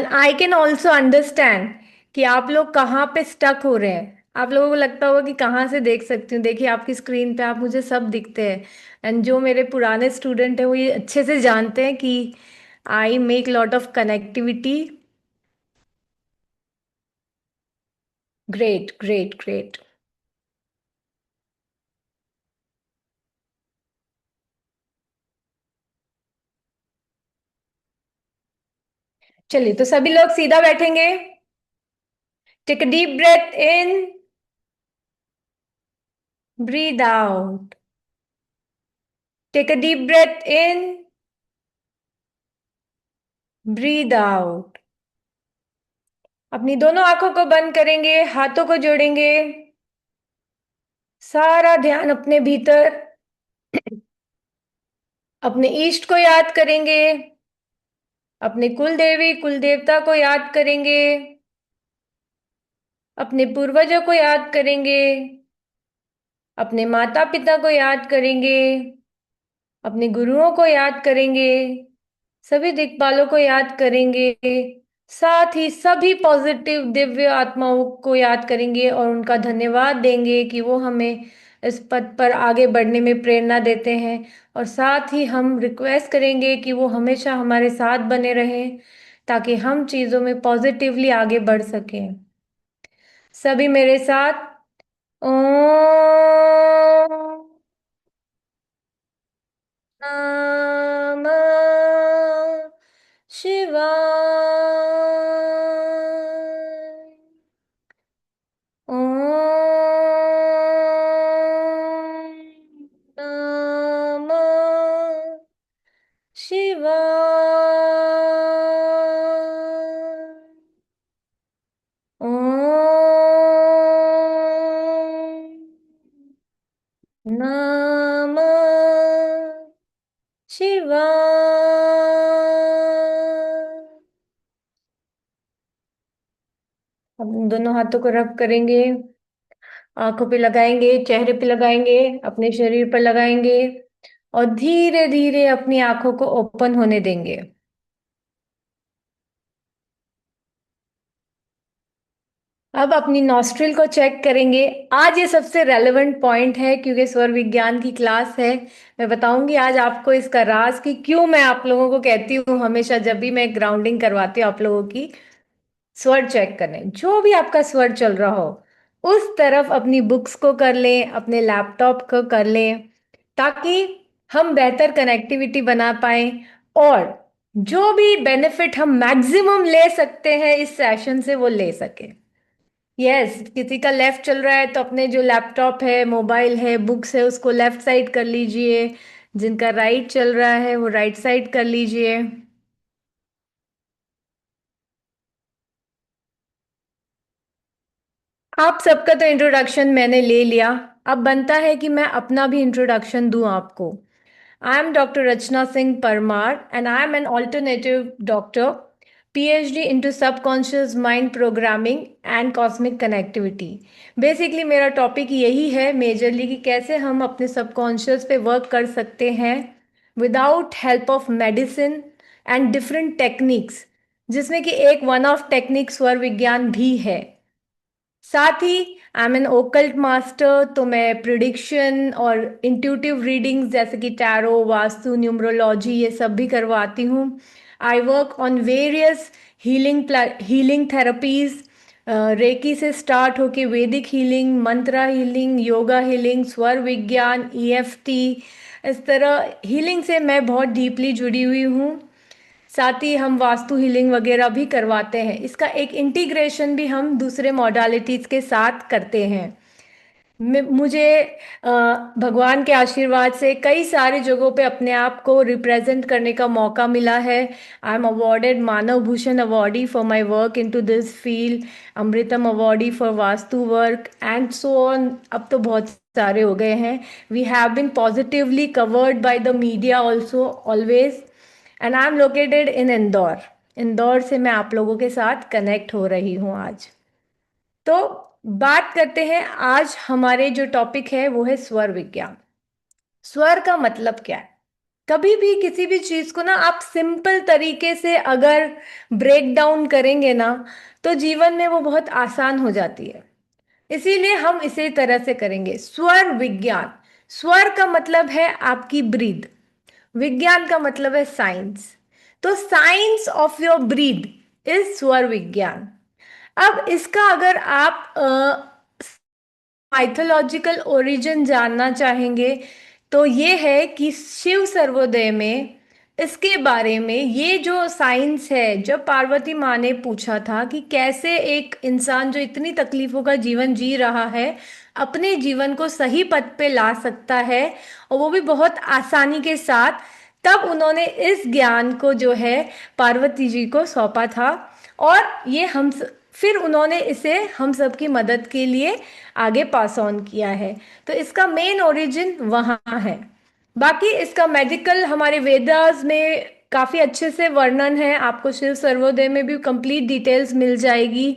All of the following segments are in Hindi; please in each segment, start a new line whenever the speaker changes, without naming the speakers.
And I can also understand कि आप लोग कहाँ पे स्टक हो रहे हैं। आप लोगों को लगता होगा कि कहाँ से देख सकती हूँ। देखिए आपकी स्क्रीन पे आप मुझे सब दिखते हैं। एंड जो मेरे पुराने स्टूडेंट हैं वो ये अच्छे से जानते हैं कि I make lot of connectivity. Great great great. चलिए तो सभी लोग सीधा बैठेंगे। Take a deep breath in, breathe out. Take a deep breath in, breathe out. अपनी दोनों आंखों को बंद करेंगे, हाथों को जोड़ेंगे, सारा ध्यान अपने भीतर, अपने ईष्ट को याद करेंगे, अपने कुल देवी कुल देवता को याद करेंगे, अपने पूर्वजों को याद करेंगे, अपने माता पिता को याद करेंगे, अपने गुरुओं को याद करेंगे, सभी दिक्पालों को याद करेंगे, साथ ही सभी पॉजिटिव दिव्य आत्माओं को याद करेंगे और उनका धन्यवाद देंगे कि वो हमें इस पथ पर आगे बढ़ने में प्रेरणा देते हैं। और साथ ही हम रिक्वेस्ट करेंगे कि वो हमेशा हमारे साथ बने रहें ताकि हम चीज़ों में पॉजिटिवली आगे बढ़ सकें। सभी मेरे साथ। ओम नमः शिवाय। ओम नमः शिवाय। ओम नमः शिवाय। अब इन दोनों हाथों को रब करेंगे, आंखों पे लगाएंगे, चेहरे पे लगाएंगे, अपने शरीर पर लगाएंगे और धीरे धीरे अपनी आंखों को ओपन होने देंगे। अब अपनी नॉस्ट्रिल को चेक करेंगे। आज ये सबसे रेलेवेंट पॉइंट है क्योंकि स्वर विज्ञान की क्लास है। मैं बताऊंगी आज आपको इसका राज कि क्यों मैं आप लोगों को कहती हूँ हमेशा जब भी मैं ग्राउंडिंग करवाती हूँ आप लोगों की, स्वर चेक करने जो भी आपका स्वर चल रहा हो उस तरफ अपनी बुक्स को कर लें, अपने लैपटॉप को कर लें ताकि हम बेहतर कनेक्टिविटी बना पाए और जो भी बेनिफिट हम मैक्सिमम ले सकते हैं इस सेशन से वो ले सके। यस, किसी का लेफ्ट चल रहा है तो अपने जो लैपटॉप है, मोबाइल है, बुक्स है उसको लेफ्ट साइड कर लीजिए। जिनका राइट चल रहा है वो राइट साइड कर लीजिए। आप सबका तो इंट्रोडक्शन मैंने ले लिया। अब बनता है कि मैं अपना भी इंट्रोडक्शन दूं आपको। I am doctor Rachna Singh Parmar and I am an alternative doctor, PhD into subconscious mind programming and cosmic connectivity. Basically मेरा टॉपिक यही है मेजरली कि कैसे हम अपने सबकॉन्शियस पे वर्क कर सकते हैं without help of medicine and different techniques, जिसमें कि एक वन ऑफ टेक्निक स्वर विज्ञान भी है। साथ ही I am an occult master, तो मैं प्रिडिक्शन और इंट्यूटिव रीडिंग्स जैसे कि टैरो, वास्तु, न्यूमरोलॉजी ये सब भी करवाती हूँ। I work on various healing therapies, reiki से स्टार्ट होके Vedic healing, mantra healing, yoga healing, स्वर विज्ञान, EFT। इस तरह हीलिंग से मैं बहुत डीपली जुड़ी हुई हूँ। साथ ही हम वास्तु हीलिंग वगैरह भी करवाते हैं। इसका एक इंटीग्रेशन भी हम दूसरे मॉडलिटीज के साथ करते हैं। मुझे भगवान के आशीर्वाद से कई सारी जगहों पे अपने आप को रिप्रेजेंट करने का मौका मिला है। I am awarded Manav Bhushan awardee for my work into this field, Amritam awardee for vastu work and so on. अब तो बहुत सारे हो गए हैं। We have been positively covered by the media also always. And I am located in Indore. Indore से मैं आप लोगों के साथ कनेक्ट हो रही हूँ आज। तो बात करते हैं, आज हमारे जो टॉपिक है वो है स्वर विज्ञान। स्वर का मतलब क्या है? कभी भी किसी भी चीज को ना आप सिंपल तरीके से अगर ब्रेक डाउन करेंगे ना, तो जीवन में वो बहुत आसान हो जाती है। इसीलिए हम इसी तरह से करेंगे। स्वर विज्ञान। स्वर का मतलब है आपकी ब्रीद, विज्ञान का मतलब है साइंस। तो science of your breathe is स्वर विज्ञान। अब इसका अगर आप माइथोलॉजिकल ओरिजिन जानना चाहेंगे, तो ये है कि शिव सर्वोदय में इसके बारे में, ये जो साइंस है, जब पार्वती माँ ने पूछा था कि कैसे एक इंसान जो इतनी तकलीफों का जीवन जी रहा है अपने जीवन को सही पथ पे ला सकता है, और वो भी बहुत आसानी के साथ, तब उन्होंने इस ज्ञान को जो है पार्वती जी को सौंपा था। और ये फिर उन्होंने इसे हम सब की मदद के लिए आगे पास ऑन किया है। तो इसका मेन ओरिजिन वहाँ है। बाकी इसका मेडिकल हमारे वेदास में काफ़ी अच्छे से वर्णन है, आपको शिव सर्वोदय में भी कंप्लीट डिटेल्स मिल जाएगी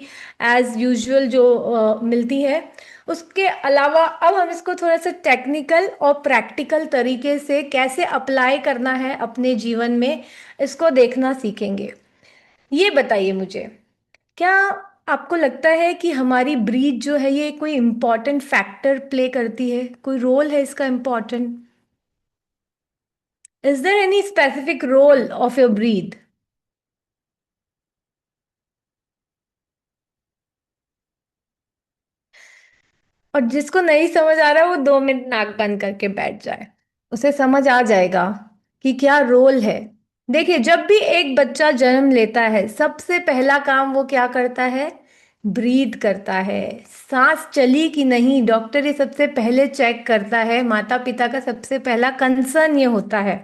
एज यूजुअल जो मिलती है। उसके अलावा अब हम इसको थोड़ा सा टेक्निकल और प्रैक्टिकल तरीके से कैसे अप्लाई करना है अपने जीवन में, इसको देखना सीखेंगे। ये बताइए मुझे, क्या आपको लगता है कि हमारी ब्रीथ जो है ये कोई इम्पोर्टेंट फैक्टर प्ले करती है, कोई रोल है इसका important? Is there any specific role of your breath? और जिसको नहीं समझ आ रहा है वो 2 मिनट नाक बंद करके बैठ जाए, उसे समझ आ जाएगा कि क्या रोल है। देखिए, जब भी एक बच्चा जन्म लेता है सबसे पहला काम वो क्या करता है? ब्रीथ करता है। सांस चली कि नहीं, डॉक्टर ये सबसे पहले चेक करता है। माता पिता का सबसे पहला कंसर्न ये होता है।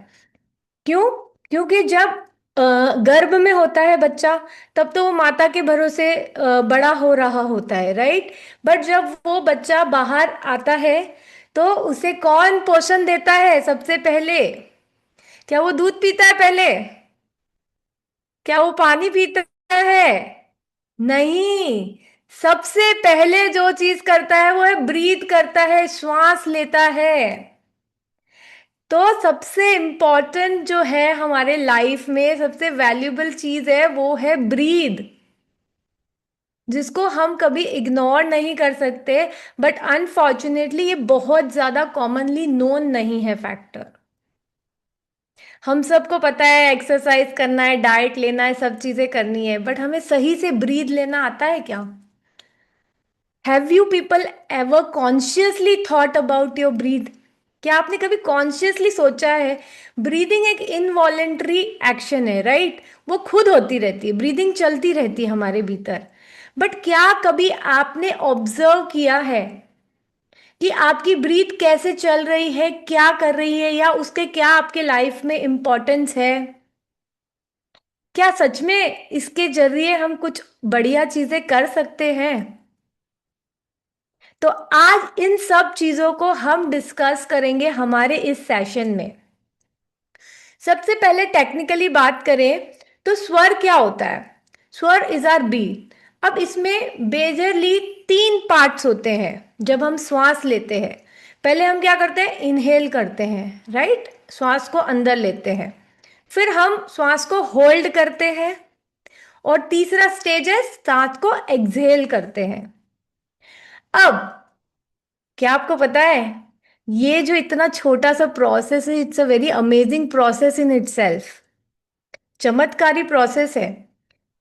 क्यों? क्योंकि जब गर्भ में होता है बच्चा, तब तो वो माता के भरोसे बड़ा हो रहा होता है, राइट? बट जब वो बच्चा बाहर आता है, तो उसे कौन पोषण देता है सबसे पहले? क्या वो दूध पीता है पहले? क्या वो पानी पीता है? नहीं। सबसे पहले जो चीज करता है वो है ब्रीथ करता है, श्वास लेता है। तो सबसे इम्पोर्टेंट जो है हमारे लाइफ में, सबसे वैल्यूबल चीज है, वो है ब्रीद, जिसको हम कभी इग्नोर नहीं कर सकते। बट अनफॉर्चुनेटली ये बहुत ज्यादा कॉमनली नोन नहीं है फैक्टर। हम सबको पता है एक्सरसाइज करना है, डाइट लेना है, सब चीजें करनी है, बट हमें सही से ब्रीद लेना आता है क्या? Have you people ever consciously thought about your breathe? क्या आपने कभी कॉन्शियसली सोचा है? ब्रीदिंग एक इनवॉलेंट्री एक्शन है, राइट? वो खुद होती रहती है, ब्रीदिंग चलती रहती है हमारे भीतर। बट क्या कभी आपने ऑब्जर्व किया है कि आपकी ब्रीथ कैसे चल रही है, क्या कर रही है, या उसके क्या आपके लाइफ में इंपॉर्टेंस है? क्या सच में इसके जरिए हम कुछ बढ़िया चीजें कर सकते हैं? तो आज इन सब चीजों को हम डिस्कस करेंगे हमारे इस सेशन में। सबसे पहले टेक्निकली बात करें तो स्वर क्या होता है? स्वर इज आर बीट। अब इसमें मेजरली 3 पार्ट्स होते हैं जब हम श्वास लेते हैं। पहले हम क्या करते हैं? इनहेल करते हैं, राइट? श्वास को अंदर लेते हैं। फिर हम श्वास को होल्ड करते हैं। और तीसरा स्टेज है सांस को एक्सहेल करते हैं। अब क्या आपको पता है, ये जो इतना छोटा सा प्रोसेस है, it's a very amazing process in itself. चमत्कारी प्रोसेस है।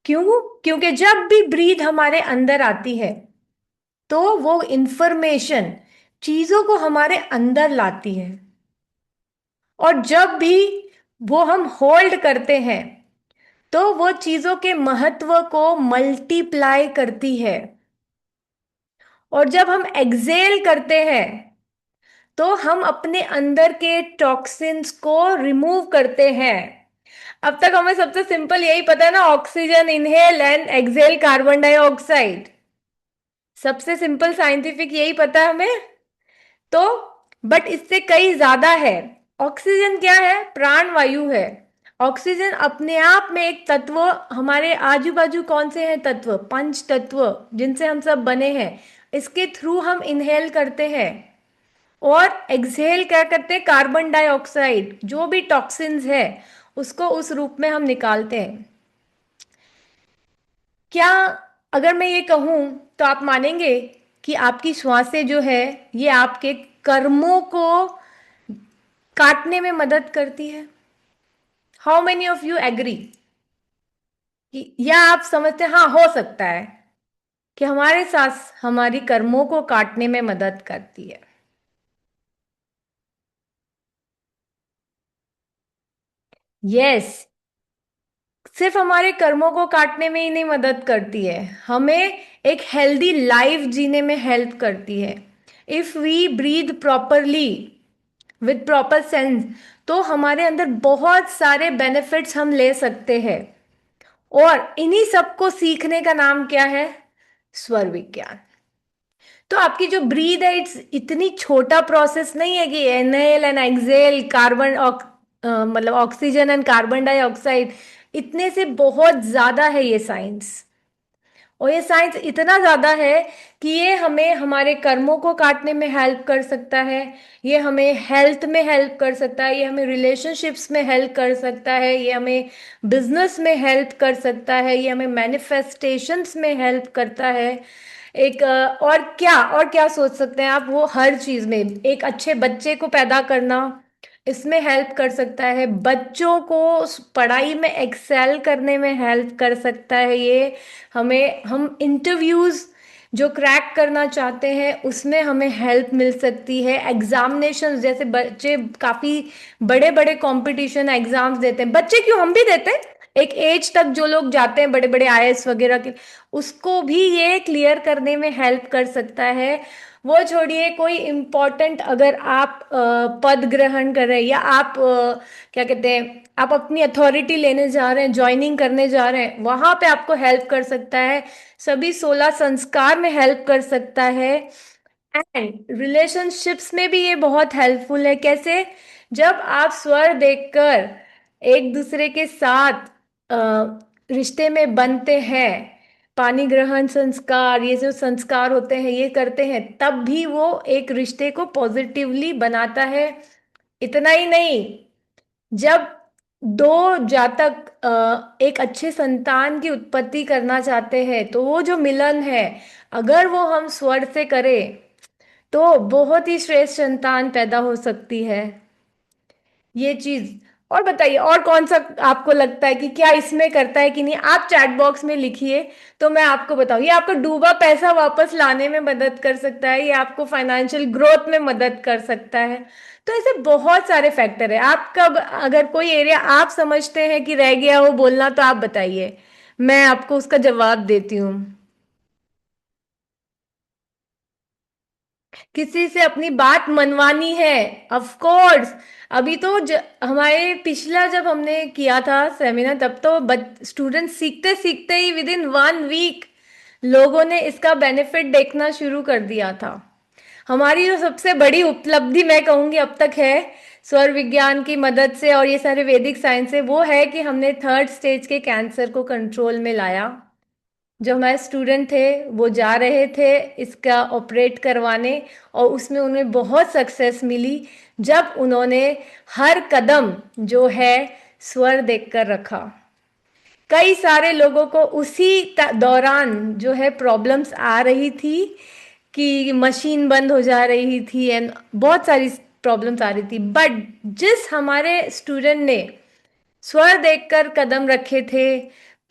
क्यों? क्योंकि जब भी ब्रीथ हमारे अंदर आती है, तो वो इंफॉर्मेशन चीजों को हमारे अंदर लाती है। और जब भी वो हम होल्ड करते हैं, तो वो चीजों के महत्व को मल्टीप्लाई करती है। और जब हम एक्सेल करते हैं, तो हम अपने अंदर के टॉक्सिन्स को रिमूव करते हैं। अब तक हमें सबसे सिंपल यही पता है ना, oxygen inhale and exhale carbon dioxide. सबसे सिंपल साइंटिफिक यही पता है हमें। तो बट इससे कई ज्यादा है। ऑक्सीजन क्या है? प्राण वायु है। ऑक्सीजन अपने आप में एक तत्व, हमारे आजू बाजू कौन से हैं तत्व? 5 तत्व जिनसे हम सब बने हैं। इसके थ्रू हम इनहेल करते हैं। और एक्सहेल क्या करते हैं, कार्बन डाइऑक्साइड, जो भी टॉक्सिन्स है उसको उस रूप में हम निकालते हैं। क्या, अगर मैं ये कहूं तो आप मानेंगे कि आपकी श्वासें जो है ये आपके कर्मों को काटने में मदद करती है? How many of you agree? या आप समझते हैं हाँ हो सकता है कि हमारे सांस हमारी कर्मों को काटने में मदद करती है? यस, सिर्फ हमारे कर्मों को काटने में ही नहीं मदद करती है, हमें एक हेल्दी लाइफ जीने में हेल्प करती है। If we breathe properly with proper sense, तो हमारे अंदर बहुत सारे बेनिफिट्स हम ले सकते हैं। और इन्हीं सबको सीखने का नाम क्या है? स्वर विज्ञान। तो आपकी जो ब्रीद है, इट्स इतनी छोटा प्रोसेस नहीं है कि इनहेल एंड एक्सहेल कार्बन मतलब ऑक्सीजन एंड कार्बन डाइऑक्साइड, इतने से बहुत ज्यादा है ये साइंस। और ये साइंस इतना ज्यादा है कि ये हमें हमारे कर्मों को काटने में हेल्प कर सकता है, ये हमें हेल्थ में हेल्प कर सकता है, ये हमें रिलेशनशिप्स में हेल्प कर सकता है, ये हमें बिजनेस में हेल्प कर सकता है, ये हमें मैनिफेस्टेशंस में हेल्प करता है। एक और क्या सोच सकते हैं आप, वो हर चीज में, एक अच्छे बच्चे को पैदा करना इसमें हेल्प कर सकता है, बच्चों को पढ़ाई में एक्सेल करने में हेल्प कर सकता है ये, हमें, हम इंटरव्यूज जो क्रैक करना चाहते हैं उसमें हमें हेल्प मिल सकती है। एग्जामिनेशन, जैसे बच्चे काफ़ी बड़े बड़े कंपटीशन एग्जाम्स देते हैं, बच्चे क्यों, हम भी देते हैं, एक एज तक जो लोग जाते हैं बड़े बड़े आईएएस वगैरह के, उसको भी ये क्लियर करने में हेल्प कर सकता है। वो छोड़िए, कोई इम्पोर्टेंट, अगर आप पद ग्रहण कर रहे हैं, या आप क्या कहते हैं, आप अपनी अथॉरिटी लेने जा रहे हैं, ज्वाइनिंग करने जा रहे हैं, वहां पे आपको हेल्प कर सकता है। सभी 16 संस्कार में हेल्प कर सकता है। एंड रिलेशनशिप्स में भी ये बहुत हेल्पफुल है। कैसे? जब आप स्वर देखकर एक दूसरे के साथ रिश्ते में बनते हैं, पानी ग्रहण संस्कार, ये जो संस्कार होते हैं ये करते हैं, तब भी वो एक रिश्ते को पॉजिटिवली बनाता है। इतना ही नहीं, जब दो जातक एक अच्छे संतान की उत्पत्ति करना चाहते हैं, तो वो जो मिलन है, अगर वो हम स्वर से करें तो बहुत ही श्रेष्ठ संतान पैदा हो सकती है। ये चीज। और बताइए, और कौन सा आपको लगता है कि क्या इसमें करता है कि नहीं? आप चैट बॉक्स में लिखिए तो मैं आपको बताऊं। ये आपको डूबा पैसा वापस लाने में मदद कर सकता है, ये आपको फाइनेंशियल ग्रोथ में मदद कर सकता है। तो ऐसे बहुत सारे फैक्टर है। आपका अगर कोई एरिया आप समझते हैं कि रह गया हो बोलना, तो आप बताइए, मैं आपको उसका जवाब देती हूँ। किसी से अपनी बात मनवानी है, ऑफ कोर्स। अभी तो हमारे पिछला जब हमने किया था सेमिनार, तब तो स्टूडेंट सीखते सीखते ही विद इन 1 वीक लोगों ने इसका बेनिफिट देखना शुरू कर दिया था। हमारी जो सबसे बड़ी उपलब्धि मैं कहूंगी अब तक है, स्वर विज्ञान की मदद से और ये सारे वैदिक साइंस से, वो है कि हमने 3rd स्टेज के कैंसर को कंट्रोल में लाया। जो हमारे स्टूडेंट थे वो जा रहे थे इसका ऑपरेट करवाने, और उसमें उन्हें बहुत सक्सेस मिली जब उन्होंने हर कदम जो है स्वर देखकर रखा। कई सारे लोगों को उसी दौरान जो है प्रॉब्लम्स आ रही थी कि मशीन बंद हो जा रही थी एंड बहुत सारी प्रॉब्लम्स आ रही थी, बट जिस हमारे स्टूडेंट ने स्वर देखकर कदम रखे थे,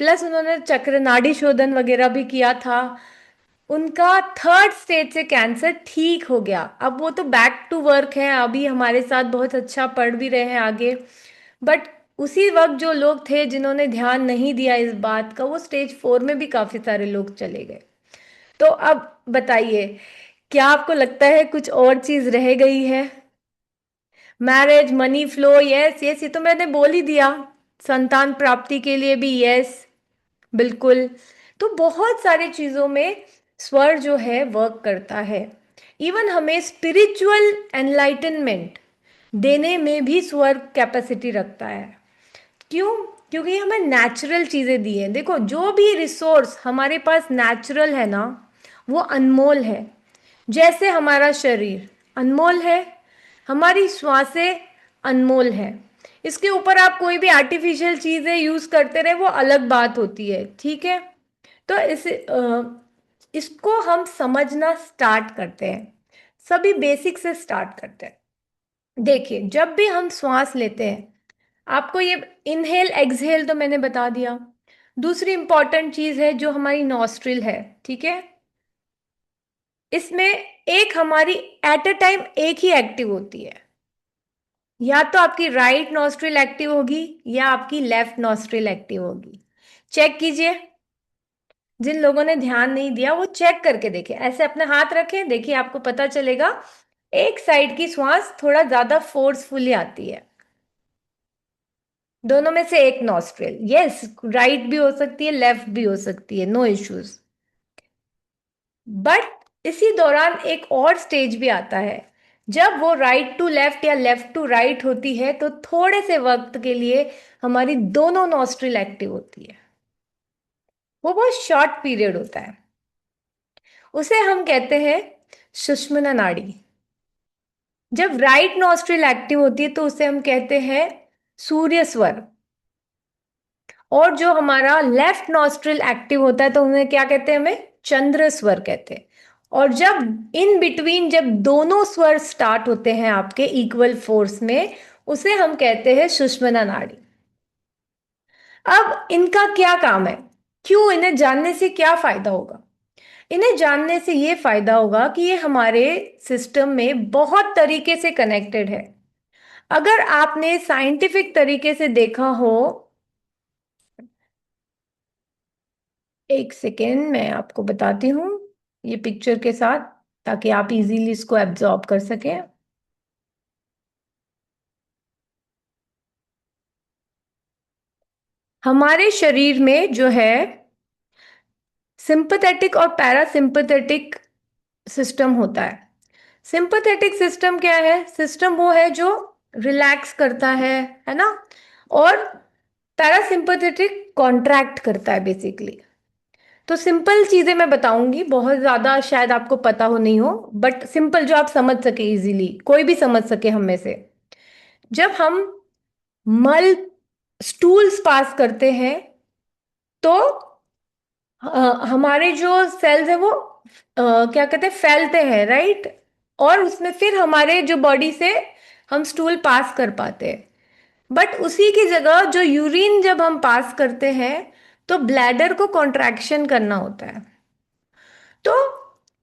प्लस उन्होंने चक्र नाड़ी शोधन वगैरह भी किया था, उनका 3rd स्टेज से कैंसर ठीक हो गया। अब वो तो बैक टू वर्क है, अभी हमारे साथ बहुत अच्छा पढ़ भी रहे हैं आगे। बट उसी वक्त जो लोग थे जिन्होंने ध्यान नहीं दिया इस बात का, वो स्टेज 4 में भी काफी सारे लोग चले गए। तो अब बताइए, क्या आपको लगता है कुछ और चीज रह गई है? Marriage, money flow, yes yes, ये तो मैंने बोल ही दिया। संतान प्राप्ति के लिए भी यस, बिल्कुल। तो बहुत सारी चीजों में स्वर जो है वर्क करता है। इवन हमें स्पिरिचुअल एनलाइटनमेंट देने में भी स्वर कैपेसिटी रखता है। क्यों? क्योंकि हमें नेचुरल चीजें दी हैं। देखो, जो भी रिसोर्स हमारे पास नेचुरल है ना, वो अनमोल है। जैसे हमारा शरीर अनमोल है, हमारी श्वासें अनमोल है। इसके ऊपर आप कोई भी आर्टिफिशियल चीजें यूज करते रहे वो अलग बात होती है, ठीक है। तो इसको हम समझना स्टार्ट करते हैं, सभी बेसिक से स्टार्ट करते हैं। देखिए, जब भी हम श्वास लेते हैं, आपको ये इनहेल एक्सहेल तो मैंने बता दिया। दूसरी इंपॉर्टेंट चीज है जो हमारी नॉस्ट्रिल है, ठीक है। इसमें एक हमारी एट अ टाइम एक ही एक्टिव होती है, या तो आपकी राइट नॉस्ट्रिल एक्टिव होगी या आपकी लेफ्ट नॉस्ट्रिल एक्टिव होगी। चेक कीजिए, जिन लोगों ने ध्यान नहीं दिया वो चेक करके देखें। ऐसे अपने हाथ रखें, देखिए आपको पता चलेगा एक साइड की श्वास थोड़ा ज्यादा फोर्सफुली आती है। दोनों में से एक नॉस्ट्रिल, यस, राइट भी हो सकती है, लेफ्ट भी हो सकती है, नो इश्यूज। बट इसी दौरान एक और स्टेज भी आता है, जब वो राइट टू लेफ्ट या लेफ्ट टू राइट होती है तो थोड़े से वक्त के लिए हमारी दोनों नॉस्ट्रिल एक्टिव होती है। वो बहुत शॉर्ट पीरियड होता है, उसे हम कहते हैं सुषुम्ना नाड़ी। जब राइट नॉस्ट्रिल एक्टिव होती है तो उसे हम कहते हैं सूर्य स्वर। और जो हमारा लेफ्ट नॉस्ट्रिल एक्टिव होता है तो उन्हें क्या कहते हैं, हमें चंद्र स्वर कहते हैं। और जब इन बिटवीन जब दोनों स्वर स्टार्ट होते हैं आपके इक्वल फोर्स में, उसे हम कहते हैं सुषुम्ना नाड़ी। अब इनका क्या काम है, क्यों, इन्हें जानने से क्या फायदा होगा? इन्हें जानने से ये फायदा होगा कि ये हमारे सिस्टम में बहुत तरीके से कनेक्टेड है। अगर आपने साइंटिफिक तरीके से देखा हो, एक सेकेंड मैं आपको बताती हूँ ये पिक्चर के साथ, ताकि आप इजीली इसको एब्जॉर्ब कर सकें। हमारे शरीर में जो है सिंपैथेटिक और पैरासिम्पैथेटिक सिस्टम होता है। सिंपैथेटिक सिस्टम क्या है? सिस्टम वो है जो रिलैक्स करता है ना। और पैरासिम्पैथेटिक कॉन्ट्रैक्ट करता है बेसिकली। तो सिंपल चीजें मैं बताऊंगी, बहुत ज्यादा शायद आपको पता हो नहीं हो, बट सिंपल जो आप समझ सके इजीली, कोई भी समझ सके हम में से। जब हम मल स्टूल्स पास करते हैं तो हमारे जो सेल्स है वो क्या कहते हैं, फैलते हैं, राइट। और उसमें फिर हमारे जो बॉडी से हम स्टूल पास कर पाते हैं। बट उसी की जगह जो यूरिन जब हम पास करते हैं तो ब्लैडर को कॉन्ट्रैक्शन करना होता है। तो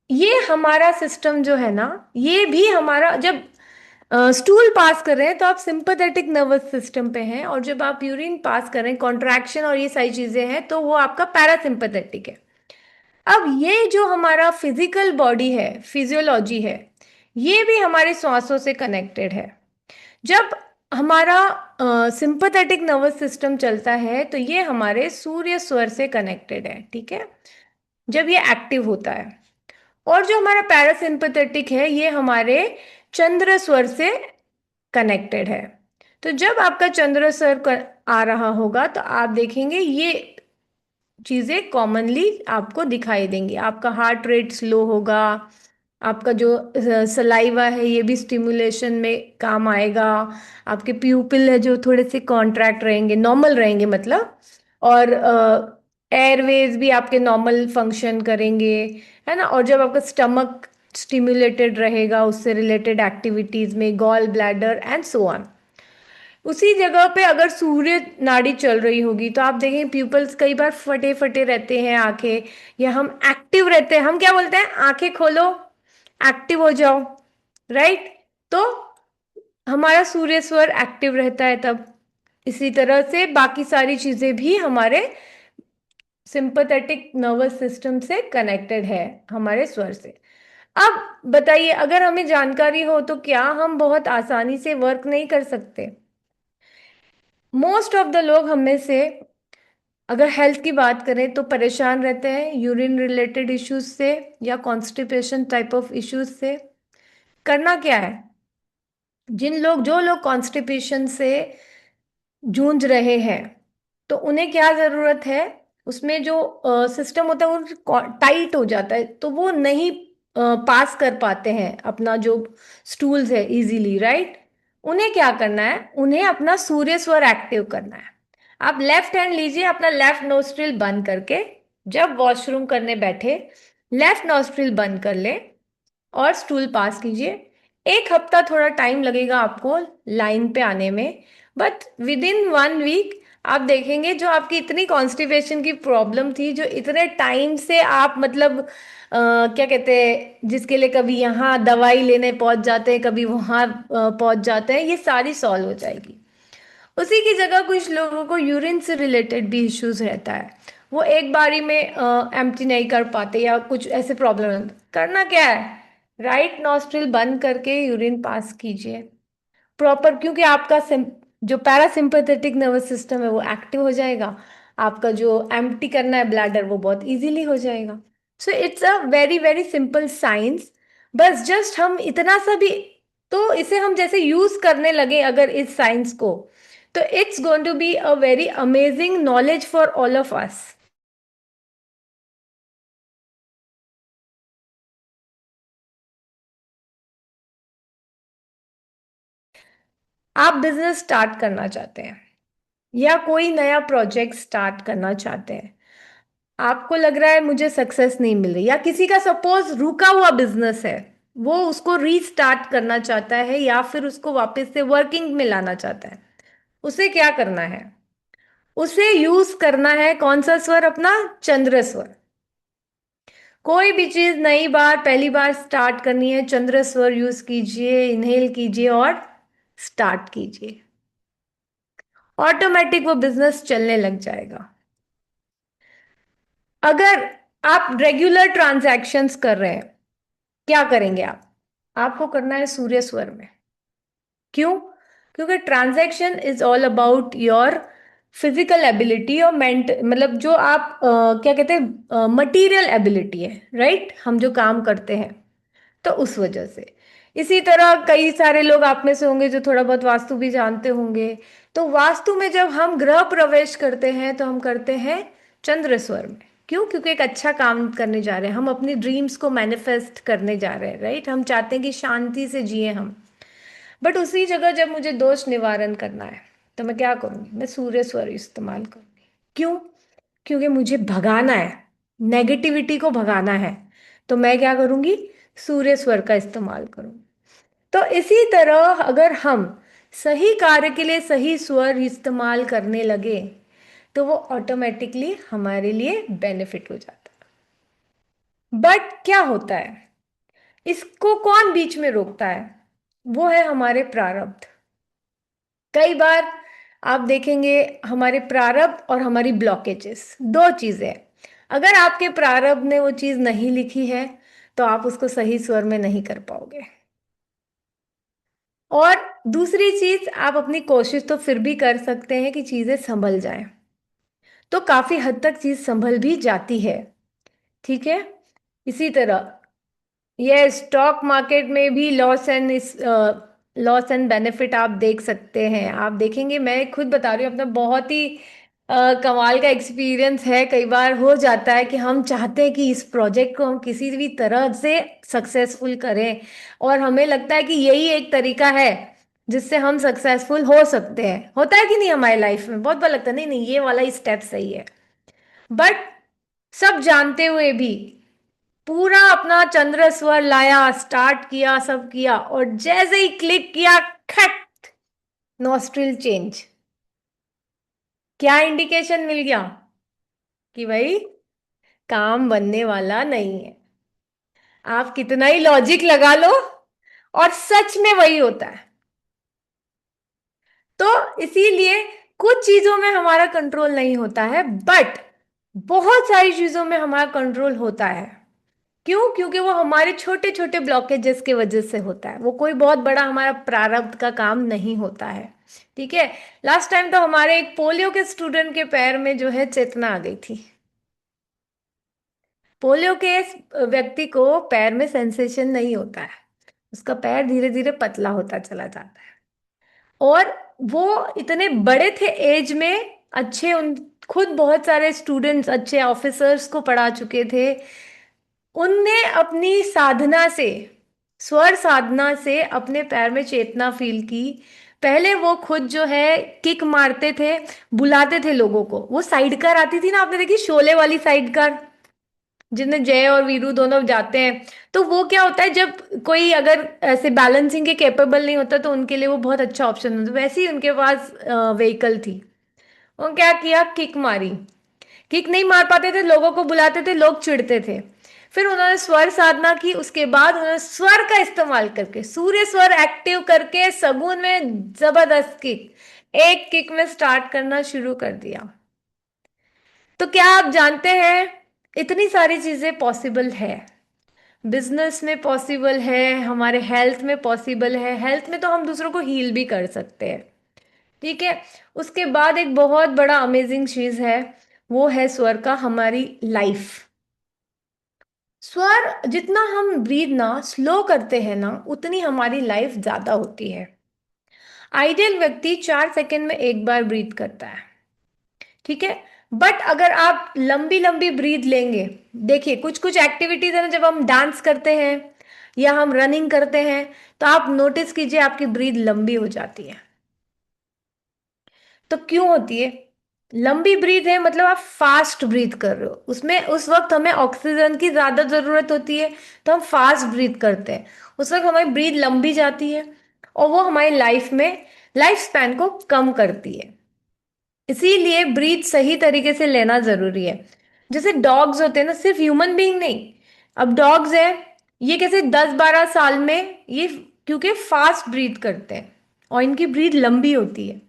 ये हमारा सिस्टम जो है ना, ये भी हमारा जब स्टूल पास कर रहे हैं तो आप सिंपैथेटिक नर्वस सिस्टम पे हैं, और जब आप यूरिन पास कर रहे हैं, कॉन्ट्रैक्शन और ये सारी चीजें हैं, तो वो आपका पैरासिम्पैथेटिक है। अब ये जो हमारा फिजिकल बॉडी है, फिजियोलॉजी है, ये भी हमारे श्वासों से कनेक्टेड है। जब हमारा सिंपैथेटिक नर्वस सिस्टम चलता है तो ये हमारे सूर्य स्वर से कनेक्टेड है, ठीक है, जब ये एक्टिव होता है। और जो हमारा पैरासिम्पैथेटिक है ये हमारे चंद्र स्वर से कनेक्टेड है। तो जब आपका चंद्र स्वर आ रहा होगा तो आप देखेंगे ये चीजें कॉमनली आपको दिखाई देंगी। आपका हार्ट रेट स्लो होगा, आपका जो सलाइवा है ये भी स्टिमुलेशन में काम आएगा, आपके प्यूपिल है जो थोड़े से कॉन्ट्रैक्ट रहेंगे, नॉर्मल रहेंगे मतलब। और एयरवेज भी आपके नॉर्मल फंक्शन करेंगे, है ना। और जब आपका स्टमक स्टिमुलेटेड रहेगा उससे रिलेटेड एक्टिविटीज में, gall bladder and so on. उसी जगह पे अगर सूर्य नाड़ी चल रही होगी तो आप देखें प्यूपल्स कई बार फटे फटे रहते हैं आंखें, या हम एक्टिव रहते हैं, हम क्या बोलते हैं, आंखें खोलो, एक्टिव हो जाओ, राइट। तो हमारा सूर्य स्वर एक्टिव रहता है तब। इसी तरह से बाकी सारी चीजें भी हमारे सिंपैथेटिक नर्वस सिस्टम से कनेक्टेड है, हमारे स्वर से। अब बताइए, अगर हमें जानकारी हो तो क्या हम बहुत आसानी से वर्क नहीं कर सकते? मोस्ट ऑफ द लोग हम में से अगर हेल्थ की बात करें तो परेशान रहते हैं यूरिन रिलेटेड इश्यूज से या कॉन्स्टिपेशन टाइप ऑफ इश्यूज से। करना क्या है, जो लोग कॉन्स्टिपेशन से जूझ रहे हैं तो उन्हें क्या जरूरत है, उसमें जो सिस्टम होता है वो टाइट हो जाता है तो वो नहीं पास कर पाते हैं अपना जो स्टूल्स है इजीली, राइट? उन्हें क्या करना है, उन्हें अपना सूर्य स्वर एक्टिव करना है। आप लेफ्ट हैंड लीजिए, अपना लेफ्ट नोस्ट्रिल बंद करके, जब वॉशरूम करने बैठे लेफ्ट नोस्ट्रिल बंद कर ले और स्टूल पास कीजिए। एक हफ्ता थोड़ा टाइम लगेगा आपको लाइन पे आने में, बट विद इन 1 वीक आप देखेंगे जो आपकी इतनी कॉन्स्टिपेशन की प्रॉब्लम थी, जो इतने टाइम से आप मतलब क्या कहते हैं, जिसके लिए कभी यहाँ दवाई लेने पहुंच जाते हैं, कभी वहां पहुंच जाते हैं, ये सारी सॉल्व हो जाएगी। उसी की जगह कुछ लोगों को यूरिन से रिलेटेड भी इश्यूज रहता है, वो एक बारी में एम्प्टी नहीं कर पाते या कुछ ऐसे प्रॉब्लम। करना क्या है, राइट नॉस्ट्रिल बंद करके यूरिन पास कीजिए प्रॉपर, क्योंकि आपका जो पैरासिम्पथेटिक नर्वस सिस्टम है वो एक्टिव हो जाएगा। आपका जो एम्प्टी करना है ब्लैडर वो बहुत इजीली हो जाएगा। So it's a very very simple science. बस जस्ट हम इतना सा भी, तो इसे हम जैसे यूज करने लगे अगर इस साइंस को, तो it's going to be a very amazing knowledge for all of us. आप बिजनेस स्टार्ट करना चाहते हैं या कोई नया प्रोजेक्ट स्टार्ट करना चाहते हैं, आपको लग रहा है मुझे सक्सेस नहीं मिल रही, या किसी का सपोज रुका हुआ बिजनेस है, वो उसको रीस्टार्ट करना चाहता है या फिर उसको वापस से वर्किंग में लाना चाहता है, उसे क्या करना है, उसे यूज करना है कौन सा स्वर, अपना चंद्र स्वर। कोई भी चीज नई बार पहली बार स्टार्ट करनी है, चंद्र स्वर यूज कीजिए, इनहेल कीजिए और स्टार्ट कीजिए, ऑटोमेटिक वो बिजनेस चलने लग जाएगा। अगर आप रेगुलर ट्रांजैक्शंस कर रहे हैं, क्या करेंगे आप, आपको करना है सूर्य स्वर में। क्यों? क्योंकि transaction is all about your physical ability और मेंट, मतलब जो आप क्या कहते हैं मटेरियल एबिलिटी है, राइट? हम जो काम करते हैं, तो उस वजह से। इसी तरह कई सारे लोग आप में से होंगे जो थोड़ा बहुत वास्तु भी जानते होंगे। तो वास्तु में जब हम गृह प्रवेश करते हैं तो हम करते हैं चंद्र स्वर में। क्यों? क्योंकि एक अच्छा काम करने जा रहे हैं, हम अपनी ड्रीम्स को मैनिफेस्ट करने जा रहे हैं, राइट? हम चाहते हैं कि शांति से जिए हम। बट उसी जगह जब मुझे दोष निवारण करना है, तो मैं क्या करूंगी, मैं सूर्य स्वर इस्तेमाल करूंगी। क्यों? क्योंकि मुझे भगाना है, नेगेटिविटी को भगाना है, तो मैं क्या करूंगी, सूर्य स्वर का इस्तेमाल करूंगी। तो इसी तरह अगर हम सही कार्य के लिए सही स्वर इस्तेमाल करने लगे, तो वो ऑटोमेटिकली हमारे लिए बेनिफिट हो जाता है। बट क्या होता है, इसको कौन बीच में रोकता है, वो है हमारे प्रारब्ध। कई बार आप देखेंगे हमारे प्रारब्ध और हमारी ब्लॉकेजेस दो चीजें हैं। अगर आपके प्रारब्ध ने वो चीज नहीं लिखी है, तो आप उसको सही स्वर में नहीं कर पाओगे। और दूसरी चीज, आप अपनी कोशिश तो फिर भी कर सकते हैं कि चीजें संभल जाएं, तो काफी हद तक चीज संभल भी जाती है। ठीक है? इसी तरह ये स्टॉक मार्केट में भी लॉस एंड बेनिफिट आप देख सकते हैं। आप देखेंगे, मैं खुद बता रही हूँ अपना बहुत ही कमाल का एक्सपीरियंस है। कई बार हो जाता है कि हम चाहते हैं कि इस प्रोजेक्ट को हम किसी भी तरह से सक्सेसफुल करें, और हमें लगता है कि यही एक तरीका है जिससे हम सक्सेसफुल हो सकते हैं। होता है कि नहीं, हमारी लाइफ में बहुत बार लगता है नहीं नहीं ये वाला ही स्टेप सही है। बट सब जानते हुए भी पूरा अपना चंद्र स्वर लाया, स्टार्ट किया, सब किया, और जैसे ही क्लिक किया, खट, नॉस्ट्रिल चेंज। क्या इंडिकेशन मिल गया कि भाई काम बनने वाला नहीं है। आप कितना ही लॉजिक लगा लो, और सच में वही होता है। तो इसीलिए कुछ चीजों में हमारा कंट्रोल नहीं होता है, बट बहुत सारी चीजों में हमारा कंट्रोल होता है। क्यों? क्योंकि वो हमारे छोटे छोटे ब्लॉकेजेस के वजह से होता है, वो कोई बहुत बड़ा हमारा प्रारब्ध का काम नहीं होता है। ठीक है? लास्ट टाइम तो हमारे एक पोलियो के स्टूडेंट के पैर में जो है चेतना आ गई थी। पोलियो के इस व्यक्ति को पैर में सेंसेशन नहीं होता है, उसका पैर धीरे धीरे पतला होता चला जाता है। और वो इतने बड़े थे एज में, अच्छे उन खुद बहुत सारे स्टूडेंट्स अच्छे ऑफिसर्स को पढ़ा चुके थे, उनने अपनी साधना से, स्वर साधना से अपने पैर में चेतना फील की। पहले वो खुद जो है किक मारते थे, बुलाते थे लोगों को। वो साइड कार आती थी ना, आपने देखी शोले वाली साइड कार, जिनमें जय और वीरू दोनों जाते हैं। तो वो क्या होता है, जब कोई अगर ऐसे बैलेंसिंग के कैपेबल नहीं होता तो उनके लिए वो बहुत अच्छा ऑप्शन होता है। वैसे ही उनके पास व्हीकल थी। वो क्या किया, किक मारी। किक नहीं मार पाते थे, लोगों को बुलाते थे, लोग चिढ़ते थे। फिर उन्होंने स्वर साधना की। उसके बाद उन्होंने स्वर का इस्तेमाल करके, सूर्य स्वर एक्टिव करके सगुन में जबरदस्त किक, एक किक में स्टार्ट करना शुरू कर दिया। तो क्या आप जानते हैं, इतनी सारी चीजें पॉसिबल है। बिजनेस में पॉसिबल है, हमारे हेल्थ में पॉसिबल है। हेल्थ में तो हम दूसरों को हील भी कर सकते हैं। ठीक है। उसके बाद एक बहुत बड़ा अमेजिंग चीज है, वो है स्वर का हमारी लाइफ। स्वर जितना हम ब्रीद ना स्लो करते हैं ना, उतनी हमारी लाइफ ज्यादा होती है। आइडियल व्यक्ति 4 सेकंड में एक बार ब्रीद करता है। ठीक है। बट अगर आप लंबी लंबी ब्रीद लेंगे, देखिए कुछ कुछ एक्टिविटीज है ना, जब हम डांस करते हैं या हम रनिंग करते हैं, तो आप नोटिस कीजिए आपकी ब्रीद लंबी हो जाती है। तो क्यों होती है? लंबी ब्रीथ है मतलब आप फास्ट ब्रीथ कर रहे हो, उसमें उस वक्त हमें ऑक्सीजन की ज्यादा जरूरत होती है, तो हम फास्ट ब्रीथ करते हैं। उस वक्त हमारी ब्रीथ लंबी जाती है, और वो हमारी लाइफ में लाइफ स्पैन को कम करती है। इसीलिए ब्रीथ सही तरीके से लेना जरूरी है। जैसे डॉग्स होते हैं ना, सिर्फ ह्यूमन बीइंग नहीं, अब डॉग्स है, ये कैसे 10-12 साल में ये, क्योंकि फास्ट ब्रीथ करते हैं और इनकी ब्रीथ लंबी होती है।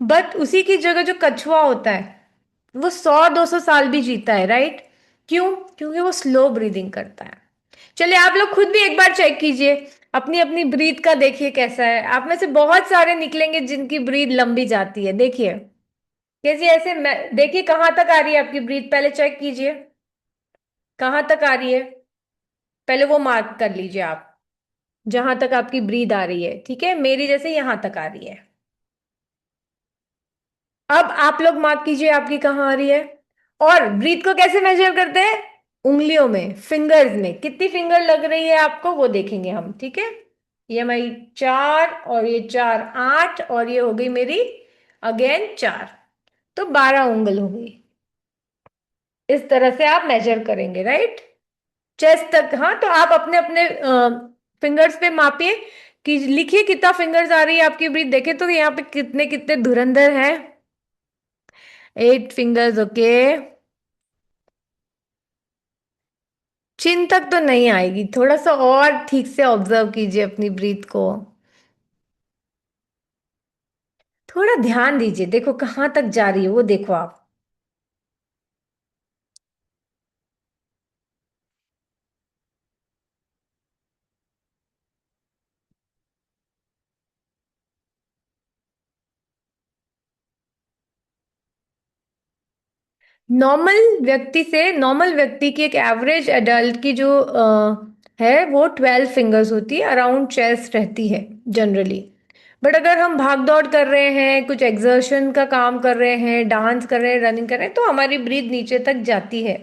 बट उसी की जगह जो कछुआ होता है, वो 100-200 साल भी जीता है, राइट? क्यों? क्योंकि वो स्लो ब्रीदिंग करता है। चलिए आप लोग खुद भी एक बार चेक कीजिए, अपनी अपनी ब्रीथ का देखिए कैसा है। आप में से बहुत सारे निकलेंगे जिनकी ब्रीथ लंबी जाती है। देखिए कैसी, ऐसे देखिए कहाँ तक आ रही है आपकी ब्रीथ, पहले चेक कीजिए कहाँ तक आ रही है। पहले वो मार्क कर लीजिए आप, जहां तक आपकी ब्रीथ आ रही है। ठीक है, मेरी जैसे यहां तक आ रही है। अब आप लोग मार्क कीजिए आपकी कहाँ आ रही है। और ब्रीथ को कैसे मेजर करते हैं? उंगलियों में, फिंगर्स में कितनी फिंगर लग रही है आपको, वो देखेंगे हम। ठीक है। ये हमारी 4, और ये 4 8, और ये हो गई मेरी अगेन 4, तो 12 उंगल हो गई। इस तरह से आप मेजर करेंगे, राइट? चेस्ट तक। हाँ, तो आप अपने अपने फिंगर्स पे मापिए, कि लिखिए कितना फिंगर्स आ रही है आपकी ब्रीथ। देखे तो यहाँ पे कितने कितने धुरंधर हैं। 8 फिंगर्स, ओके। चिन तक तो नहीं आएगी, थोड़ा सा और ठीक से ऑब्जर्व कीजिए अपनी ब्रीथ को। थोड़ा ध्यान दीजिए, देखो कहाँ तक जा रही है वो, देखो आप। नॉर्मल व्यक्ति की, एक एवरेज एडल्ट की जो है वो 12 फिंगर्स होती है, अराउंड चेस्ट रहती है जनरली। बट अगर हम भाग दौड़ कर रहे हैं, कुछ एक्सर्शन का काम कर रहे हैं, डांस कर रहे हैं, रनिंग कर रहे हैं, तो हमारी ब्रीथ नीचे तक जाती है,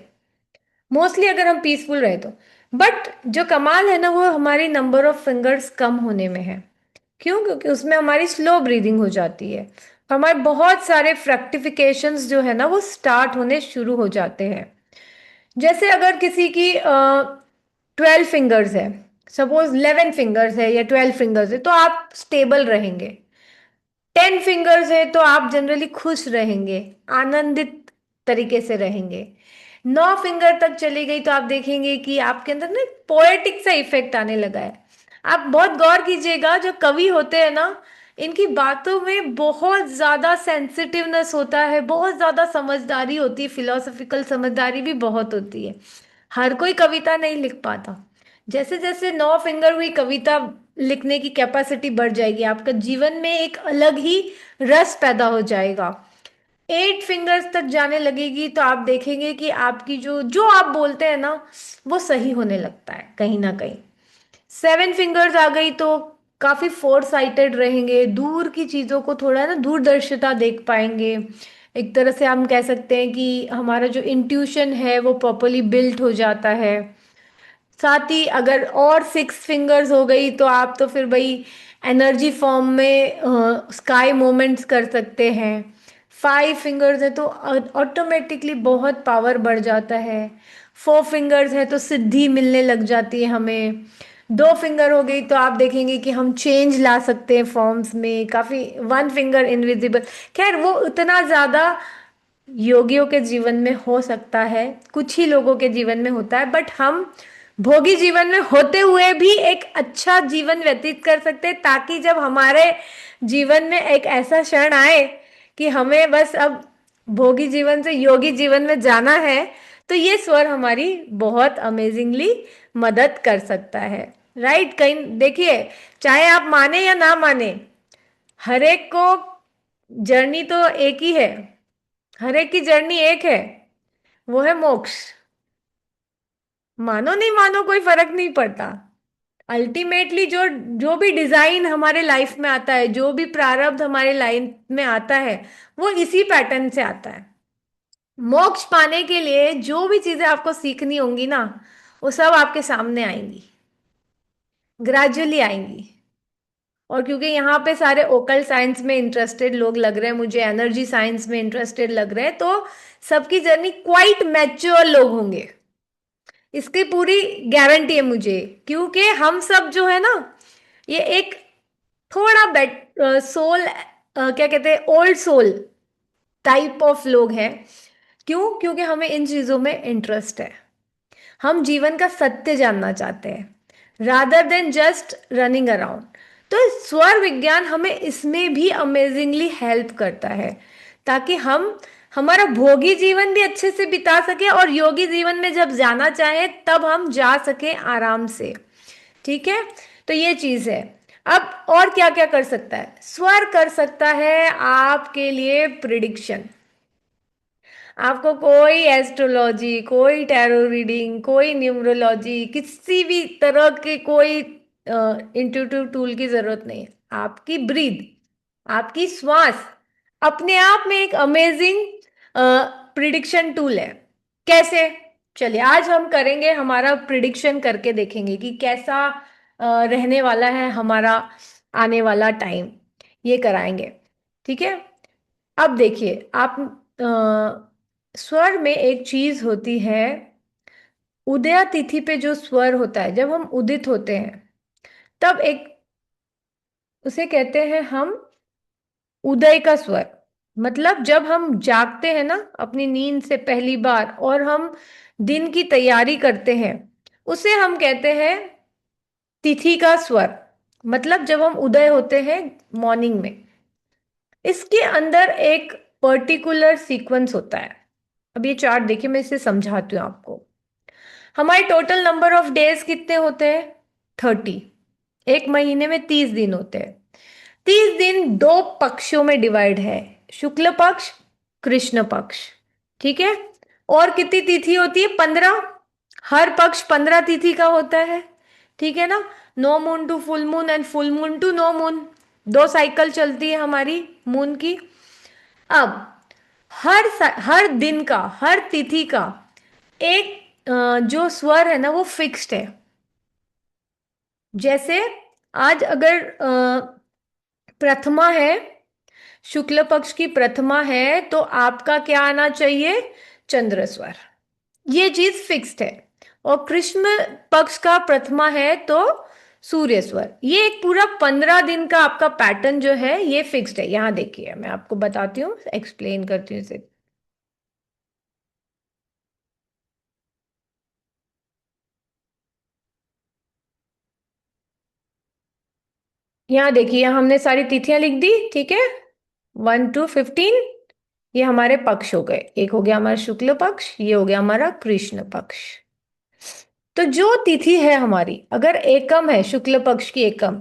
मोस्टली अगर हम पीसफुल रहे तो। बट जो कमाल है ना, वो हमारी नंबर ऑफ फिंगर्स कम होने में है। क्यों? क्योंकि उसमें हमारी स्लो ब्रीदिंग हो जाती है। हमारे बहुत सारे फ्रैक्टिफिकेशंस जो है ना, वो स्टार्ट होने शुरू हो जाते हैं। जैसे अगर किसी की 12 फिंगर्स है, सपोज 11 फिंगर्स है या 12 फिंगर्स है, तो आप स्टेबल रहेंगे। 10 फिंगर्स है तो आप जनरली खुश रहेंगे, आनंदित तरीके से रहेंगे। 9 फिंगर तक चली गई तो आप देखेंगे कि आपके अंदर ना पोएटिक सा इफेक्ट आने लगा है। आप बहुत गौर कीजिएगा, जो कवि होते हैं ना, इनकी बातों में बहुत ज्यादा सेंसिटिवनेस होता है, बहुत ज्यादा समझदारी होती है, फिलोसफिकल समझदारी भी बहुत होती है। हर कोई कविता नहीं लिख पाता। जैसे जैसे 9 फिंगर हुई, कविता लिखने की कैपेसिटी बढ़ जाएगी, आपका जीवन में एक अलग ही रस पैदा हो जाएगा। 8 फिंगर्स तक जाने लगेगी तो आप देखेंगे कि आपकी जो जो आप बोलते हैं ना, वो सही होने लगता है कहीं ना कहीं। 7 फिंगर्स आ गई तो काफी फोर साइटेड रहेंगे, दूर की चीजों को थोड़ा ना दूरदर्शिता देख पाएंगे। एक तरह से हम कह सकते हैं कि हमारा जो इंट्यूशन है वो प्रॉपरली बिल्ट हो जाता है। साथ ही अगर और 6 फिंगर्स हो गई तो आप तो फिर भाई एनर्जी फॉर्म में स्काई मोमेंट्स कर सकते हैं। 5 फिंगर्स है तो ऑटोमेटिकली बहुत पावर बढ़ जाता है। 4 फिंगर्स है तो सिद्धि मिलने लग जाती है हमें। 2 फिंगर हो गई तो आप देखेंगे कि हम चेंज ला सकते हैं फॉर्म्स में काफी। 1 फिंगर इनविजिबल। खैर वो उतना ज्यादा योगियों के जीवन में हो सकता है, कुछ ही लोगों के जीवन में होता है, बट हम भोगी जीवन में होते हुए भी एक अच्छा जीवन व्यतीत कर सकते हैं, ताकि जब हमारे जीवन में एक ऐसा क्षण आए कि हमें बस अब भोगी जीवन से योगी जीवन में जाना है, तो ये स्वर हमारी बहुत अमेजिंगली मदद कर सकता है। राइट? कहीं देखिए, चाहे आप माने या ना माने, हर एक को जर्नी तो एक ही है, हर एक की जर्नी एक है, वो है मोक्ष। मानो नहीं मानो कोई फर्क नहीं पड़ता। अल्टीमेटली जो जो भी डिजाइन हमारे लाइफ में आता है, जो भी प्रारब्ध हमारे लाइफ में आता है, वो इसी पैटर्न से आता है। मोक्ष पाने के लिए जो भी चीजें आपको सीखनी होंगी ना, वो सब आपके सामने आएंगी, ग्रेजुअली आएंगी। और क्योंकि यहाँ पे सारे ओकल साइंस में इंटरेस्टेड लोग लग रहे हैं, मुझे एनर्जी साइंस में इंटरेस्टेड लग रहे हैं, तो सबकी जर्नी क्वाइट मैच्योर लोग होंगे, इसकी पूरी गारंटी है मुझे। क्योंकि हम सब जो है ना, ये एक थोड़ा बेट सोल, क्या कहते हैं, ओल्ड सोल टाइप ऑफ लोग हैं। क्यों? क्योंकि हमें इन चीजों में इंटरेस्ट है। हम जीवन का सत्य जानना चाहते हैं rather than just running around. तो स्वर विज्ञान हमें इसमें भी अमेजिंगली हेल्प करता है, ताकि हम हमारा भोगी जीवन भी अच्छे से बिता सके और योगी जीवन में जब जाना चाहे तब हम जा सके आराम से। ठीक है? तो ये चीज है। अब और क्या क्या कर सकता है स्वर? कर सकता है आपके लिए प्रिडिक्शन। आपको कोई एस्ट्रोलॉजी, कोई टैरो रीडिंग, कोई न्यूमरोलॉजी, किसी भी तरह के कोई इंट्यूटिव टूल की जरूरत नहीं है। आपकी ब्रीद, आपकी श्वास अपने आप में एक अमेजिंग प्रिडिक्शन टूल है। कैसे? चलिए आज हम करेंगे, हमारा प्रिडिक्शन करके देखेंगे कि कैसा रहने वाला है हमारा आने वाला टाइम, ये कराएंगे। ठीक है? अब देखिए आप, स्वर में एक चीज होती है, उदया तिथि पे जो स्वर होता है, जब हम उदित होते हैं तब एक, उसे कहते हैं हम उदय का स्वर। मतलब जब हम जागते हैं ना अपनी नींद से पहली बार और हम दिन की तैयारी करते हैं, उसे हम कहते हैं तिथि का स्वर। मतलब जब हम उदय होते हैं मॉर्निंग में, इसके अंदर एक पर्टिकुलर सीक्वेंस होता है। अब ये चार्ट देखिए, मैं इसे समझाती हूँ आपको। हमारे टोटल नंबर ऑफ डेज कितने होते हैं? 30। एक महीने में 30 दिन होते हैं। 30 दिन दो पक्षों में डिवाइड है, शुक्ल पक्ष, कृष्ण पक्ष। ठीक है? और कितनी तिथि होती है? 15। हर पक्ष 15 तिथि का होता है। ठीक है ना? No moon to full moon and full moon to no moon, 2 cycle चलती है हमारी मून की। अब हर दिन का, हर तिथि का एक जो स्वर है ना, वो फिक्स्ड है। जैसे आज अगर प्रथमा है, शुक्ल पक्ष की प्रथमा है, तो आपका क्या आना चाहिए? चंद्र स्वर। ये चीज फिक्स्ड है। और कृष्ण पक्ष का प्रथमा है तो सूर्य स्वर। ये एक पूरा 15 दिन का आपका पैटर्न जो है ये फिक्स्ड है। यहां देखिए, मैं आपको बताती हूँ, एक्सप्लेन करती हूँ इसे। यहाँ देखिए, यहाँ हमने सारी तिथियां लिख दी। ठीक है? 1 to 15 ये हमारे पक्ष हो गए। एक हो गया हमारा शुक्ल पक्ष, ये हो गया हमारा कृष्ण पक्ष। तो जो तिथि है हमारी, अगर एकम है, शुक्ल पक्ष की एकम,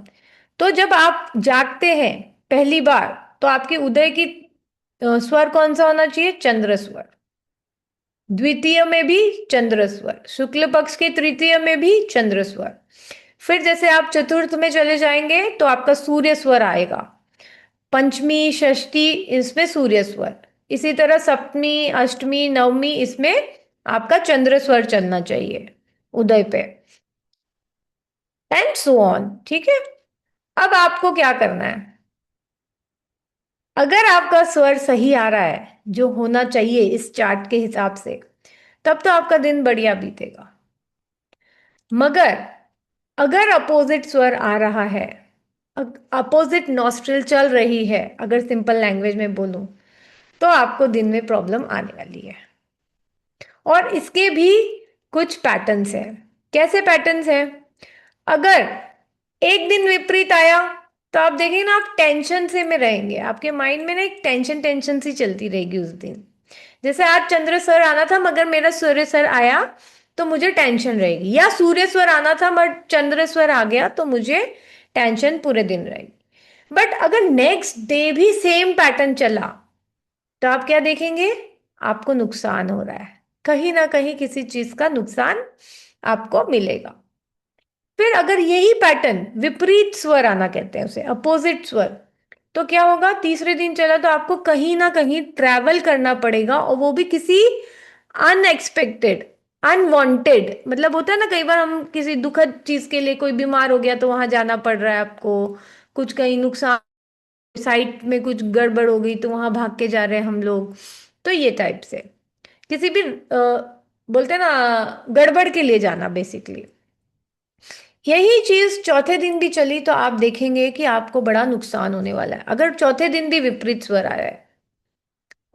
तो जब आप जागते हैं पहली बार, तो आपके उदय की स्वर कौन सा होना चाहिए? चंद्र स्वर। द्वितीय में भी चंद्र स्वर, शुक्ल पक्ष के तृतीय में भी चंद्र स्वर। फिर जैसे आप चतुर्थ में चले जाएंगे तो आपका सूर्य स्वर आएगा। पंचमी, षष्ठी, इसमें सूर्य स्वर। इसी तरह सप्तमी, अष्टमी, नवमी, इसमें आपका चंद्र स्वर चलना चाहिए उदय पे। And so on. ठीक है, अब आपको क्या करना है? अगर आपका स्वर सही आ रहा है, जो होना चाहिए इस चार्ट के हिसाब से, तब तो आपका दिन बढ़िया बीतेगा। मगर अगर अपोजिट स्वर आ रहा है, अपोजिट नॉस्ट्रिल चल रही है, अगर सिंपल लैंग्वेज में बोलूं, तो आपको दिन में प्रॉब्लम आने वाली है। और इसके भी कुछ पैटर्न्स हैं। कैसे पैटर्न्स हैं? अगर एक दिन विपरीत आया, तो आप देखेंगे ना, आप टेंशन से में रहेंगे, आपके माइंड में ना एक टेंशन टेंशन सी चलती रहेगी उस दिन। जैसे आज चंद्र स्वर आना था मगर मेरा सूर्य स्वर आया, तो मुझे टेंशन रहेगी। या सूर्य स्वर आना था बट चंद्र स्वर आ गया, तो मुझे टेंशन पूरे दिन रहेगी। बट अगर नेक्स्ट डे भी सेम पैटर्न चला, तो आप क्या देखेंगे? आपको नुकसान हो रहा है, कहीं ना कहीं किसी चीज का नुकसान आपको मिलेगा। फिर अगर यही पैटर्न विपरीत स्वर आना, कहते हैं उसे अपोजिट स्वर, तो क्या होगा? तीसरे दिन चला तो आपको कहीं ना कहीं ट्रैवल करना पड़ेगा, और वो भी किसी अनएक्सपेक्टेड, अनवांटेड। मतलब होता है ना, कई बार हम किसी दुखद चीज के लिए, कोई बीमार हो गया तो वहां जाना पड़ रहा है आपको, कुछ कहीं नुकसान, साइट में कुछ गड़बड़ हो गई तो वहां भाग के जा रहे हैं हम लोग। तो ये टाइप से किसी भी बोलते हैं ना, गड़बड़ के लिए जाना बेसिकली। यही चीज चौथे दिन भी चली, तो आप देखेंगे कि आपको बड़ा नुकसान होने वाला है, अगर चौथे दिन भी विपरीत स्वर आया है।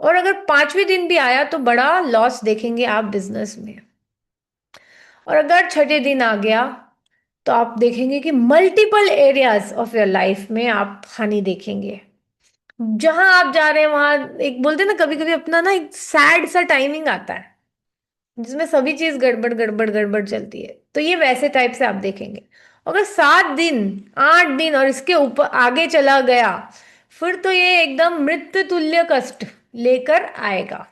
और अगर पांचवें दिन भी आया, तो बड़ा लॉस देखेंगे आप बिजनेस में। और अगर छठे दिन आ गया, तो आप देखेंगे कि multiple areas of your life में आप हानि देखेंगे। जहां आप जा रहे हैं वहां, एक बोलते हैं ना, कभी कभी अपना ना एक सैड सा टाइमिंग आता है, जिसमें सभी चीज गड़बड़ गड़बड़ गड़बड़ चलती है, तो ये वैसे टाइप से आप देखेंगे। अगर 7 दिन, 8 दिन और इसके ऊपर आगे चला गया, फिर तो ये एकदम मृत्यु तुल्य कष्ट लेकर आएगा।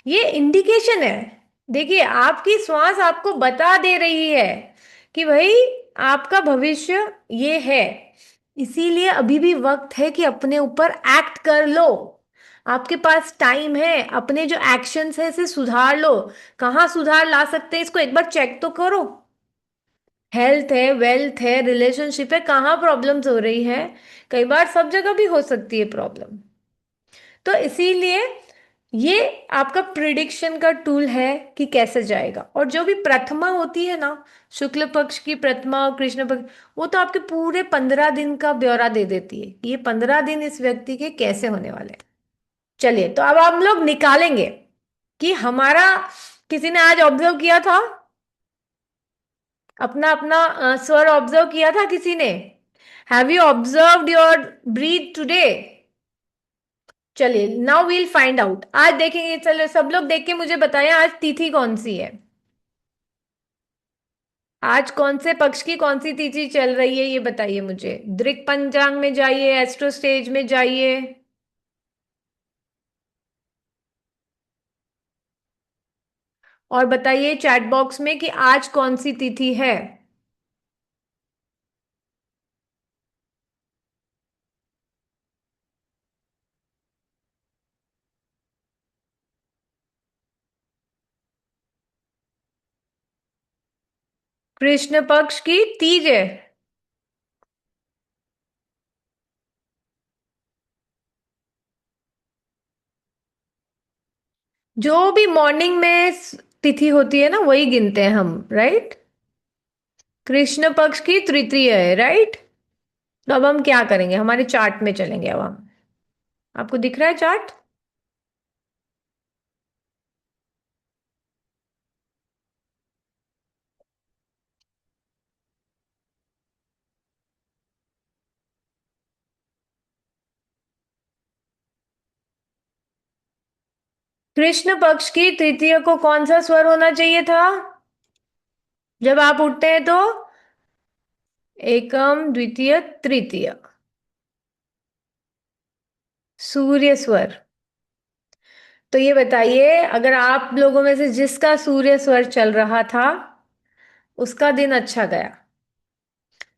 ये इंडिकेशन है। देखिए, आपकी श्वास आपको बता दे रही है कि भाई, आपका भविष्य ये है। इसीलिए अभी भी वक्त है कि अपने ऊपर एक्ट कर लो। आपके पास टाइम है, अपने जो एक्शंस है इसे सुधार लो। कहाँ सुधार ला सकते हैं, इसको एक बार चेक तो करो। हेल्थ है, वेल्थ है, रिलेशनशिप है, कहाँ प्रॉब्लम्स हो रही है? कई बार सब जगह भी हो सकती है प्रॉब्लम। तो इसीलिए ये आपका प्रिडिक्शन का टूल है कि कैसे जाएगा। और जो भी प्रथमा होती है ना, शुक्ल पक्ष की प्रथमा और कृष्ण पक्ष, वो तो आपके पूरे 15 दिन का ब्यौरा दे देती है कि ये 15 दिन इस व्यक्ति के कैसे होने वाले हैं। चलिए, तो अब हम लोग निकालेंगे कि हमारा, किसी ने आज ऑब्जर्व किया था, अपना अपना स्वर ऑब्जर्व किया था किसी ने? Have you observed your breathe today? चलिए, नाउ वील फाइंड आउट। आज देखेंगे, चलो सब लोग देख के मुझे बताएं आज तिथि कौन सी है। आज कौन से पक्ष की कौन सी तिथि चल रही है, ये बताइए मुझे। दृक पंचांग में जाइए, एस्ट्रो स्टेज में जाइए, और बताइए चैट बॉक्स में कि आज कौन सी तिथि है। कृष्ण पक्ष की तीज है। जो भी मॉर्निंग में तिथि होती है ना, वही गिनते हैं हम, राइट? कृष्ण पक्ष की तृतीय है, राइट? तो अब हम क्या करेंगे, हमारे चार्ट में चलेंगे अब हम। आपको दिख रहा है चार्ट? कृष्ण पक्ष की तृतीय को कौन सा स्वर होना चाहिए था जब आप उठते हैं? तो एकम, द्वितीय, तृतीय, सूर्य स्वर। तो ये बताइए, अगर आप लोगों में से जिसका सूर्य स्वर चल रहा था, उसका दिन अच्छा गया,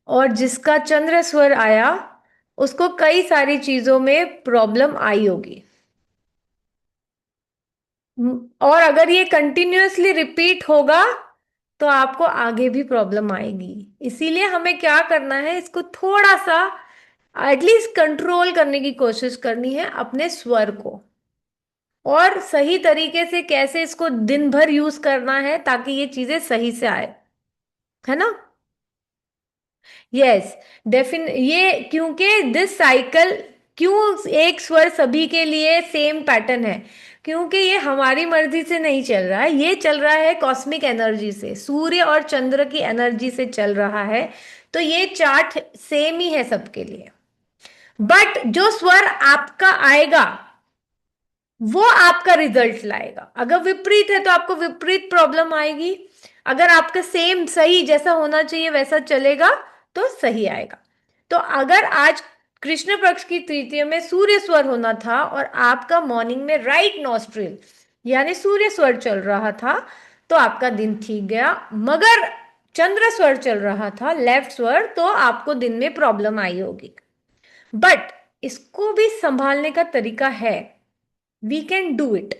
और जिसका चंद्र स्वर आया, उसको कई सारी चीजों में प्रॉब्लम आई होगी। और अगर ये कंटिन्यूअसली रिपीट होगा, तो आपको आगे भी प्रॉब्लम आएगी। इसीलिए हमें क्या करना है, इसको थोड़ा सा एटलीस्ट कंट्रोल करने की कोशिश करनी है अपने स्वर को। और सही तरीके से कैसे इसको दिन भर यूज करना है ताकि ये चीजें सही से आए, है ना। यस, ये क्योंकि दिस साइकिल, क्यों एक स्वर सभी के लिए सेम पैटर्न है, क्योंकि ये हमारी मर्जी से नहीं चल रहा है, ये चल रहा है कॉस्मिक एनर्जी से, सूर्य और चंद्र की एनर्जी से चल रहा है। तो ये चार्ट सेम ही है सबके लिए। बट जो स्वर आपका आएगा वो आपका रिजल्ट लाएगा। अगर विपरीत है तो आपको विपरीत प्रॉब्लम आएगी। अगर आपका सेम सही जैसा होना चाहिए वैसा चलेगा तो सही आएगा। तो अगर आज कृष्ण पक्ष की तृतीय में सूर्य स्वर होना था और आपका मॉर्निंग में राइट नॉस्ट्रिल यानी सूर्य स्वर चल रहा था, तो आपका दिन ठीक गया। मगर चंद्र स्वर चल रहा था, लेफ्ट स्वर, तो आपको दिन में प्रॉब्लम आई होगी। बट इसको भी संभालने का तरीका है। We can do it.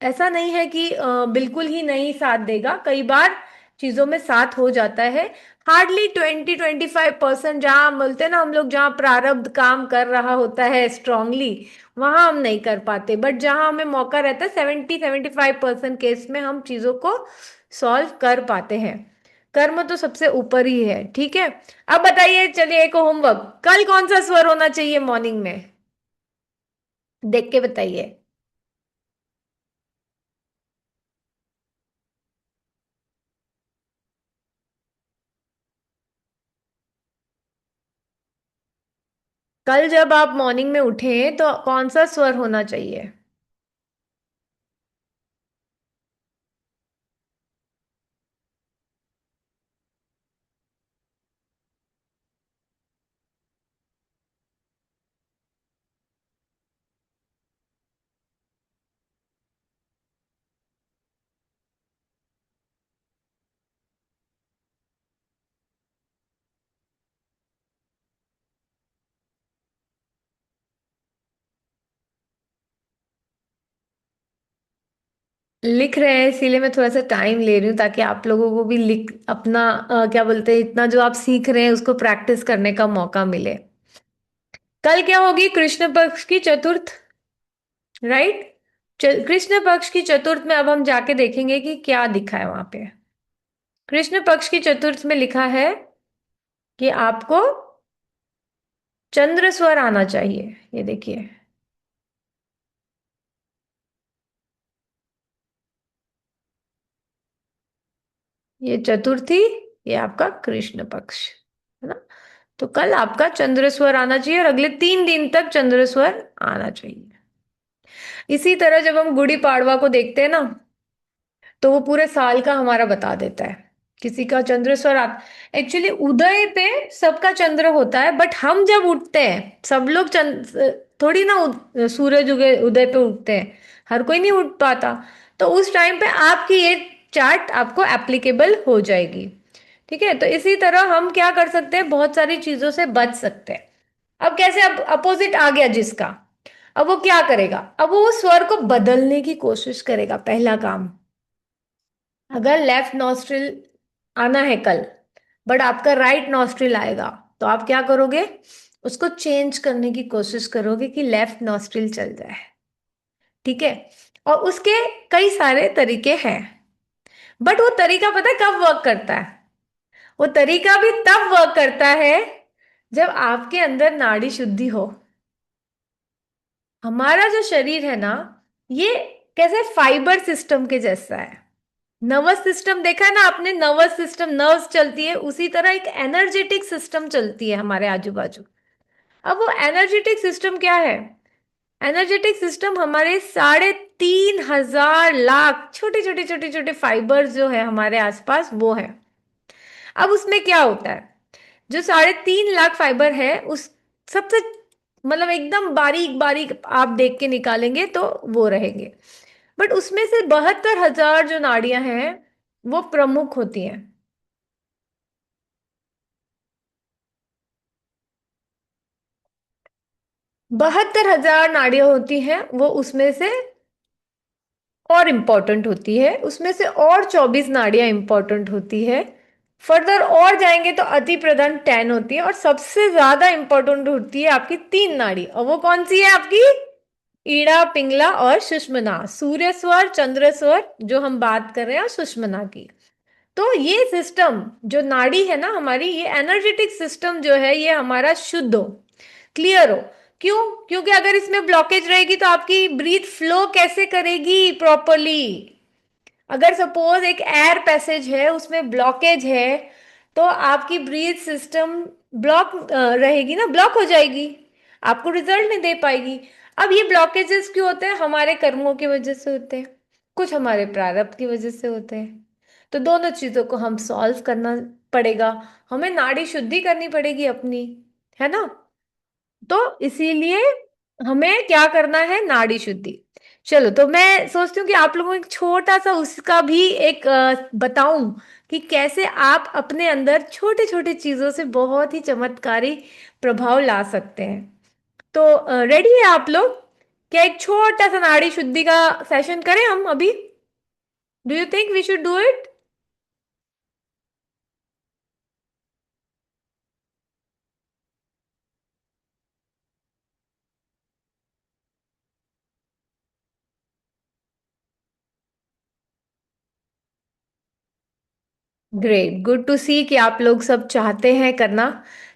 ऐसा नहीं है कि बिल्कुल ही नहीं साथ देगा, कई बार चीजों में साथ हो जाता है। हार्डली 20-25% जहां बोलते हैं ना हम लोग, जहां प्रारब्ध काम कर रहा होता है स्ट्रांगली, वहां हम नहीं कर पाते। बट जहां हमें मौका रहता है 70-75% केस में हम चीजों को सॉल्व कर पाते हैं। कर्म तो सबसे ऊपर ही है, ठीक है। अब बताइए, चलिए एक होमवर्क, कल कौन सा स्वर होना चाहिए मॉर्निंग में, देख के बताइए। कल जब आप मॉर्निंग में उठे तो कौन सा स्वर होना चाहिए। लिख रहे हैं इसीलिए मैं थोड़ा सा टाइम ले रही हूँ, ताकि आप लोगों को भी लिख अपना क्या बोलते हैं, इतना जो आप सीख रहे हैं उसको प्रैक्टिस करने का मौका मिले। कल क्या होगी, कृष्ण पक्ष की चतुर्थ, राइट। कृष्ण पक्ष की चतुर्थ में अब हम जाके देखेंगे कि क्या दिखा है वहां पे। कृष्ण पक्ष की चतुर्थ में लिखा है कि आपको चंद्र स्वर आना चाहिए। ये देखिए, ये चतुर्थी, ये आपका कृष्ण पक्ष, है ना। तो कल आपका चंद्र स्वर आना चाहिए और अगले 3 दिन तक चंद्र स्वर आना चाहिए। इसी तरह जब हम गुड़ी पाड़वा को देखते हैं ना, तो वो पूरे साल का हमारा बता देता है। किसी का चंद्र स्वर आ, एक्चुअली उदय पे सबका चंद्र होता है, बट हम जब उठते हैं सब लोग थोड़ी ना सूरज उदय पे उठते हैं, हर कोई नहीं उठ पाता। तो उस टाइम पे आपकी ये चार्ट आपको एप्लीकेबल हो जाएगी। ठीक है, तो इसी तरह हम क्या कर सकते हैं, बहुत सारी चीजों से बच सकते हैं। अब कैसे, अब अपोजिट आ गया जिसका, अब वो क्या करेगा, अब वो स्वर को बदलने की कोशिश करेगा। पहला काम, अगर लेफ्ट नॉस्ट्रिल आना है कल, बट आपका राइट नॉस्ट्रिल आएगा, तो आप क्या करोगे, उसको चेंज करने की कोशिश करोगे कि लेफ्ट नॉस्ट्रिल चल जाए। ठीक है, और उसके कई सारे तरीके हैं। बट वो तरीका पता है कब वर्क करता है, वो तरीका भी तब वर्क करता है जब आपके अंदर नाड़ी शुद्धि हो। हमारा जो शरीर है ना, ये कैसे फाइबर सिस्टम के जैसा है। नर्वस सिस्टम देखा है ना आपने, नर्वस सिस्टम, नर्व्स चलती है, उसी तरह एक एनर्जेटिक सिस्टम चलती है हमारे आजू बाजू। अब वो एनर्जेटिक सिस्टम क्या है, एनर्जेटिक सिस्टम हमारे 3,500,000 छोटे छोटे छोटे छोटे फाइबर्स जो है हमारे आसपास, वो है। अब उसमें क्या होता है, जो 3.5 लाख फाइबर है, उस सबसे मतलब एकदम बारीक बारीक आप देख के निकालेंगे तो वो रहेंगे। बट उसमें से 72,000 जो नाड़ियां हैं वो प्रमुख होती हैं। 72,000 नाड़ियां होती हैं, वो उसमें से और इम्पोर्टेंट होती है, उसमें से और 24 नाड़ियां इम्पोर्टेंट होती है। फर्दर और जाएंगे तो अति प्रधान 10 होती है, और सबसे ज्यादा इंपॉर्टेंट होती है आपकी 3 नाड़ी, और वो कौन सी है आपकी? ईड़ा, पिंगला और सुषुम्ना। सूर्य स्वर, चंद्र स्वर, जो हम बात कर रहे हैं सुषुम्ना की। तो ये सिस्टम, जो नाड़ी है ना हमारी, ये एनर्जेटिक सिस्टम जो है, ये हमारा शुद्ध हो, क्लियर हो। क्यों? क्योंकि अगर इसमें ब्लॉकेज रहेगी तो आपकी ब्रीथ फ्लो कैसे करेगी प्रॉपरली? अगर सपोज एक एयर पैसेज है, उसमें ब्लॉकेज है, तो आपकी ब्रीथ सिस्टम ब्लॉक रहेगी ना, ब्लॉक हो जाएगी, आपको रिजल्ट नहीं दे पाएगी। अब ये ब्लॉकेजेस क्यों होते हैं? हमारे कर्मों की वजह से होते हैं, कुछ हमारे प्रारब्ध की वजह से होते हैं। तो दोनों चीजों को हम सॉल्व करना पड़ेगा, हमें नाड़ी शुद्धि करनी पड़ेगी अपनी, है ना। तो इसीलिए हमें क्या करना है? नाड़ी शुद्धि। चलो, तो मैं सोचती हूँ कि आप लोगों को एक छोटा सा उसका भी एक बताऊं कि कैसे आप अपने अंदर छोटे छोटे चीजों से बहुत ही चमत्कारी प्रभाव ला सकते हैं। तो रेडी है आप लोग? क्या एक छोटा सा नाड़ी शुद्धि का सेशन करें हम अभी? Do you think we should do it? Great, good to see कि आप लोग सब चाहते हैं करना।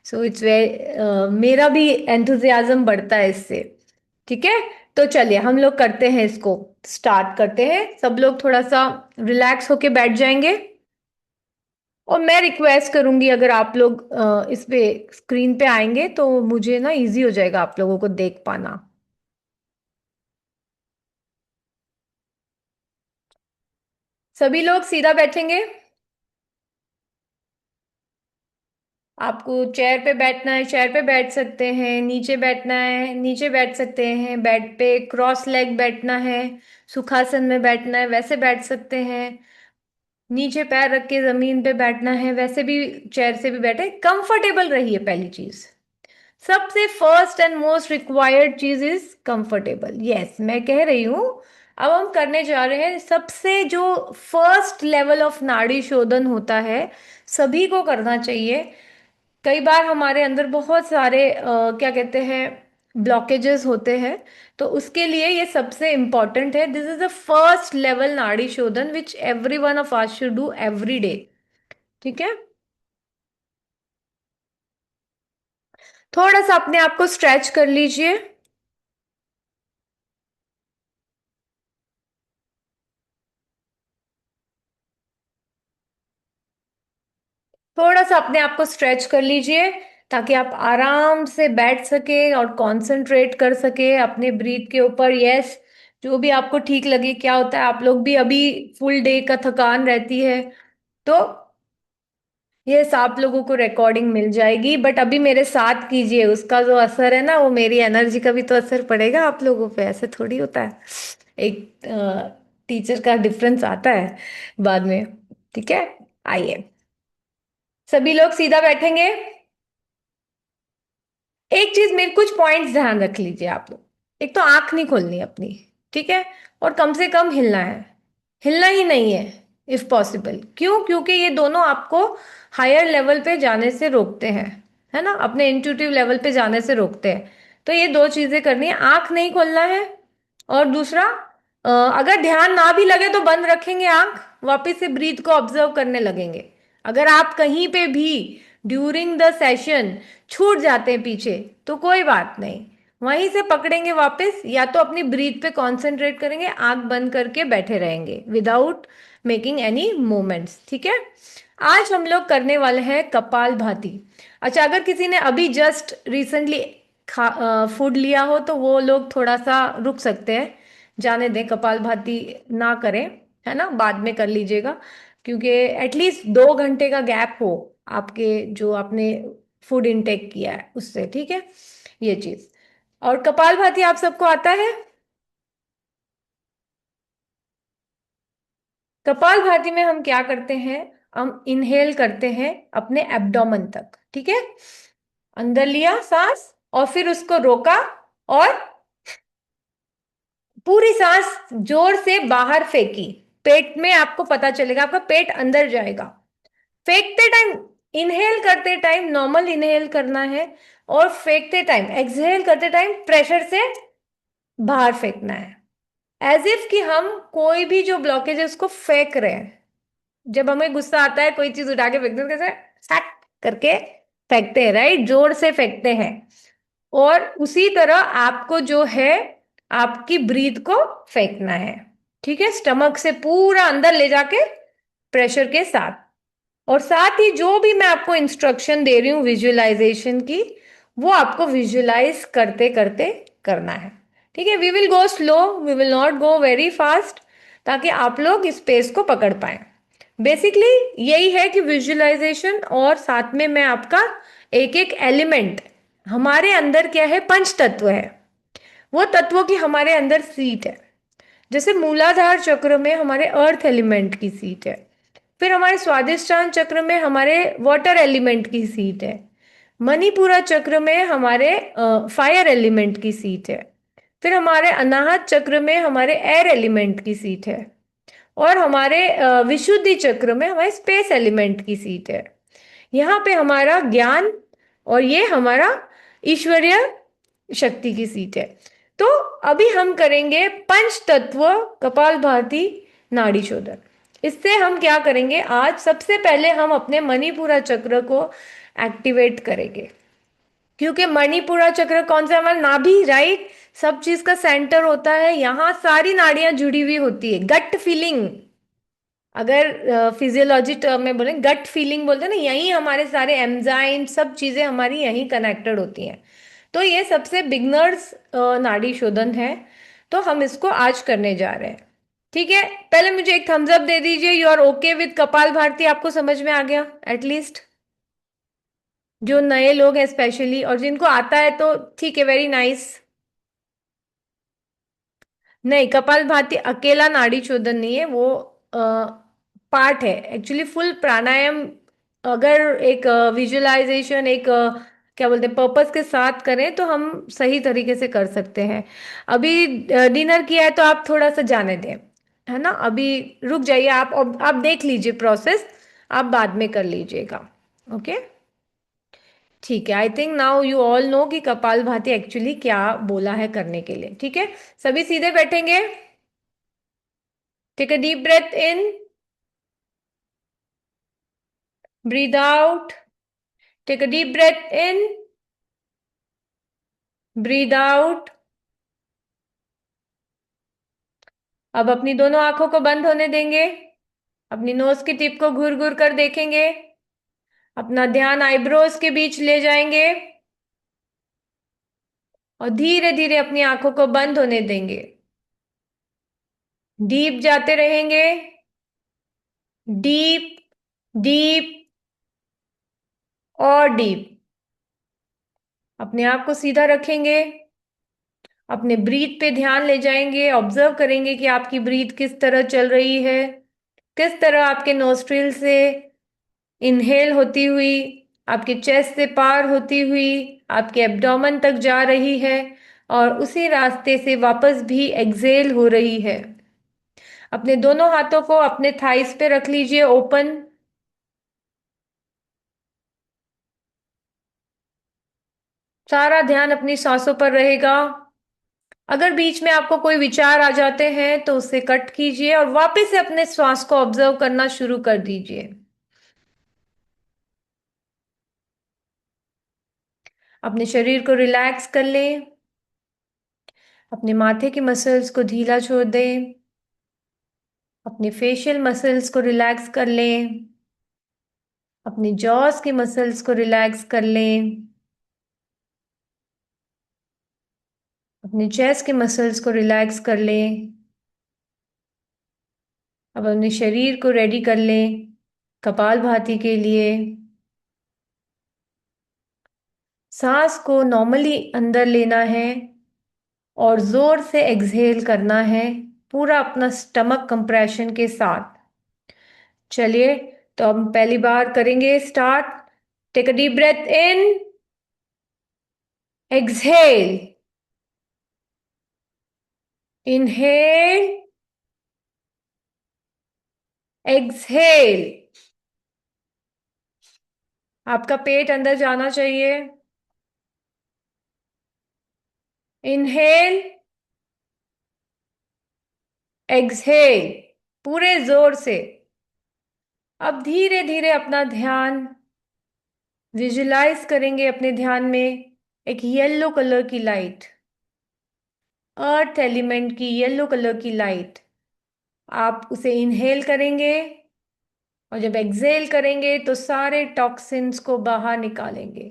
सो इट्स वे, मेरा भी एंथुजियाज्म बढ़ता है इससे। ठीक है, तो चलिए हम लोग करते हैं, इसको स्टार्ट करते हैं। सब लोग थोड़ा सा रिलैक्स होके बैठ जाएंगे, और मैं रिक्वेस्ट करूंगी अगर आप लोग इस पे स्क्रीन पे आएंगे तो मुझे ना इजी हो जाएगा आप लोगों को देख पाना। सभी लोग सीधा बैठेंगे। आपको चेयर पे बैठना है, चेयर पे बैठ सकते हैं, नीचे बैठना है, नीचे बैठ सकते हैं, बेड पे क्रॉस लेग बैठना है, सुखासन में बैठना है, वैसे बैठ सकते हैं, नीचे पैर रख के जमीन पे बैठना है, वैसे भी चेयर से भी बैठे, कंफर्टेबल रहिए, पहली चीज। सबसे फर्स्ट एंड मोस्ट रिक्वायर्ड चीज इज कंफर्टेबल। यस, मैं कह रही हूं, अब हम करने जा रहे हैं सबसे जो फर्स्ट लेवल ऑफ नाड़ी शोधन होता है, सभी को करना चाहिए। कई बार हमारे अंदर बहुत सारे क्या कहते हैं, ब्लॉकेजेस होते हैं, तो उसके लिए ये सबसे इंपॉर्टेंट है। This is the first level नाड़ी शोधन which every one of us should do every day. ठीक है, थोड़ा सा अपने आप को स्ट्रेच कर लीजिए। थोड़ा सा अपने आप को स्ट्रेच कर लीजिए, ताकि आप आराम से बैठ सके और कंसंट्रेट कर सके अपने ब्रीथ के ऊपर। यस, जो भी आपको ठीक लगे। क्या होता है, आप लोग भी अभी फुल डे का थकान रहती है, तो यस, आप लोगों को रिकॉर्डिंग मिल जाएगी, बट अभी मेरे साथ कीजिए, उसका जो असर है ना, वो मेरी एनर्जी का भी तो असर पड़ेगा आप लोगों पे। ऐसे थोड़ी होता है, एक टीचर का डिफरेंस आता है बाद में। ठीक है, आइए, सभी लोग सीधा बैठेंगे। एक चीज, मेरे कुछ पॉइंट्स ध्यान रख लीजिए आप लोग। एक तो आंख नहीं खोलनी अपनी, ठीक है, और कम से कम हिलना है, हिलना ही नहीं है इफ पॉसिबल। क्यों? क्योंकि ये दोनों आपको हायर लेवल पे जाने से रोकते हैं, है ना, अपने इंट्यूटिव लेवल पे जाने से रोकते हैं। तो ये दो चीजें करनी है, आंख नहीं खोलना है। और दूसरा, अगर ध्यान ना भी लगे तो बंद रखेंगे आंख, वापस से ब्रीथ को ऑब्जर्व करने लगेंगे। अगर आप कहीं पे भी ड्यूरिंग द सेशन छूट जाते हैं पीछे, तो कोई बात नहीं, वहीं से पकड़ेंगे वापस, या तो अपनी ब्रीथ पे कॉन्सेंट्रेट करेंगे, आंख बंद करके बैठे रहेंगे विदाउट मेकिंग एनी मूवमेंट्स। ठीक है, आज हम लोग करने वाले हैं कपाल भाती। अच्छा, अगर किसी ने अभी जस्ट रिसेंटली फूड लिया हो तो वो लोग थोड़ा सा रुक सकते हैं, जाने दें, कपाल भाती ना करें, है ना, बाद में कर लीजिएगा। क्योंकि एटलीस्ट 2 घंटे का गैप हो आपके, जो आपने फूड इनटेक किया है उससे। ठीक है, ये चीज। और कपाल भाती आप सबको आता है? कपाल भाती में हम क्या करते हैं, हम इनहेल करते हैं अपने एब्डोमेन तक। ठीक है, अंदर लिया सांस, और फिर उसको रोका, और पूरी सांस जोर से बाहर फेंकी, पेट में आपको पता चलेगा, आपका पेट अंदर जाएगा। फेंकते टाइम, इनहेल करते टाइम नॉर्मल इनहेल करना है, और फेंकते टाइम, एक्सहेल करते टाइम प्रेशर से बाहर फेंकना है, एज इफ कि हम कोई भी जो ब्लॉकेज है उसको फेंक रहे हैं। जब हमें गुस्सा आता है कोई चीज उठा के फेंकते हैं, तो कैसे सट करके फेंकते हैं, राइट, जोर से फेंकते हैं। और उसी तरह आपको जो है आपकी ब्रीथ को फेंकना है, ठीक है, स्टमक से पूरा अंदर ले जाके प्रेशर के साथ। और साथ ही जो भी मैं आपको इंस्ट्रक्शन दे रही हूँ विजुअलाइजेशन की, वो आपको विजुअलाइज करते करते करना है, ठीक है। We will go slow, we will not go very fast, ताकि आप लोग इस पेस को पकड़ पाए। बेसिकली यही है कि विजुअलाइजेशन, और साथ में मैं आपका एक एक एलिमेंट, हमारे अंदर क्या है, पंच तत्व है, वो तत्वों की हमारे अंदर सीट है। जैसे मूलाधार चक्र में हमारे अर्थ एलिमेंट की सीट है, फिर हमारे स्वादिष्टान चक्र में हमारे वाटर एलिमेंट की सीट है, मणिपुरा चक्र में हमारे फायर एलिमेंट की सीट है, फिर हमारे अनाहत चक्र में हमारे एयर एलिमेंट की सीट है, और हमारे विशुद्धि चक्र में हमारे स्पेस एलिमेंट की सीट है। यहाँ पे हमारा ज्ञान, और ये हमारा ईश्वरीय शक्ति की सीट है। तो अभी हम करेंगे पंच तत्व कपालभाति नाड़ी शोधन। इससे हम क्या करेंगे, आज सबसे पहले हम अपने मणिपुरा चक्र को एक्टिवेट करेंगे, क्योंकि मणिपुरा चक्र कौन सा, हमारा नाभि, राइट, सब चीज का सेंटर होता है, यहाँ सारी नाड़ियां जुड़ी हुई होती है। गट फीलिंग, अगर फिजियोलॉजी टर्म में बोलें, गट फीलिंग बोलते हैं ना, यहीं हमारे सारे एंजाइम, सब चीजें हमारी यहीं कनेक्टेड होती हैं। तो ये सबसे बिगनर्स नाड़ी शोधन है, तो हम इसको आज करने जा रहे हैं, ठीक है। पहले मुझे एक थम्स अप दे दीजिए, यू आर ओके विद कपाल भारती, आपको समझ में आ गया एटलीस्ट। जो नए लोग हैं स्पेशली, और जिनको आता है तो ठीक है, वेरी नाइस। नहीं, कपालभाति अकेला नाड़ी शोधन नहीं है, वो पार्ट है एक्चुअली, फुल प्राणायाम। अगर एक विजुअलाइजेशन, एक क्या बोलते हैं, पर्पस के साथ करें तो हम सही तरीके से कर सकते हैं। अभी डिनर किया है तो आप थोड़ा सा जाने दें, है ना, अभी रुक जाइए, आप देख लीजिए प्रोसेस, आप बाद में कर लीजिएगा, ओके। ठीक है, I think now you all know कि कपालभाति एक्चुअली क्या बोला है करने के लिए, ठीक है। सभी सीधे बैठेंगे। Take a deep breath in, breathe out. Take a deep breath in, breathe out. अब अपनी दोनों आंखों को बंद होने देंगे, अपनी नोज की टिप को घूर घूर कर देखेंगे, अपना ध्यान आईब्रोज के बीच ले जाएंगे, और धीरे धीरे अपनी आंखों को बंद होने देंगे। डीप जाते रहेंगे, डीप, डीप और डीप। अपने आप को सीधा रखेंगे, अपने ब्रीथ पे ध्यान ले जाएंगे, ऑब्जर्व करेंगे कि आपकी ब्रीथ किस तरह चल रही है, किस तरह आपके नोस्ट्रिल से इनहेल होती हुई आपके चेस्ट से पार होती हुई आपके एब्डोमेन तक जा रही है, और उसी रास्ते से वापस भी एक्सेल हो रही है। अपने दोनों हाथों को अपने थाइस पे रख लीजिए, ओपन। सारा ध्यान अपनी सांसों पर रहेगा। अगर बीच में आपको कोई विचार आ जाते हैं तो उसे कट कीजिए, और वापस से अपने श्वास को ऑब्जर्व करना शुरू कर दीजिए। अपने शरीर को रिलैक्स कर लें, अपने माथे की मसल्स को ढीला छोड़ दें, अपने फेशियल मसल्स को रिलैक्स कर लें, अपनी जॉस की मसल्स को रिलैक्स कर लें, अपने चेस्ट के मसल्स को रिलैक्स कर लें। अब अपने शरीर को रेडी कर लें कपालभाति के लिए। सांस को नॉर्मली अंदर लेना है, और जोर से एक्सहेल करना है, पूरा अपना स्टमक कंप्रेशन के साथ। चलिए, तो हम पहली बार करेंगे start. Take a deep breath in, exhale, inhale, exhale. आपका पेट अंदर जाना चाहिए। इनहेल, एक्सहेल, पूरे जोर से। अब धीरे धीरे अपना ध्यान विजुलाइज करेंगे अपने ध्यान में एक येलो कलर की लाइट, अर्थ एलिमेंट की येलो कलर की लाइट। आप उसे इनहेल करेंगे और जब एक्सहेल करेंगे तो सारे टॉक्सिन्स को बाहर निकालेंगे।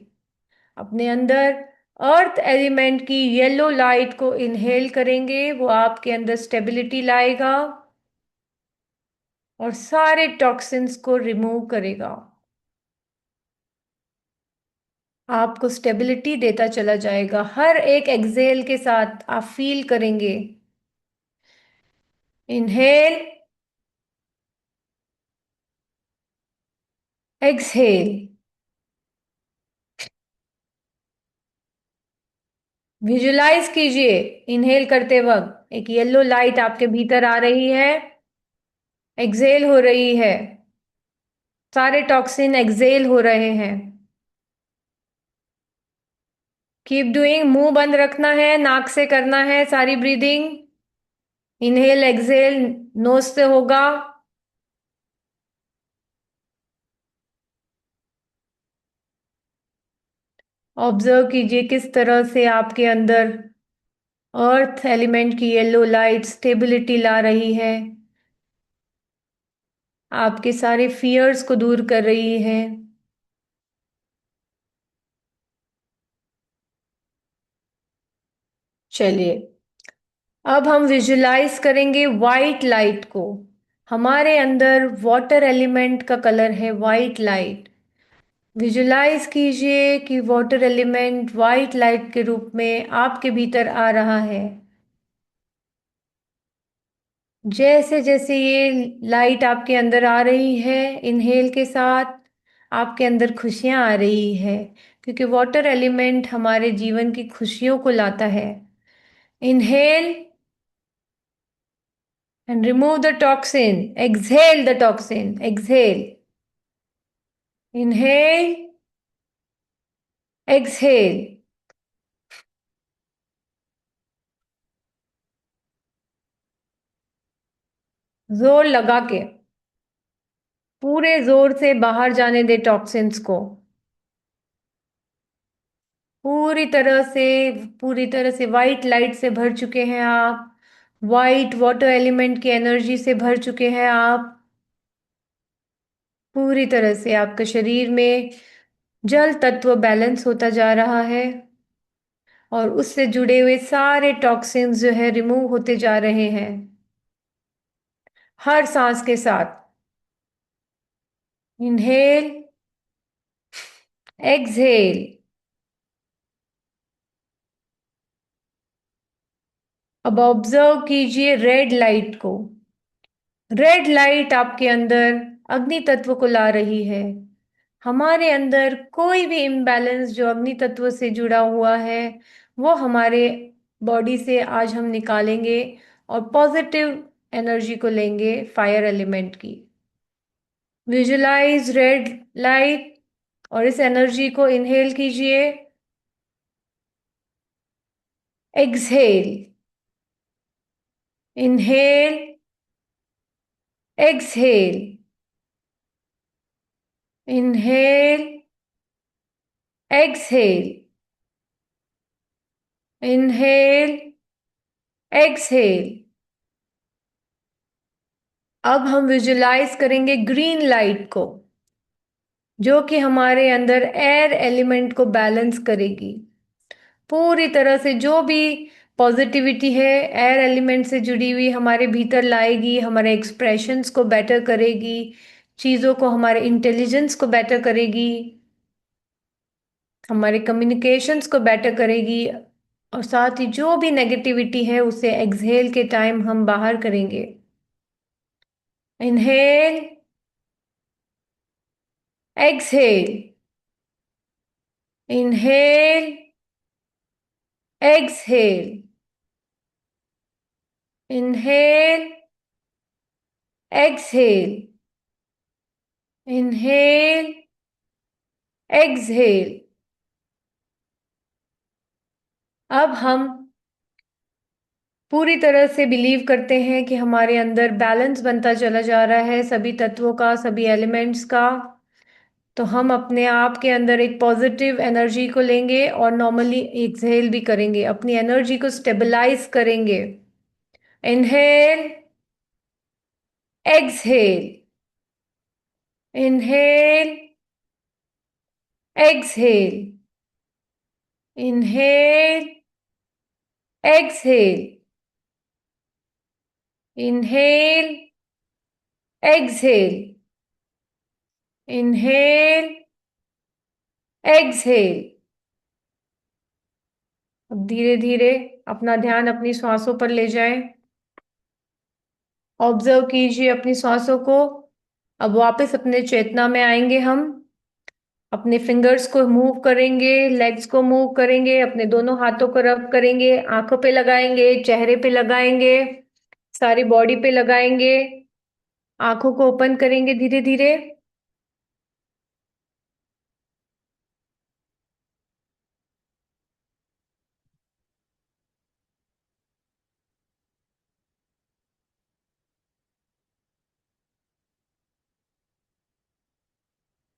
अपने अंदर अर्थ एलिमेंट की येलो लाइट को इनहेल करेंगे, वो आपके अंदर स्टेबिलिटी लाएगा और सारे टॉक्सिन्स को रिमूव करेगा। आपको स्टेबिलिटी देता चला जाएगा। हर एक एक्सहेल के साथ आप फील करेंगे इनहेल, एक्सहेल। विजुलाइज कीजिए इनहेल करते वक्त एक येलो लाइट आपके भीतर आ रही है, एक्सहेल हो रही है, सारे टॉक्सिन एक्सहेल हो रहे हैं। Keep doing. मुंह बंद रखना है, नाक से करना है सारी ब्रीदिंग। इनहेल एक्सहेल नोज से होगा। ऑब्जर्व कीजिए किस तरह से आपके अंदर अर्थ एलिमेंट की येलो लाइट स्टेबिलिटी ला रही है, आपके सारे फियर्स को दूर कर रही है। चलिए, अब हम विजुलाइज करेंगे वाइट लाइट को। हमारे अंदर वाटर एलिमेंट का कलर है वाइट लाइट। विजुलाइज कीजिए कि वाटर एलिमेंट वाइट लाइट के रूप में आपके भीतर आ रहा है। जैसे जैसे ये लाइट आपके अंदर आ रही है, इनहेल के साथ आपके अंदर खुशियां आ रही है, क्योंकि वाटर एलिमेंट हमारे जीवन की खुशियों को लाता है। Inhale and remove the toxin. Exhale the toxin. Exhale. Inhale. Exhale. जोर लगा के पूरे जोर से बाहर जाने दे टॉक्सिन्स को। पूरी तरह से पूरी तरह से वाइट लाइट से भर चुके हैं आप। वाइट वाटर एलिमेंट की एनर्जी से भर चुके हैं आप। पूरी तरह से आपके शरीर में जल तत्व बैलेंस होता जा रहा है और उससे जुड़े हुए सारे टॉक्सिन्स जो है रिमूव होते जा रहे हैं हर सांस के साथ। Inhale, exhale. अब ऑब्जर्व कीजिए रेड लाइट को। रेड लाइट आपके अंदर अग्नि तत्व को ला रही है। हमारे अंदर कोई भी इम्बैलेंस जो अग्नि तत्व से जुड़ा हुआ है वो हमारे बॉडी से आज हम निकालेंगे और पॉजिटिव एनर्जी को लेंगे फायर एलिमेंट की। विजुलाइज रेड लाइट और इस एनर्जी को इनहेल कीजिए। Exhale, inhale, exhale, inhale, exhale, inhale, exhale. अब हम विजुलाइज करेंगे ग्रीन लाइट को, जो कि हमारे अंदर एयर एलिमेंट को बैलेंस करेगी। पूरी तरह से जो भी पॉजिटिविटी है एयर एलिमेंट से जुड़ी हुई हमारे भीतर लाएगी, हमारे एक्सप्रेशंस को बेटर करेगी, चीज़ों को हमारे इंटेलिजेंस को बेटर करेगी, हमारे कम्युनिकेशंस को बेटर करेगी और साथ ही जो भी नेगेटिविटी है उसे एक्सहेल के टाइम हम बाहर करेंगे। Inhale, exhale, inhale, exhale, inhale, exhale, inhale, exhale. अब हम पूरी तरह से बिलीव करते हैं कि हमारे अंदर बैलेंस बनता चला जा रहा है सभी तत्वों का, सभी एलिमेंट्स का। तो हम अपने आप के अंदर एक पॉजिटिव एनर्जी को लेंगे और नॉर्मली एक्सहेल भी करेंगे, अपनी एनर्जी को स्टेबलाइज करेंगे। Inhale, exhale, inhale, exhale, inhale, exhale, inhale, exhale, inhale, exhale. अब धीरे धीरे अपना ध्यान अपनी सांसों पर ले जाएं। ऑब्जर्व कीजिए अपनी सांसों को। अब वापस अपने चेतना में आएंगे हम। अपने फिंगर्स को मूव करेंगे, लेग्स को मूव करेंगे, अपने दोनों हाथों को रब करेंगे, आंखों पे लगाएंगे, चेहरे पे लगाएंगे, सारी बॉडी पे लगाएंगे। आंखों को ओपन करेंगे धीरे धीरे।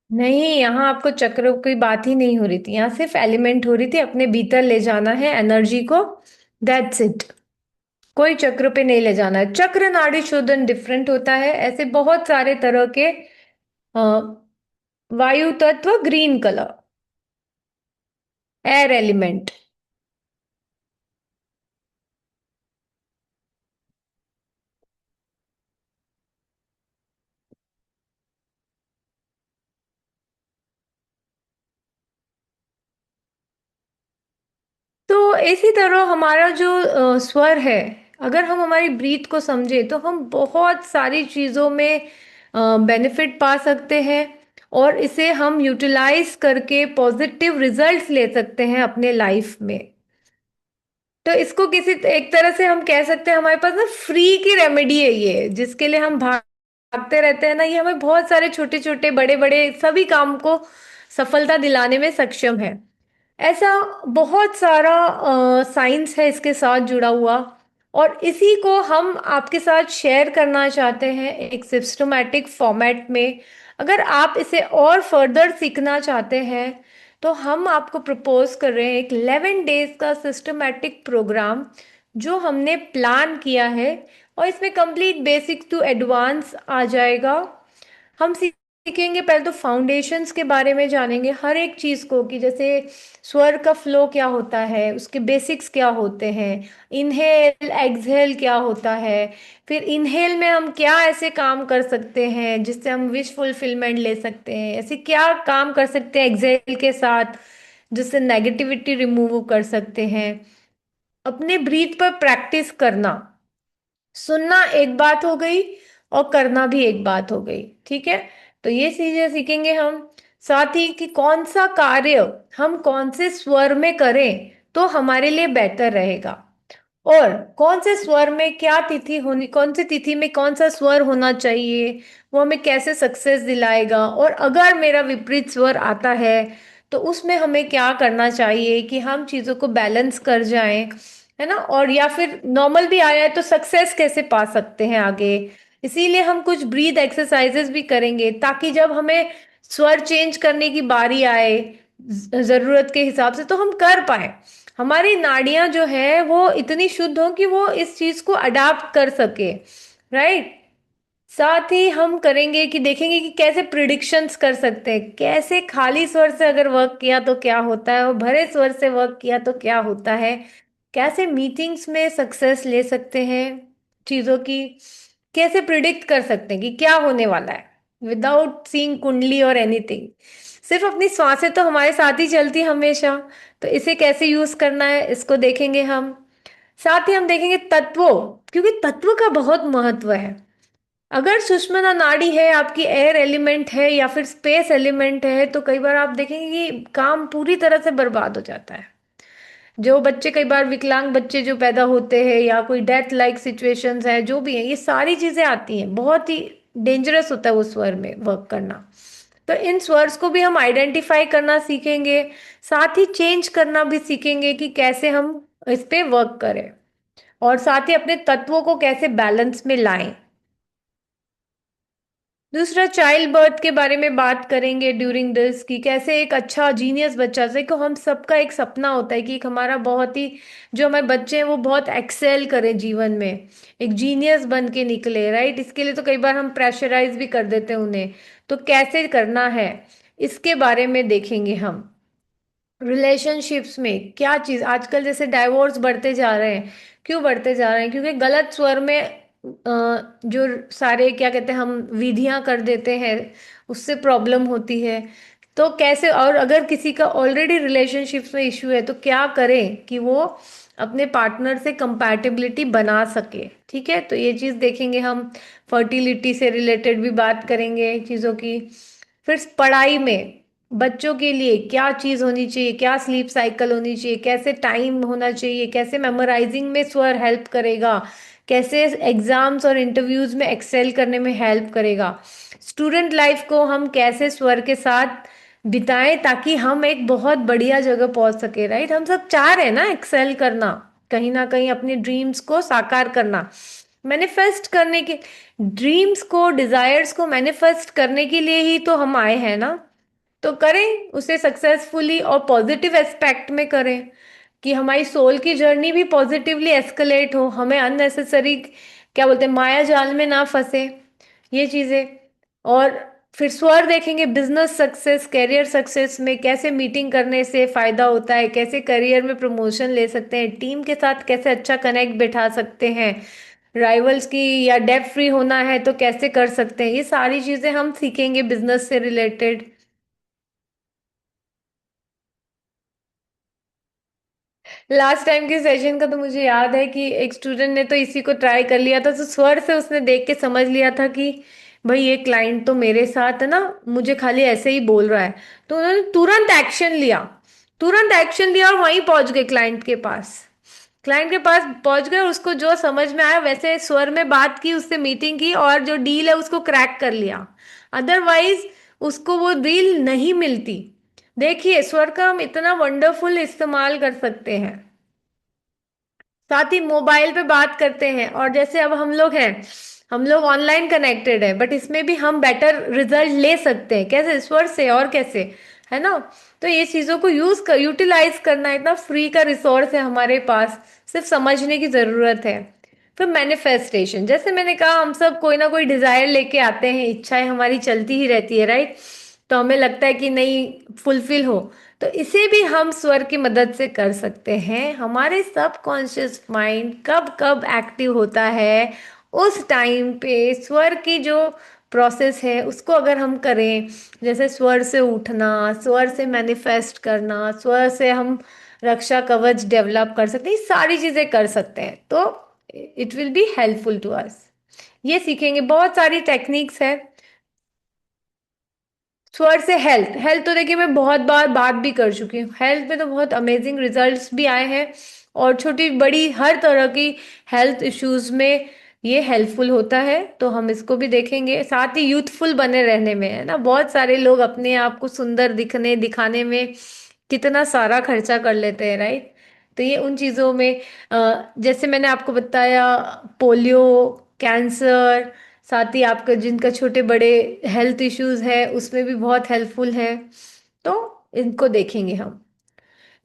नहीं, यहाँ आपको चक्रों की बात ही नहीं हो रही थी, यहाँ सिर्फ एलिमेंट हो रही थी, अपने भीतर ले जाना है एनर्जी को। That's it. कोई चक्र पे नहीं ले जाना है। चक्र नाड़ी शोधन डिफरेंट होता है। ऐसे बहुत सारे तरह के अ, वायु तत्व, ग्रीन कलर, एयर एलिमेंट। तो इसी तरह हमारा जो स्वर है, अगर हम हमारी ब्रीथ को समझे तो हम बहुत सारी चीज़ों में बेनिफिट पा सकते हैं और इसे हम यूटिलाइज करके पॉजिटिव रिजल्ट्स ले सकते हैं अपने लाइफ में। तो इसको किसी एक तरह से हम कह सकते हैं हमारे पास ना फ्री की रेमेडी है ये, जिसके लिए हम भागते रहते हैं ना, ये हमें बहुत सारे छोटे छोटे बड़े बड़े सभी काम को सफलता दिलाने में सक्षम है। ऐसा बहुत सारा साइंस है इसके साथ जुड़ा हुआ, और इसी को हम आपके साथ शेयर करना चाहते हैं एक सिस्टमैटिक फॉर्मेट में। अगर आप इसे और फर्दर सीखना चाहते हैं तो हम आपको प्रपोज कर रहे हैं एक 11 डेज का सिस्टमैटिक प्रोग्राम जो हमने प्लान किया है, और इसमें कंप्लीट बेसिक टू एडवांस आ जाएगा। हम सीखेंगे, पहले तो फाउंडेशंस के बारे में जानेंगे हर एक चीज़ को, कि जैसे स्वर का फ्लो क्या होता है, उसके बेसिक्स क्या होते हैं, इनहेल एक्सहेल क्या होता है, फिर इनहेल में हम क्या ऐसे काम कर सकते हैं जिससे हम विश फुलफिलमेंट ले सकते हैं, ऐसे क्या काम कर सकते हैं एक्सहेल के साथ जिससे नेगेटिविटी रिमूव कर सकते हैं। अपने ब्रीथ पर प्रैक्टिस करना, सुनना एक बात हो गई और करना भी एक बात हो गई, ठीक है। तो ये चीजें सीखेंगे हम। साथ ही कि कौन सा कार्य हम कौन से स्वर में करें तो हमारे लिए बेहतर रहेगा, और कौन से स्वर में क्या तिथि होनी, कौन सी तिथि में कौन सा स्वर होना चाहिए, वो हमें कैसे सक्सेस दिलाएगा, और अगर मेरा विपरीत स्वर आता है तो उसमें हमें क्या करना चाहिए कि हम चीज़ों को बैलेंस कर जाएं, है ना। और या फिर नॉर्मल भी आया है तो सक्सेस कैसे पा सकते हैं आगे। इसीलिए हम कुछ ब्रीथ एक्सरसाइजेस भी करेंगे ताकि जब हमें स्वर चेंज करने की बारी आए जरूरत के हिसाब से तो हम कर पाए, हमारी नाड़ियां जो है वो इतनी शुद्ध हो कि वो इस चीज को अडाप्ट कर सके। राइट। साथ ही हम करेंगे कि देखेंगे कि कैसे प्रिडिक्शंस कर सकते हैं, कैसे खाली स्वर से अगर वर्क किया तो क्या होता है और भरे स्वर से वर्क किया तो क्या होता है, कैसे मीटिंग्स में सक्सेस ले सकते हैं चीजों की, कैसे प्रिडिक्ट कर सकते हैं कि क्या होने वाला है विदाउट सीइंग कुंडली और एनीथिंग। सिर्फ अपनी सांसें तो हमारे साथ ही चलती हमेशा, तो इसे कैसे यूज करना है इसको देखेंगे हम। साथ ही हम देखेंगे तत्वों, क्योंकि तत्व का बहुत महत्व है। अगर सुषुम्ना नाड़ी है आपकी, एयर एलिमेंट है या फिर स्पेस एलिमेंट है, तो कई बार आप देखेंगे कि काम पूरी तरह से बर्बाद हो जाता है। जो बच्चे कई बार विकलांग बच्चे जो पैदा होते हैं या कोई डेथ लाइक सिचुएशंस है जो भी है, ये सारी चीजें आती हैं। बहुत ही डेंजरस होता है वो स्वर में वर्क करना। तो इन स्वर्स को भी हम आइडेंटिफाई करना सीखेंगे, साथ ही चेंज करना भी सीखेंगे कि कैसे हम इस पे वर्क करें, और साथ ही अपने तत्वों को कैसे बैलेंस में लाएं। दूसरा, चाइल्ड बर्थ के बारे में बात करेंगे ड्यूरिंग दिस, कि कैसे एक अच्छा जीनियस बच्चा, देखो हम सबका एक सपना होता है कि एक हमारा बहुत ही, जो हमारे बच्चे हैं वो बहुत एक्सेल करें जीवन में, एक जीनियस बन के निकले, राइट। इसके लिए तो कई बार हम प्रेशराइज भी कर देते हैं उन्हें। तो कैसे करना है, इसके बारे में देखेंगे हम। रिलेशनशिप्स में क्या चीज, आजकल जैसे डाइवोर्स बढ़ते जा रहे हैं, क्यों बढ़ते जा रहे हैं? क्योंकि गलत स्वर में जो सारे क्या कहते हैं हम विधियां कर देते हैं, उससे प्रॉब्लम होती है। तो कैसे, और अगर किसी का ऑलरेडी रिलेशनशिप्स में इश्यू है तो क्या करें कि वो अपने पार्टनर से कंपैटिबिलिटी बना सके, ठीक है। तो ये चीज देखेंगे हम। फर्टिलिटी से रिलेटेड भी बात करेंगे चीजों की। फिर पढ़ाई में बच्चों के लिए क्या चीज होनी चाहिए, क्या स्लीप साइकिल होनी चाहिए, कैसे टाइम होना चाहिए, कैसे मेमोराइजिंग में स्वर हेल्प करेगा, कैसे एग्जाम्स और इंटरव्यूज में एक्सेल करने में हेल्प करेगा। स्टूडेंट लाइफ को हम कैसे स्वर के साथ बिताएं ताकि हम एक बहुत बढ़िया जगह पहुंच सके, राइट। हम सब चाह रहे हैं ना एक्सेल करना, कहीं ना कहीं अपने ड्रीम्स को साकार करना, मैनिफेस्ट करने के, ड्रीम्स को, डिजायर्स को मैनिफेस्ट करने के लिए ही तो हम आए हैं ना। तो करें उसे सक्सेसफुली और पॉजिटिव एस्पेक्ट में करें, कि हमारी सोल की जर्नी भी पॉजिटिवली एस्केलेट हो, हमें अननेसेसरी क्या बोलते हैं माया जाल में ना फंसे, ये चीजें। और फिर स्वर देखेंगे बिजनेस सक्सेस, करियर सक्सेस में कैसे मीटिंग करने से फायदा होता है, कैसे करियर में प्रमोशन ले सकते हैं, टीम के साथ कैसे अच्छा कनेक्ट बिठा सकते हैं, राइवल्स की या डेट फ्री होना है तो कैसे कर सकते हैं, ये सारी चीजें हम सीखेंगे बिजनेस से रिलेटेड। लास्ट टाइम के सेशन का तो मुझे याद है कि एक स्टूडेंट ने तो इसी को ट्राई कर लिया था, तो स्वर से उसने देख के समझ लिया था कि भाई ये क्लाइंट तो मेरे साथ है ना, मुझे खाली ऐसे ही बोल रहा है। तो उन्होंने तुरंत एक्शन लिया, तुरंत एक्शन लिया और वहीं पहुंच गए क्लाइंट के पास। क्लाइंट के पास पहुंच गए, उसको जो समझ में आया वैसे स्वर में बात की, उससे मीटिंग की और जो डील है उसको क्रैक कर लिया। अदरवाइज उसको वो डील नहीं मिलती। देखिए स्वर का हम इतना वंडरफुल इस्तेमाल कर सकते हैं। साथ ही मोबाइल पे बात करते हैं, और जैसे अब हम लोग हैं, हम लोग ऑनलाइन कनेक्टेड है, बट इसमें भी हम बेटर रिजल्ट ले सकते हैं, कैसे? स्वर से, और कैसे, है ना। तो ये चीजों को यूटिलाइज करना, इतना फ्री का रिसोर्स है हमारे पास, सिर्फ समझने की जरूरत है। फिर मैनिफेस्टेशन, जैसे मैंने कहा हम सब कोई ना कोई डिजायर लेके आते हैं, इच्छाएं हमारी चलती ही रहती है, राइट। तो हमें लगता है कि नहीं फुलफिल हो, तो इसे भी हम स्वर की मदद से कर सकते हैं। हमारे सबकॉन्शियस माइंड कब कब एक्टिव होता है, उस टाइम पे स्वर की जो प्रोसेस है उसको अगर हम करें, जैसे स्वर से उठना, स्वर से मैनिफेस्ट करना, स्वर से हम रक्षा कवच डेवलप कर सकते हैं, ये सारी चीजें कर सकते हैं। तो it will be helpful to us. ये सीखेंगे, बहुत सारी टेक्निक्स है। स्वर से हेल्थ, हेल्थ तो देखिए मैं बहुत बार बात भी कर चुकी हूँ, हेल्थ में तो बहुत अमेजिंग रिजल्ट्स भी आए हैं, और छोटी बड़ी हर तरह की हेल्थ इश्यूज में ये हेल्पफुल होता है। तो हम इसको भी देखेंगे, साथ ही यूथफुल बने रहने में, है ना। बहुत सारे लोग अपने आप को सुंदर दिखने दिखाने में कितना सारा खर्चा कर लेते हैं, राइट। तो ये उन चीज़ों में जैसे मैंने आपको बताया, पोलियो, कैंसर, साथ ही आपका जिनका छोटे बड़े हेल्थ इश्यूज है उसमें भी बहुत हेल्पफुल है। तो इनको देखेंगे हम।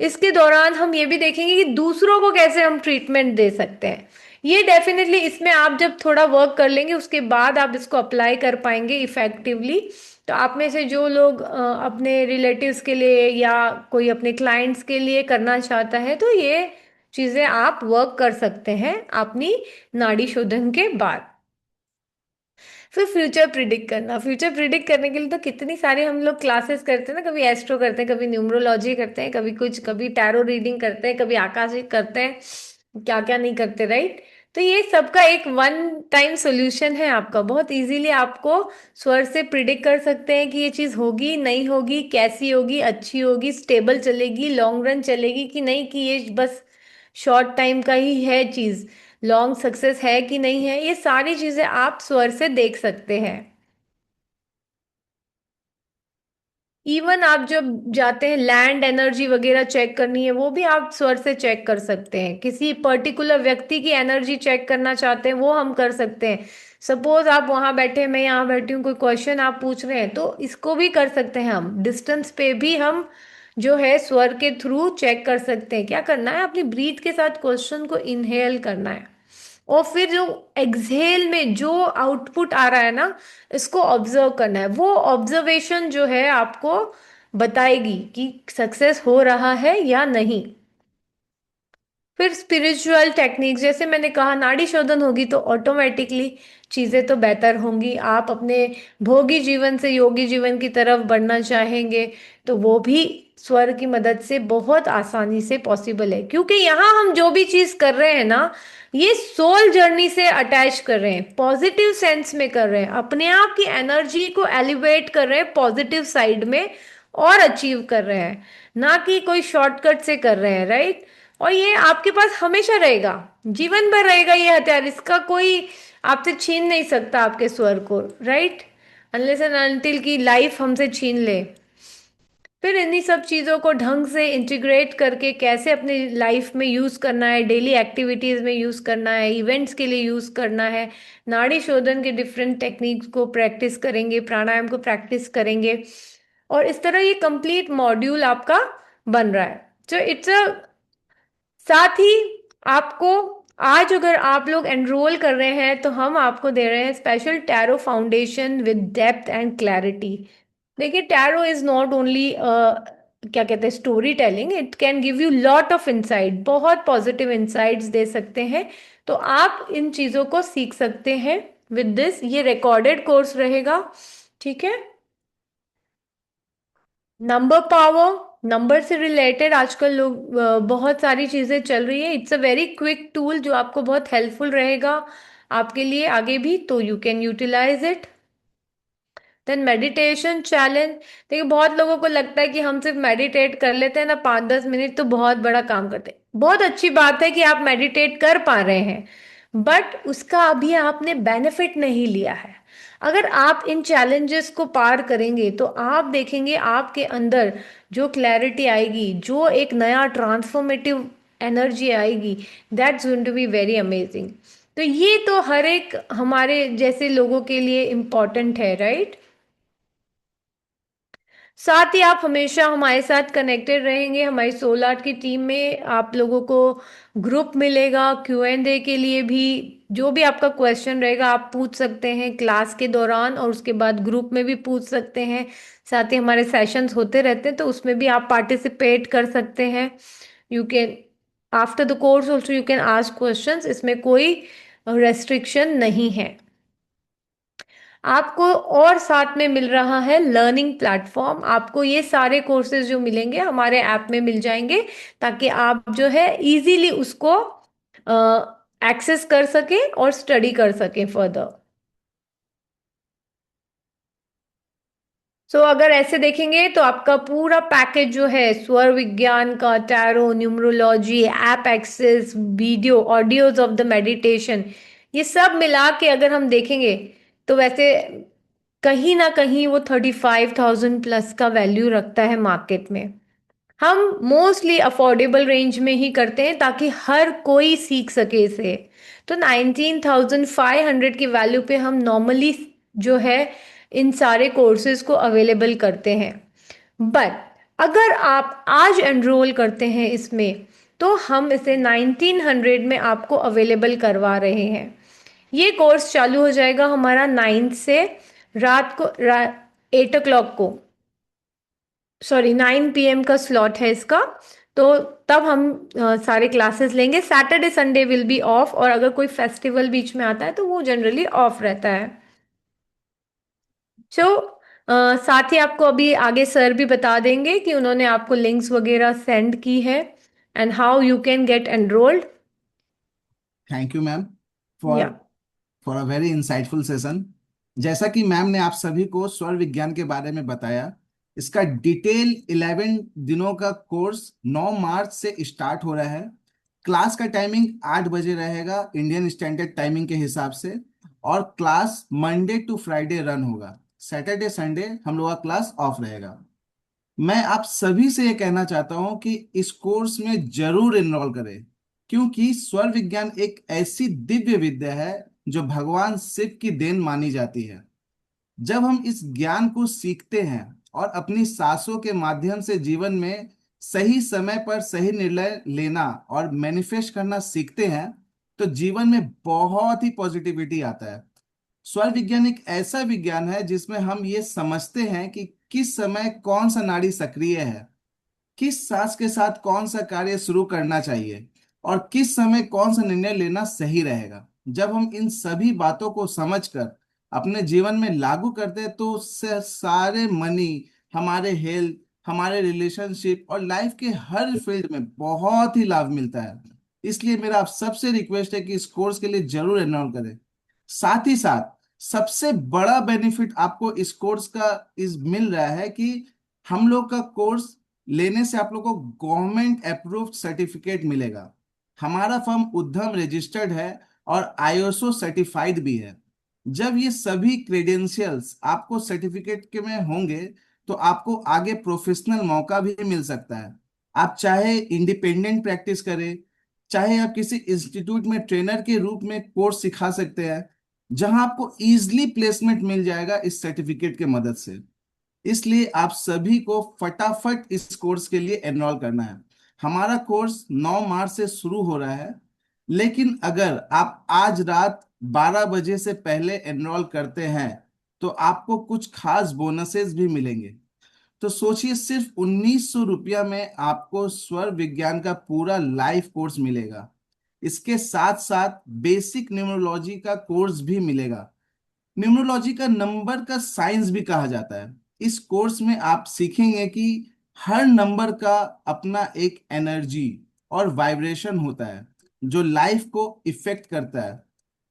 इसके दौरान हम ये भी देखेंगे कि दूसरों को कैसे हम ट्रीटमेंट दे सकते हैं। ये डेफिनेटली, इसमें आप जब थोड़ा वर्क कर लेंगे उसके बाद आप इसको अप्लाई कर पाएंगे इफेक्टिवली। तो आप में से जो लोग अपने रिलेटिव्स के लिए या कोई अपने क्लाइंट्स के लिए करना चाहता है, तो ये चीज़ें आप वर्क कर सकते हैं अपनी नाड़ी शोधन के बाद। फिर फ्यूचर प्रिडिक्ट करना, फ्यूचर प्रिडिक्ट करने के लिए तो कितनी सारी हम लोग क्लासेस करते हैं ना, कभी एस्ट्रो करते हैं, कभी न्यूमरोलॉजी करते हैं, कभी कुछ, कभी टैरो रीडिंग करते हैं, कभी आकाशिक करते हैं, क्या क्या नहीं करते, राइट। तो ये सबका एक वन टाइम सॉल्यूशन है आपका, बहुत इजीली आपको स्वर से प्रिडिक्ट कर सकते हैं कि ये चीज़ होगी नहीं होगी, कैसी होगी, अच्छी होगी, स्टेबल चलेगी, लॉन्ग रन चलेगी कि नहीं, कि ये बस शॉर्ट टाइम का ही है चीज़, लॉन्ग सक्सेस है कि नहीं है, ये सारी चीज़ें आप स्वर से देख सकते हैं। इवन आप जब जाते हैं लैंड एनर्जी वगैरह चेक करनी है, वो भी आप स्वर से चेक कर सकते हैं। किसी पर्टिकुलर व्यक्ति की एनर्जी चेक करना चाहते हैं, वो हम कर सकते हैं। सपोज आप वहां बैठे, मैं यहाँ बैठी हूँ, कोई क्वेश्चन आप पूछ रहे हैं, तो इसको भी कर सकते हैं हम। डिस्टेंस पे भी हम जो है स्वर के थ्रू चेक कर सकते हैं। क्या करना है, अपनी ब्रीथ के साथ क्वेश्चन को इनहेल करना है, और फिर जो एक्सहेल में जो आउटपुट आ रहा है ना, इसको ऑब्जर्व करना है। वो ऑब्जर्वेशन जो है आपको बताएगी कि सक्सेस हो रहा है या नहीं। फिर स्पिरिचुअल टेक्निक, जैसे मैंने कहा, नाड़ी शोधन होगी तो ऑटोमेटिकली चीज़ें तो बेहतर होंगी। आप अपने भोगी जीवन से योगी जीवन की तरफ बढ़ना चाहेंगे, तो वो भी स्वर की मदद से बहुत आसानी से पॉसिबल है। क्योंकि यहाँ हम जो भी चीज़ कर रहे हैं ना, ये सोल जर्नी से अटैच कर रहे हैं, पॉजिटिव सेंस में कर रहे हैं, अपने आप की एनर्जी को एलिवेट कर रहे हैं पॉजिटिव साइड में, और अचीव कर रहे हैं, ना कि कोई शॉर्टकट से कर रहे हैं, राइट। और ये आपके पास हमेशा रहेगा, जीवन भर रहेगा ये हथियार, इसका कोई आपसे छीन नहीं सकता आपके स्वर को, राइट, अनलेस एंड अनटिल की लाइफ हमसे छीन ले। फिर इन्हीं सब चीज़ों को ढंग से इंटीग्रेट करके कैसे अपनी लाइफ में यूज़ करना है, डेली एक्टिविटीज़ में यूज़ करना है, इवेंट्स के लिए यूज़ करना है। नाड़ी शोधन के डिफरेंट टेक्निक्स को प्रैक्टिस करेंगे, प्राणायाम को प्रैक्टिस करेंगे, और इस तरह ये कंप्लीट मॉड्यूल आपका बन रहा है। तो इट्स अ, साथ ही आपको आज अगर आप लोग एनरोल कर रहे हैं, तो हम आपको दे रहे हैं special tarot foundation with depth and clarity. देखिए, टैरो इज नॉट ओनली क्या कहते हैं story telling, it can give you lot of insight, बहुत पॉजिटिव इंसाइट्स दे सकते हैं। तो आप इन चीज़ों को सीख सकते हैं विद दिस। ये रिकॉर्डेड कोर्स रहेगा, ठीक है। नंबर पावर, नंबर से रिलेटेड आजकल लोग बहुत सारी चीज़ें चल रही है। It's a very quick tool जो आपको बहुत हेल्पफुल रहेगा आपके लिए आगे भी, तो you can utilise it. Then meditation challenge. देखिए, बहुत लोगों को लगता है कि हम सिर्फ मेडिटेट कर लेते हैं ना 5-10 मिनट, तो बहुत बड़ा काम करते हैं। बहुत अच्छी बात है कि आप मेडिटेट कर पा रहे हैं, बट उसका अभी आपने बेनिफिट नहीं लिया है। अगर आप इन चैलेंजेस को पार करेंगे, तो आप देखेंगे आपके अंदर जो क्लैरिटी आएगी, जो एक नया ट्रांसफॉर्मेटिव एनर्जी आएगी, that's going to be very amazing. तो ये तो हर एक हमारे जैसे लोगों के लिए इम्पॉर्टेंट है, राइट। साथ ही आप हमेशा हमारे साथ कनेक्टेड रहेंगे। हमारी सोल आर्ट की टीम में आप लोगों को ग्रुप मिलेगा Q&A के लिए भी। जो भी आपका क्वेश्चन रहेगा आप पूछ सकते हैं क्लास के दौरान, और उसके बाद ग्रुप में भी पूछ सकते हैं। साथ ही हमारे सेशंस होते रहते हैं, तो उसमें भी आप पार्टिसिपेट कर सकते हैं। You can, after the course also you can ask questions, इसमें कोई रेस्ट्रिक्शन नहीं है आपको। और साथ में मिल रहा है लर्निंग प्लेटफॉर्म। आपको ये सारे कोर्सेज जो मिलेंगे हमारे ऐप में मिल जाएंगे, ताकि आप जो है इजीली उसको एक्सेस कर सकें और स्टडी कर सकें फर्दर। सो अगर ऐसे देखेंगे तो आपका पूरा पैकेज जो है स्वर विज्ञान का, tarot, numerology, app access, video audios of the meditation, ये सब मिला के अगर हम देखेंगे, तो वैसे कहीं ना कहीं वो 35,000 प्लस का वैल्यू रखता है मार्केट में। हम मोस्टली अफोर्डेबल रेंज में ही करते हैं, ताकि हर कोई सीख सके इसे। तो 19,500 की वैल्यू पे हम नॉर्मली जो है इन सारे कोर्सेज को अवेलेबल करते हैं। बट अगर आप आज एनरोल करते हैं इसमें, तो हम इसे 1900 में आपको अवेलेबल करवा रहे हैं। ये कोर्स चालू हो जाएगा हमारा 9 से, रात को 8 o'clock को, सॉरी 9 PM का स्लॉट है इसका। तो तब हम सारे क्लासेस लेंगे। Saturday Sunday will be of, और अगर कोई फेस्टिवल बीच में आता है तो वो जनरली ऑफ रहता है। सो साथ ही आपको अभी आगे सर भी बता देंगे कि उन्होंने आपको लिंक्स वगैरह सेंड की है, and how you can get enrolled.
Thank you ma'am. For
या
for a very insightful session. जैसा कि मैम ने आप सभी को स्वर विज्ञान के बारे में बताया, इसका डिटेल 11 दिनों का कोर्स 9 मार्च से स्टार्ट हो रहा है। क्लास का टाइमिंग 8 बजे रहेगा इंडियन स्टैंडर्ड टाइमिंग के हिसाब से, और class Monday to Friday run होगा। सैटरडे संडे हम लोग का क्लास ऑफ रहेगा। मैं आप सभी से ये कहना चाहता हूं कि इस कोर्स में जरूर एनरोल करें, क्योंकि स्वर विज्ञान एक ऐसी दिव्य विद्या है जो भगवान शिव की देन मानी जाती है। जब हम इस ज्ञान को सीखते हैं और अपनी सांसों के माध्यम से जीवन में सही समय पर सही निर्णय लेना और मैनिफेस्ट करना सीखते हैं, तो जीवन में बहुत ही पॉजिटिविटी आता है। स्वर विज्ञान एक ऐसा विज्ञान है जिसमें हम ये समझते हैं कि किस समय कौन सा नाड़ी सक्रिय है, किस सांस के साथ कौन सा कार्य शुरू करना चाहिए, और किस समय कौन सा निर्णय लेना सही रहेगा। जब हम इन सभी बातों को समझकर अपने जीवन में लागू करते हैं, तो उससे सारे मनी, हमारे हेल्थ, हमारे रिलेशनशिप और लाइफ के हर फील्ड में बहुत ही लाभ मिलता है। इसलिए मेरा आप सबसे रिक्वेस्ट है कि इस कोर्स के लिए जरूर एनरोल करें। साथ ही साथ सबसे बड़ा बेनिफिट आपको इस कोर्स का इस मिल रहा है कि हम लोग का कोर्स लेने से आप लोग को गवर्नमेंट अप्रूव्ड सर्टिफिकेट मिलेगा। हमारा फर्म उद्यम रजिस्टर्ड है और आईएसओ सर्टिफाइड भी है। जब ये सभी क्रेडेंशियल्स आपको सर्टिफिकेट के में होंगे, तो आपको आगे प्रोफेशनल मौका भी मिल सकता है। आप चाहे इंडिपेंडेंट प्रैक्टिस करें, चाहे आप किसी इंस्टीट्यूट में ट्रेनर के रूप में कोर्स सिखा सकते हैं, जहां आपको इजीली प्लेसमेंट मिल जाएगा इस सर्टिफिकेट के मदद से। इसलिए आप सभी को फटाफट इस कोर्स के लिए एनरोल करना है। हमारा कोर्स 9 मार्च से शुरू हो रहा है, लेकिन अगर आप आज रात 12 बजे से पहले एनरोल करते हैं, तो आपको कुछ खास बोनसेस भी मिलेंगे। तो सोचिए, सिर्फ 1900 रुपया में आपको स्वर विज्ञान का पूरा लाइव कोर्स मिलेगा। इसके साथ साथ बेसिक न्यूमरोलॉजी का कोर्स भी मिलेगा। न्यूमरोलॉजी का नंबर का साइंस भी कहा जाता है। इस कोर्स में आप सीखेंगे कि हर नंबर का अपना एक एनर्जी और वाइब्रेशन होता है, जो लाइफ को इफेक्ट करता है।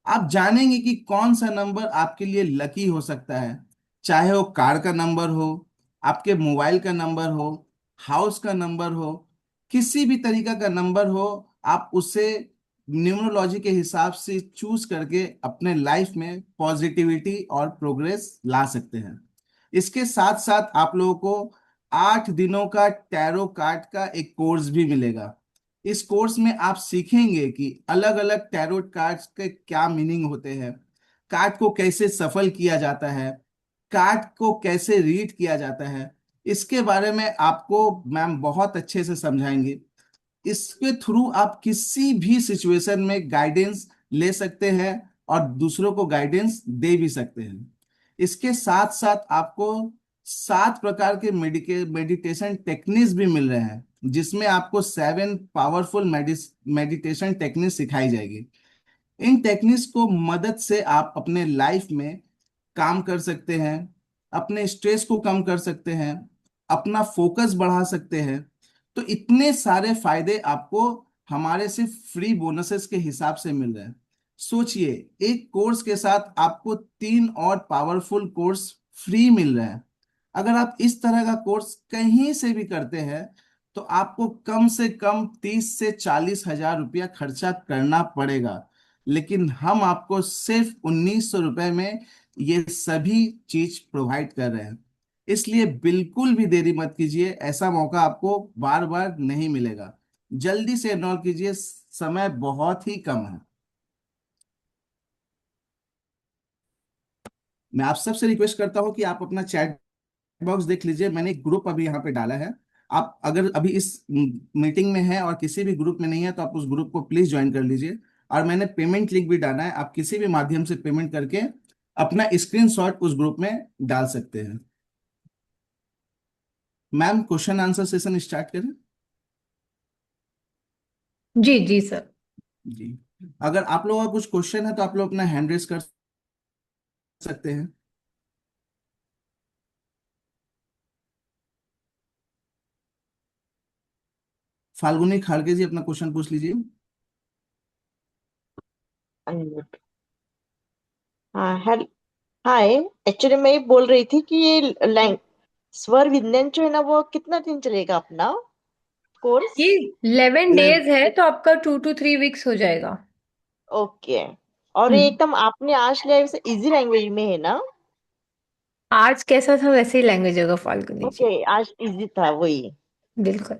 आप जानेंगे कि कौन सा नंबर आपके लिए लकी हो सकता है, चाहे वो कार का नंबर हो, आपके मोबाइल का नंबर हो, हाउस का नंबर हो, किसी भी तरीका का नंबर हो। आप उसे न्यूमरोलॉजी के हिसाब से चूज करके अपने लाइफ में पॉजिटिविटी और प्रोग्रेस ला सकते हैं। इसके साथ साथ आप लोगों को 8 दिनों का टैरो कार्ड का एक कोर्स भी मिलेगा। इस कोर्स में आप सीखेंगे कि अलग अलग टैरो कार्ड्स के क्या मीनिंग होते हैं, कार्ड को कैसे सफल किया जाता है, कार्ड को कैसे रीड किया जाता है। इसके बारे में आपको मैम बहुत अच्छे से समझाएंगे। इसके थ्रू आप किसी भी सिचुएशन में गाइडेंस ले सकते हैं और दूसरों को गाइडेंस दे भी सकते हैं। इसके साथ साथ आपको 7 प्रकार के मेडिटेशन टेक्निक्स भी मिल रहे हैं, जिसमें आपको 7 पावरफुल मेडिटेशन टेक्निक सिखाई जाएगी। इन टेक्निक्स को मदद से आप अपने लाइफ में काम कर सकते हैं, अपने स्ट्रेस को कम कर सकते हैं, अपना फोकस बढ़ा सकते हैं। तो इतने सारे फायदे आपको हमारे सिर्फ फ्री बोनसेस के हिसाब से मिल रहे हैं। सोचिए, एक कोर्स के साथ आपको 3 और पावरफुल कोर्स फ्री मिल रहे हैं। अगर आप इस तरह का कोर्स कहीं से भी करते हैं, तो आपको कम से कम 30 से 40 हजार रुपया खर्चा करना पड़ेगा। लेकिन हम आपको सिर्फ 1900 रुपये में ये सभी चीज प्रोवाइड कर रहे हैं। इसलिए बिल्कुल भी देरी मत कीजिए, ऐसा मौका आपको बार बार नहीं मिलेगा। जल्दी से एनरोल कीजिए, समय बहुत ही कम है। मैं आप सबसे रिक्वेस्ट करता हूं कि आप अपना चैट बॉक्स देख लीजिए। मैंने एक ग्रुप अभी यहाँ पे डाला है। आप अगर अभी इस मीटिंग में हैं और किसी भी ग्रुप में नहीं है, तो आप उस ग्रुप को प्लीज ज्वाइन कर लीजिए। और मैंने पेमेंट लिंक भी डाला है, आप किसी भी माध्यम से पेमेंट करके अपना स्क्रीनशॉट उस ग्रुप में डाल सकते हैं। Ma'am, question answer session start करें?
जी जी सर।
जी। अगर आप लोगों का कुछ क्वेश्चन है, तो आप लोग अपना हैंड रेस कर सकते हैं। फाल्गुनी खाड़के जी, अपना क्वेश्चन पूछ लीजिए।
अनम्यूट। हाँ हेल हाय। एक्चुअली मैं ये बोल रही थी कि ये लैंग स्वर विज्ञान जो है ना, वो कितना दिन चलेगा अपना कोर्स?
ये 11
ये
डेज है तो आपका 2 to 3 वीक्स हो जाएगा।
ओके। और ये
हम्म।
एकदम आपने आज लिया वैसे इजी लैंग्वेज में है ना?
आज कैसा था वैसे ही लैंग्वेज होगा फाल्गुनी
ओके,
जी।
आज इजी था वही।
बिल्कुल।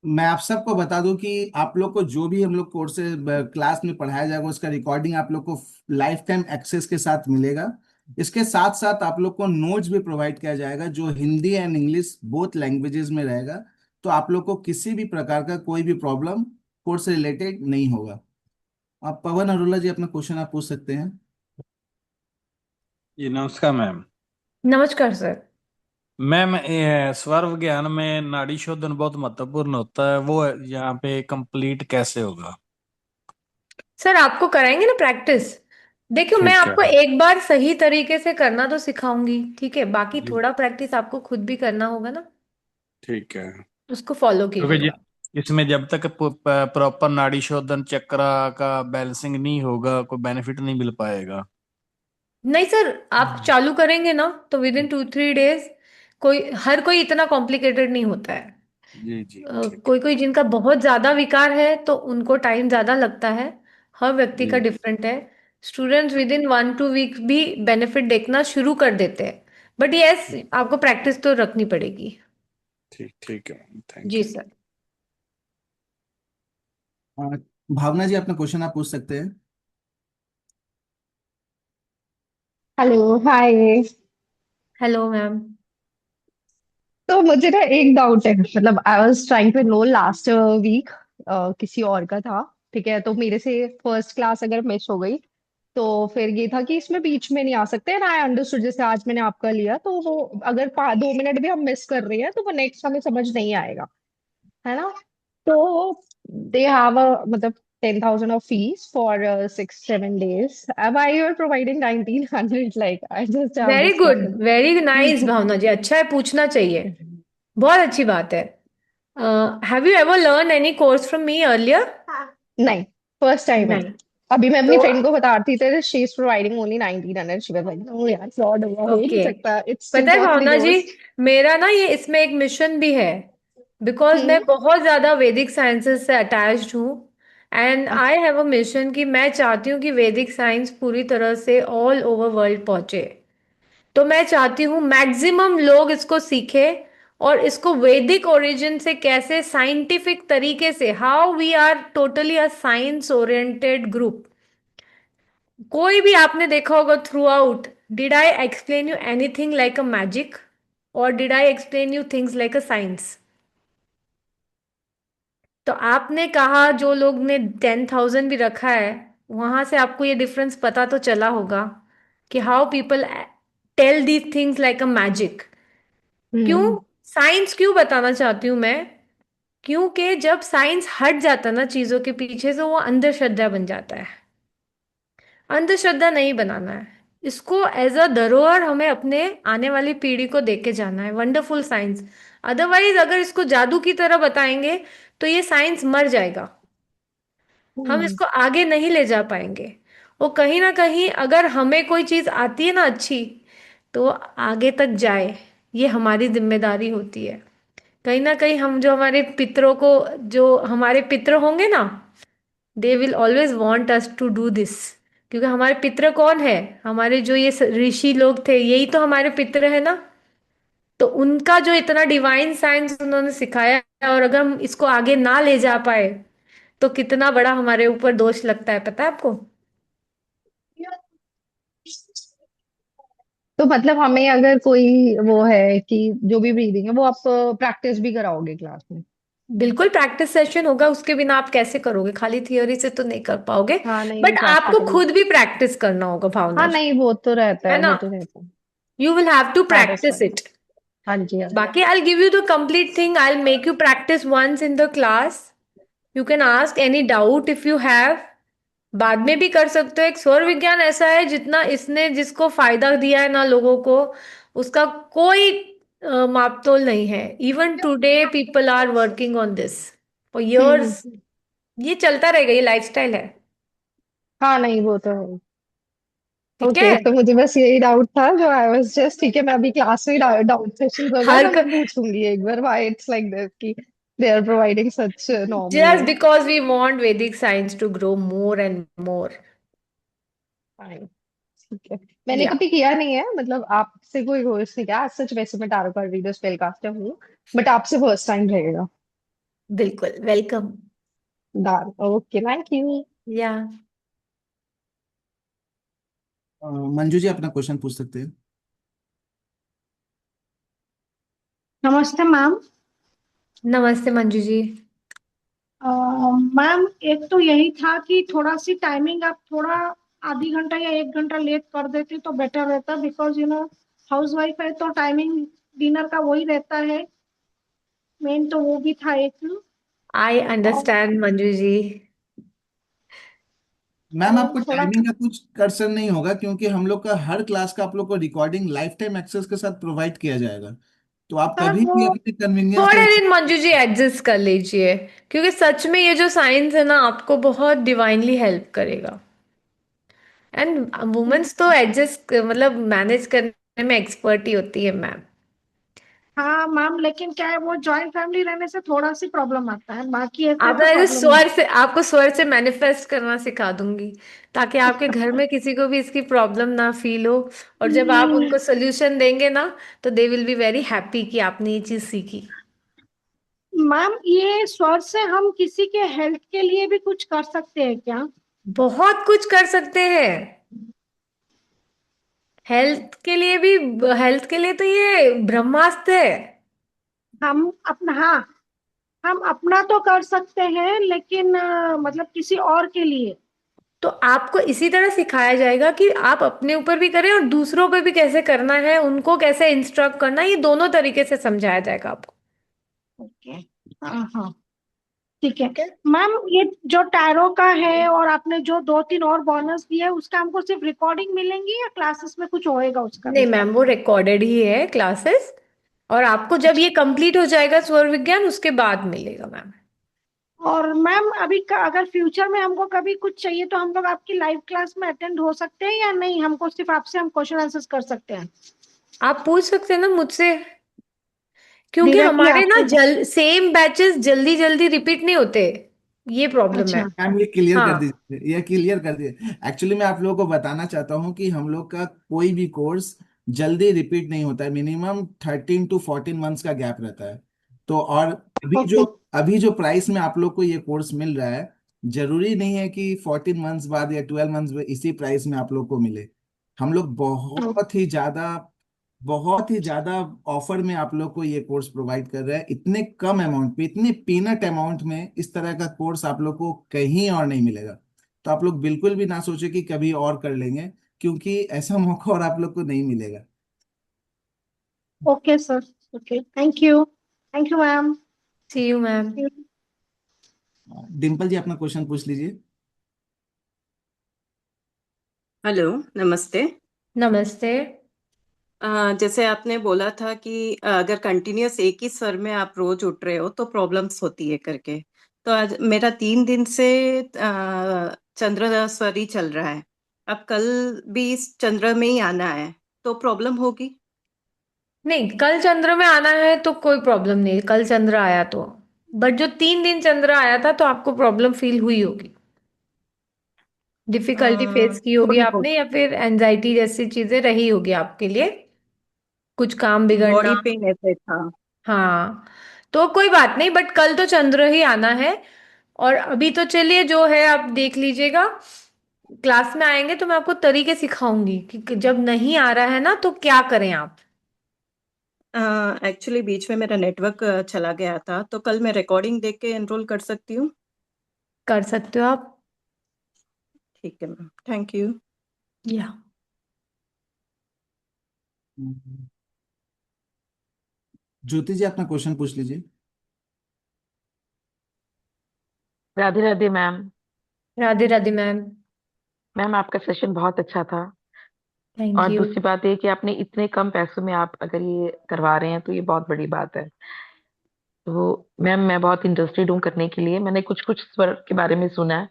मैं आप सबको बता दूं कि आप लोग को जो भी हम लोग कोर्सेज क्लास में पढ़ाया जाएगा उसका रिकॉर्डिंग आप लोग को लाइफ टाइम एक्सेस के साथ मिलेगा। इसके साथ साथ आप लोग को नोट्स भी प्रोवाइड किया जाएगा जो Hindi and English both languages में रहेगा। तो आप लोग को किसी भी प्रकार का कोई भी प्रॉब्लम कोर्स से रिलेटेड नहीं होगा। आप पवन अरोला जी अपना क्वेश्चन आप पूछ सकते हैं।
जी नमस्कार मैम।
नमस्कार सर।
मैम स्वर विज्ञान में नाड़ी शोधन बहुत महत्वपूर्ण होता है, वो यहाँ पे कंप्लीट कैसे होगा?
सर आपको कराएंगे ना प्रैक्टिस। देखियो मैं
ठीक है।
आपको एक बार सही तरीके से करना तो सिखाऊंगी, ठीक है, बाकी
जी
थोड़ा प्रैक्टिस आपको खुद भी करना होगा ना।
ठीक है।
उसको फॉलो
क्योंकि
कीजिएगा।
इसमें जब तक प्रॉपर नाड़ी शोधन चक्र का बैलेंसिंग नहीं होगा कोई बेनिफिट नहीं मिल पाएगा।
नहीं सर, आप चालू करेंगे ना तो विद इन 2 3 डेज। हर कोई इतना कॉम्प्लिकेटेड नहीं होता है।
जी जी ठीक है।
कोई कोई जिनका बहुत ज्यादा विकार है तो उनको टाइम ज्यादा लगता है। हर व्यक्ति का
जी
डिफरेंट है। स्टूडेंट्स विद इन 1 2 वीक भी बेनिफिट देखना शुरू कर देते हैं। बट यस, आपको प्रैक्टिस तो रखनी पड़ेगी।
ठीक ठीक है, थैंक
जी
यू।
सर।
भावना जी अपना क्वेश्चन आप पूछ सकते हैं।
Hello hi.
Hello ma'am.
तो मुझे ना एक डाउट है, मतलब I was trying to enroll last week, किसी और का था। ठीक है, तो मेरे से फर्स्ट क्लास अगर मिस हो गई तो फिर ये था कि इसमें बीच में नहीं आ सकते ना। आई अंडरस्टूड, जैसे आज मैंने आपका लिया तो वो अगर 2 मिनट भी हम मिस कर रहे हैं तो वो नेक्स्ट हमें समझ नहीं आएगा, है ना? तो दे हैव अ मतलब 10,000 of fees for 6 7 days. Why you are providing 1,900? Like I just have
very
this
good,
question.
Very nice Bhavna ji, अच्छा है, पूछना चाहिए। बहुत अच्छी बात है। Have you ever learn any course from me earlier?
नहीं, फर्स्ट टाइम है।
नहीं।
अभी मैं अपनी
तो
फ्रेंड को बता रही थी, she is providing only 1,900। She was like no यार, फ्रॉड होगा, हो नहीं
ओके।
सकता, इट्स टू
पता है
कॉस्टली
भावना जी,
कोर्स।
मेरा ना ये इसमें एक मिशन भी है। बिकॉज मैं
हम्म।
बहुत ज्यादा वैदिक साइंसेस से अटैच्ड हूँ। एंड आई
अच्छा।
हैव अ मिशन कि मैं चाहती हूँ कि वैदिक साइंस पूरी तरह से ऑल ओवर वर्ल्ड पहुंचे। तो मैं चाहती हूँ मैक्सिमम लोग इसको सीखें। और इसको वैदिक ओरिजिन से कैसे साइंटिफिक तरीके से, how we are totally a science oriented group. कोई भी आपने देखा होगा throughout, did I explain you anything like a magic, और did I explain you things like a science? तो आपने कहा जो लोग ने 10,000 भी रखा है, वहां से आपको ये डिफरेंस पता तो चला होगा कि how people tell these things like a magic. क्यों?
हम्म।
साइंस क्यों बताना चाहती हूं मैं? क्योंकि जब साइंस हट जाता है ना चीजों के पीछे से, वो अंधश्रद्धा बन जाता है। अंधश्रद्धा नहीं बनाना है। इसको एज अ धरोहर हमें अपने आने वाली पीढ़ी को दे के जाना है, वंडरफुल साइंस। अदरवाइज अगर इसको जादू की तरह बताएंगे तो ये साइंस मर जाएगा। हम
हम्म।
इसको आगे नहीं ले जा पाएंगे। वो कहीं ना कहीं अगर हमें कोई चीज आती है ना अच्छी, तो वो आगे तक जाए, ये हमारी जिम्मेदारी होती है। कहीं ना कहीं हम जो हमारे पितरों को, जो हमारे पितर होंगे ना, they will always want us to do this. क्योंकि हमारे पितर कौन है? हमारे जो ये ऋषि लोग थे, यही तो हमारे पितर है ना। तो उनका जो इतना डिवाइन साइंस उन्होंने सिखाया है, और अगर हम इसको आगे ना ले जा पाए तो कितना बड़ा हमारे ऊपर दोष लगता है, पता है आपको?
तो मतलब हमें अगर कोई वो है कि जो भी ब्रीदिंग है वो आप प्रैक्टिस भी कराओगे क्लास में?
बिल्कुल, प्रैक्टिस सेशन होगा, उसके बिना आप कैसे करोगे? खाली थियोरी से तो नहीं कर पाओगे।
हाँ नहीं, वो
बट आपको
प्रैक्टिकली।
खुद भी प्रैक्टिस करना होगा भावना
हाँ
जी।
नहीं, वो तो रहता
है
है,
ना?
वो तो रहता है।
You will have to
that is
practice
fine.
It.
हाँ जी, हाँ जी।
बाकी I'll give you the complete thing. I'll make you practice once in the class. You can ask any doubt if you have. बाद में भी कर सकते हो। एक स्वर विज्ञान ऐसा है, जितना इसने जिसको फायदा दिया है ना लोगों को, उसका कोई मापतोल नहीं है। Even today people are working on this for
hmm.
Years. ये चलता रहेगा, ये लाइफस्टाइल है।
हाँ नहीं वो तो है।
ठीक
ओके
है।
तो मुझे बस यही डाउट था जो आई वाज जस्ट, ठीक है मैं अभी क्लास में डाउट सेशंस वगैरह
हर
ना मैं पूछूंगी एक बार व्हाई इट्स लाइक दिस कि they are providing such normal
just
way.
because we want Vedic science to grow more and more.
Fine, ठीक है। मैंने
Yeah,
कभी किया नहीं है, मतलब आपसे कोई कोर्स नहीं किया सच, वैसे मैं tarot card reader spell caster हूँ, बट आपसे फर्स्ट टाइम रहेगा।
बिल्कुल welcome.
Done, okay thank you.
या
मंजू जी अपना क्वेश्चन पूछ सकते हैं।
नमस्ते मैम।
नमस्ते मंजू जी।
मैम एक तो यही था कि थोड़ा सी टाइमिंग आप थोड़ा आधी घंटा या 1 घंटा लेट कर देते तो बेटर रहता, बिकॉज हाउस वाइफ है तो टाइमिंग डिनर का वही रहता है, मेन तो वो भी था एक।
आई
और
अंडरस्टैंड मंजू जी।
मैम आपको
थोड़ा
टाइमिंग का कुछ कंसर्न नहीं होगा, क्योंकि हम लोग का हर क्लास का आप लोग को रिकॉर्डिंग लाइफ टाइम एक्सेस के साथ प्रोवाइड किया जाएगा। तो आप
सर
कभी
वो
भी अपने कन्वीनियंस के
थोड़े
हिसाब।
दिन मंजू जी एडजस्ट कर लीजिए, क्योंकि सच में ये जो साइंस है ना आपको बहुत डिवाइनली हेल्प करेगा। एंड वुमेन्स तो एडजस्ट मतलब मैनेज करने में एक्सपर्ट ही होती है मैम।
हाँ मैम, लेकिन क्या है वो जॉइंट फैमिली रहने से थोड़ा सी प्रॉब्लम आता है, बाकी ऐसे
आप
तो
जो
प्रॉब्लम नहीं।
स्वर से मैनिफेस्ट करना सिखा दूंगी, ताकि आपके घर में किसी को भी इसकी प्रॉब्लम ना फील हो। और जब आप उनको सोल्यूशन देंगे ना, तो they will be very happy कि आपने ये चीज सीखी।
मैम ये स्वर से हम किसी के हेल्थ के लिए भी कुछ कर सकते हैं क्या?
बहुत कुछ कर सकते हैं। हेल्थ के लिए भी। हेल्थ के लिए तो ये ब्रह्मास्त्र है।
हम अपना, हाँ, हम अपना तो कर सकते हैं, लेकिन मतलब किसी और के लिए।
तो आपको इसी तरह सिखाया जाएगा कि आप अपने ऊपर भी करें और दूसरों पे भी कैसे करना है, उनको कैसे इंस्ट्रक्ट करना है, ये दोनों तरीके से समझाया जाएगा आपको।
ओके, हाँ हाँ, ठीक है।
ठीक है।
मैम ये जो टैरो का है और आपने जो 2-3 और बोनस दिया है, उसका हमको सिर्फ रिकॉर्डिंग मिलेंगी या क्लासेस में कुछ होएगा उसका भी
नहीं
साथ?
मैम, वो रिकॉर्डेड ही है क्लासेस। और आपको जब
अच्छा।
ये कंप्लीट हो जाएगा स्वर विज्ञान, उसके बाद मिलेगा मैम।
और मैम अभी अगर फ्यूचर में हमको कभी कुछ चाहिए तो हम लोग आपकी लाइव क्लास में अटेंड हो सकते हैं या नहीं, हमको सिर्फ आपसे हम क्वेश्चन आंसर कर सकते हैं?
आप पूछ सकते हैं ना मुझसे, क्योंकि
डायरेक्टली
हमारे ना
आपसे?
सेम बैचेस जल्दी जल्दी रिपीट नहीं होते। ये प्रॉब्लम है।
अच्छा।
मैम ये क्लियर कर
हाँ।
दीजिए, ये क्लियर कर दीजिए। एक्चुअली मैं आप लोगों को बताना चाहता हूँ कि हम लोग का कोई भी कोर्स जल्दी रिपीट नहीं होता है। मिनिमम 13 to 14 मंथ्स का गैप रहता है। तो और
ओके।
अभी जो प्राइस में आप लोग को ये कोर्स मिल रहा है, जरूरी नहीं है कि 14 मंथ्स बाद या 12 मंथ्स में इसी प्राइस में आप लोग को मिले। हम लोग बहुत ही ज्यादा ऑफर में आप लोग को ये कोर्स प्रोवाइड कर रहे हैं, इतने कम अमाउंट पे, इतने पीनट अमाउंट में इस तरह का कोर्स आप लोग को कहीं और नहीं मिलेगा। तो आप लोग बिल्कुल भी ना सोचे कि कभी और कर लेंगे, क्योंकि ऐसा मौका और आप लोग को नहीं मिलेगा।
Okay sir. Okay, thank you ma'am.
See you ma'am.
Dimple ji अपना क्वेश्चन पूछ लीजिए।
हेलो, नमस्ते।
नमस्ते।
जैसे आपने बोला था कि अगर कंटिन्यूअस एक ही स्वर में आप रोज उठ रहे हो तो प्रॉब्लम्स होती है करके। तो आज मेरा 3 दिन से चंद्र स्वर ही चल रहा है। अब कल भी इस चंद्र में ही आना है, तो प्रॉब्लम होगी?
नहीं, कल चंद्र में आना है तो कोई प्रॉब्लम नहीं, कल चंद्र आया तो। बट जो 3 दिन चंद्र आया था तो आपको प्रॉब्लम फील हुई होगी। डिफिकल्टी फेस की होगी
थोड़ी बहुत
आपने, या फिर एनजाइटी जैसी चीजें रही होगी आपके लिए, कुछ काम बिगड़ना।
बॉडी पेन ऐसे था।
हाँ। तो कोई बात नहीं, बट कल तो चंद्र ही आना है। और अभी तो चलिए जो है आप देख लीजिएगा। क्लास में आएंगे तो मैं आपको तरीके सिखाऊंगी कि जब नहीं आ रहा है ना तो क्या करें आप।
एक्चुअली बीच में मेरा नेटवर्क चला गया था, तो कल मैं रिकॉर्डिंग देख के एनरोल कर सकती हूँ?
कर सकते हो आप।
ठीक है मैम, थैंक यू।
या
ज्योति जी अपना क्वेश्चन पूछ लीजिए।
Radhe Radhe ma'am.
Radhe Radhe ma'am.
Ma'am आपका सेशन बहुत अच्छा था।
थैंक
और
यू।
दूसरी बात ये कि आपने इतने कम पैसों में आप अगर ये करवा रहे हैं तो ये बहुत बड़ी बात है। तो मैम मैं बहुत इंटरेस्टेड हूँ करने के लिए, मैंने कुछ कुछ स्वर के बारे में सुना है,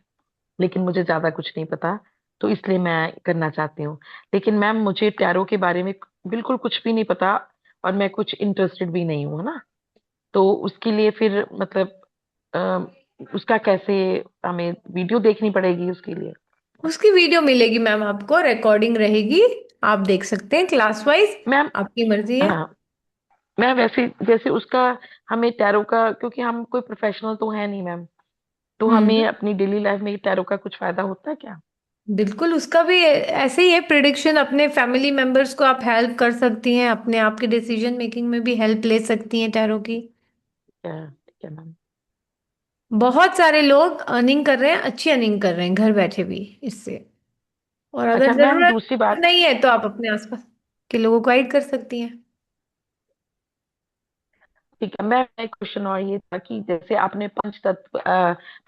लेकिन मुझे ज्यादा कुछ नहीं पता, तो इसलिए मैं करना चाहती हूँ। लेकिन मैम मुझे टैरो के बारे में बिल्कुल कुछ भी नहीं पता, और मैं कुछ इंटरेस्टेड भी नहीं हूँ, है ना। तो उसके लिए फिर मतलब उसका कैसे, हमें वीडियो देखनी पड़ेगी उसके लिए?
उसकी वीडियो मिलेगी मैम, आपको रिकॉर्डिंग रहेगी, आप देख सकते हैं क्लास वाइज,
मैम
आपकी मर्जी है।
हाँ, मैं वैसे जैसे उसका, हमें टैरो का, क्योंकि हम कोई प्रोफेशनल तो है नहीं मैम, तो हमें
हम्म।
अपनी डेली लाइफ में टैरो का कुछ फायदा होता है क्या?
बिल्कुल, उसका भी ऐसे ही है प्रिडिक्शन, अपने फैमिली मेंबर्स को आप हेल्प कर सकती हैं, अपने आप के डिसीजन मेकिंग में भी हेल्प ले सकती हैं टैरो की।
ठीक है मैम।
बहुत सारे लोग अर्निंग कर रहे हैं, अच्छी अर्निंग कर रहे हैं घर बैठे भी इससे। और अगर
अच्छा मैम,
जरूरत
दूसरी बात,
नहीं है तो आप अपने आसपास के लोगों को गाइड कर सकती हैं।
ठीक है मैम, एक क्वेश्चन और ये था कि जैसे आपने पंच तत्व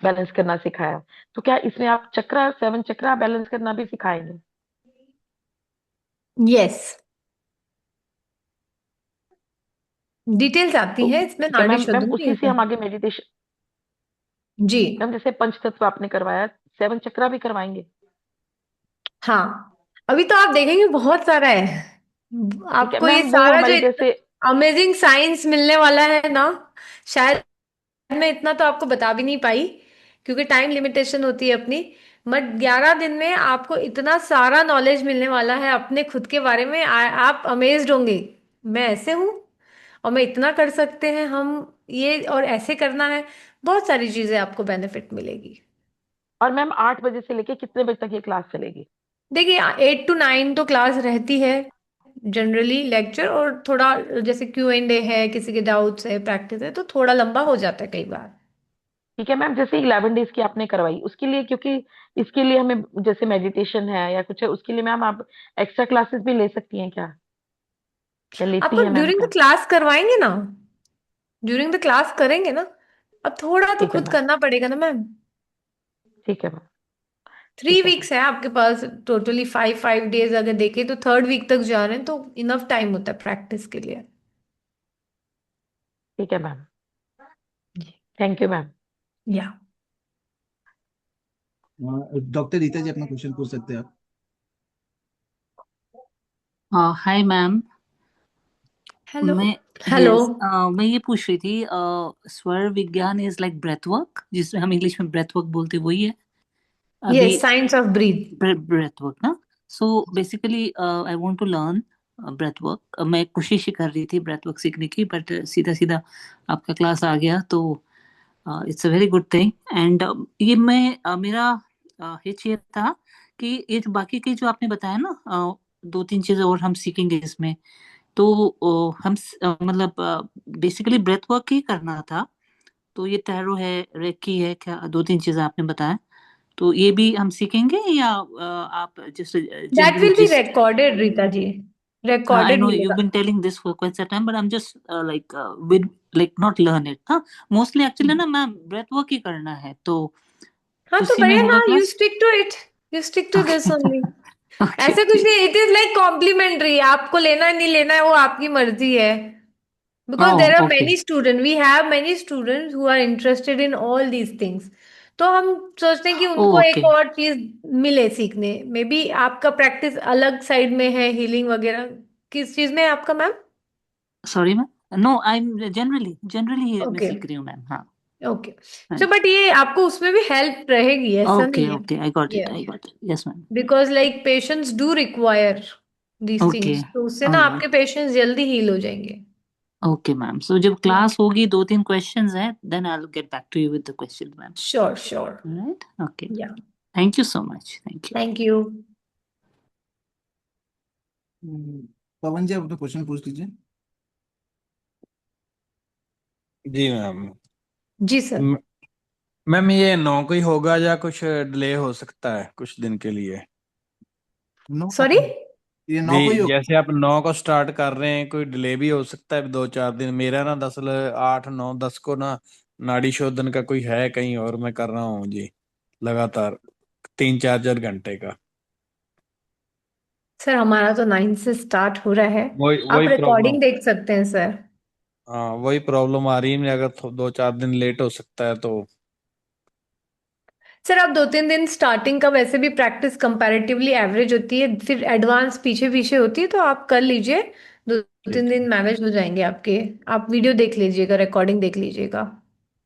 बैलेंस करना सिखाया, तो क्या इसमें आप चक्रा, 7 चक्रा बैलेंस करना भी सिखाएंगे?
यस, डिटेल्स आती
तो
हैं इसमें,
क्या
नाड़ी
मैम,
शोधन भी
उसी
है
से
सर।
हम आगे मेडिटेशन,
जी
मैम जैसे पंच तत्व आपने करवाया, 7 चक्रा भी करवाएंगे?
हाँ, अभी तो आप देखेंगे बहुत सारा है,
ठीक है
आपको ये
मैम, वो
सारा जो
हमारे
इतना
जैसे,
अमेजिंग साइंस मिलने वाला है ना, शायद मैं इतना तो आपको बता भी नहीं पाई, क्योंकि टाइम लिमिटेशन होती है अपनी। बट 11 दिन में आपको इतना सारा नॉलेज मिलने वाला है अपने खुद के बारे में, आप अमेज्ड होंगे, मैं ऐसे हूँ और मैं इतना कर सकते हैं हम, ये और ऐसे करना है, बहुत सारी चीजें आपको बेनिफिट मिलेगी।
और मैम 8 बजे से लेके कितने बजे तक ये क्लास चलेगी?
देखिए 8 to 9 तो क्लास रहती है जनरली लेक्चर, और थोड़ा जैसे Q&A है, किसी के डाउट्स है, प्रैक्टिस है, तो थोड़ा लंबा हो जाता है कई बार।
ठीक है मैम, जैसे 11 डेज की आपने करवाई, उसके लिए, क्योंकि इसके लिए हमें जैसे मेडिटेशन है या कुछ है, उसके लिए मैम आप एक्स्ट्रा क्लासेस भी ले सकती हैं क्या, या
आप
लेती
तो
हैं मैम
ड्यूरिंग द
क्या?
क्लास करवाएंगे ना, ड्यूरिंग द क्लास करेंगे ना, अब थोड़ा तो
ठीक है
खुद
मैम।
करना पड़ेगा ना मैम।
ठीक है मैम।
3
ठीक है मैम।
वीक्स है आपके पास टोटली, 5 5 डेज अगर देखें तो 3rd वीक तक जा रहे हैं, तो इनफ टाइम होता है प्रैक्टिस के लिए।
ठीक है मैम। Thank you ma'am.
या
डॉक्टर रीता जी अपना क्वेश्चन पूछ सकते हैं आप।
Hi ma'am.
हेलो।
मैं
हेलो।
यस मैं ये पूछ रही थी, स्वर विज्ञान इज लाइक ब्रेथ वर्क, जिसमें हम इंग्लिश में ब्रेथ वर्क बोलते हैं, वही है अभी?
Yes, science of breath.
Breath work ना। So basically I want to learn breath work. मैं कोशिश ही कर रही थी ब्रेथ वर्क सीखने की, बट सीधा सीधा आपका क्लास आ गया, तो it's a very good thing. And ये मैं मेरा हिच ये था कि ये जो बाकी के जो आपने बताया ना, 2 3 चीजें और हम सीखेंगे इसमें, तो मतलब बेसिकली ब्रेथ वर्क ही करना था। तो ये टैरो है, रेकी है, क्या 2 3 चीजें आपने बताया, तो ये भी हम सीखेंगे, या आप just
that
generally
will be
जिस,
recorded Rita ji,
I
recorded
no you
मिलेगा।
Been telling this for quite some time, but I am just like with like not learn it, हाँ। मोस्टली एक्चुअली ना मैम ब्रेथ वर्क ही करना है, तो
हाँ तो
उसी में
बढ़िया
होगा
ना, you
class?
Stick to it, you stick to this
okay
only.
Okay
ऐसे कुछ
ओके।
नहीं, इट इज लाइक कॉम्प्लीमेंट्री, आपको लेना है नहीं लेना है वो आपकी मर्जी है, because there
oh
are
okay
many students, we have many students who are interested in all these things, तो हम सोचते हैं कि उनको एक
ओके।
और चीज मिले सीखने, मे बी आपका प्रैक्टिस अलग साइड में है, हीलिंग वगैरह, किस चीज में है आपका ma'am?
Sorry ma'am, no I am generally generally मैं
ओके।
सीख रही हूँ मैम, हाँ।
ओके।
हाँ
सो बट ये आपको उसमें भी हेल्प रहेगी, ऐसा
ओके
नहीं है।
Okay, I got it,
yes,
I got it, yes ma'am.
Because like patients do require these
okay,
things, तो उससे ना
ऑलराइट।
आपके पेशेंट्स जल्दी हील हो जाएंगे।
ओके मैम, सो जब क्लास होगी 2 3 क्वेश्चंस हैं, then I will get back to you with the questions ma'am.
Sure sure.
Right, okay.
Yeah,
thank you so much, thank you.
Thank you.
Pavan ji आप अपना क्वेश्चन पूछ लीजिए।
जी मैम।
जी सर।
म- मैम ये 9 को ही होगा या कुछ डिले हो सकता है कुछ दिन के लिए?
No,
sorry.
ये 9 को ही
भी
होगा।
जैसे आप 9 को स्टार्ट कर रहे हैं, कोई डिले भी हो सकता है 2 4 दिन। मेरा ना 8 9 10 को ना नाड़ी शोधन का कोई है कहीं, और मैं कर रहा हूँ जी लगातार 3 4 4 घंटे का।
सर हमारा तो 9 से स्टार्ट हो रहा है,
वही
आप
वही प्रॉब्लम।
रिकॉर्डिंग देख सकते हैं सर।
हाँ वही प्रॉब्लम आ रही है, अगर 2 4 दिन लेट हो सकता है तो।
सर आप 2-3 दिन स्टार्टिंग का वैसे भी प्रैक्टिस कंपैरेटिवली एवरेज होती है, फिर एडवांस पीछे पीछे होती है, तो आप कर लीजिए। दो
ठीक
तीन
है।
दिन मैनेज हो जाएंगे आपके। आप वीडियो देख लीजिएगा, रिकॉर्डिंग देख लीजिएगा।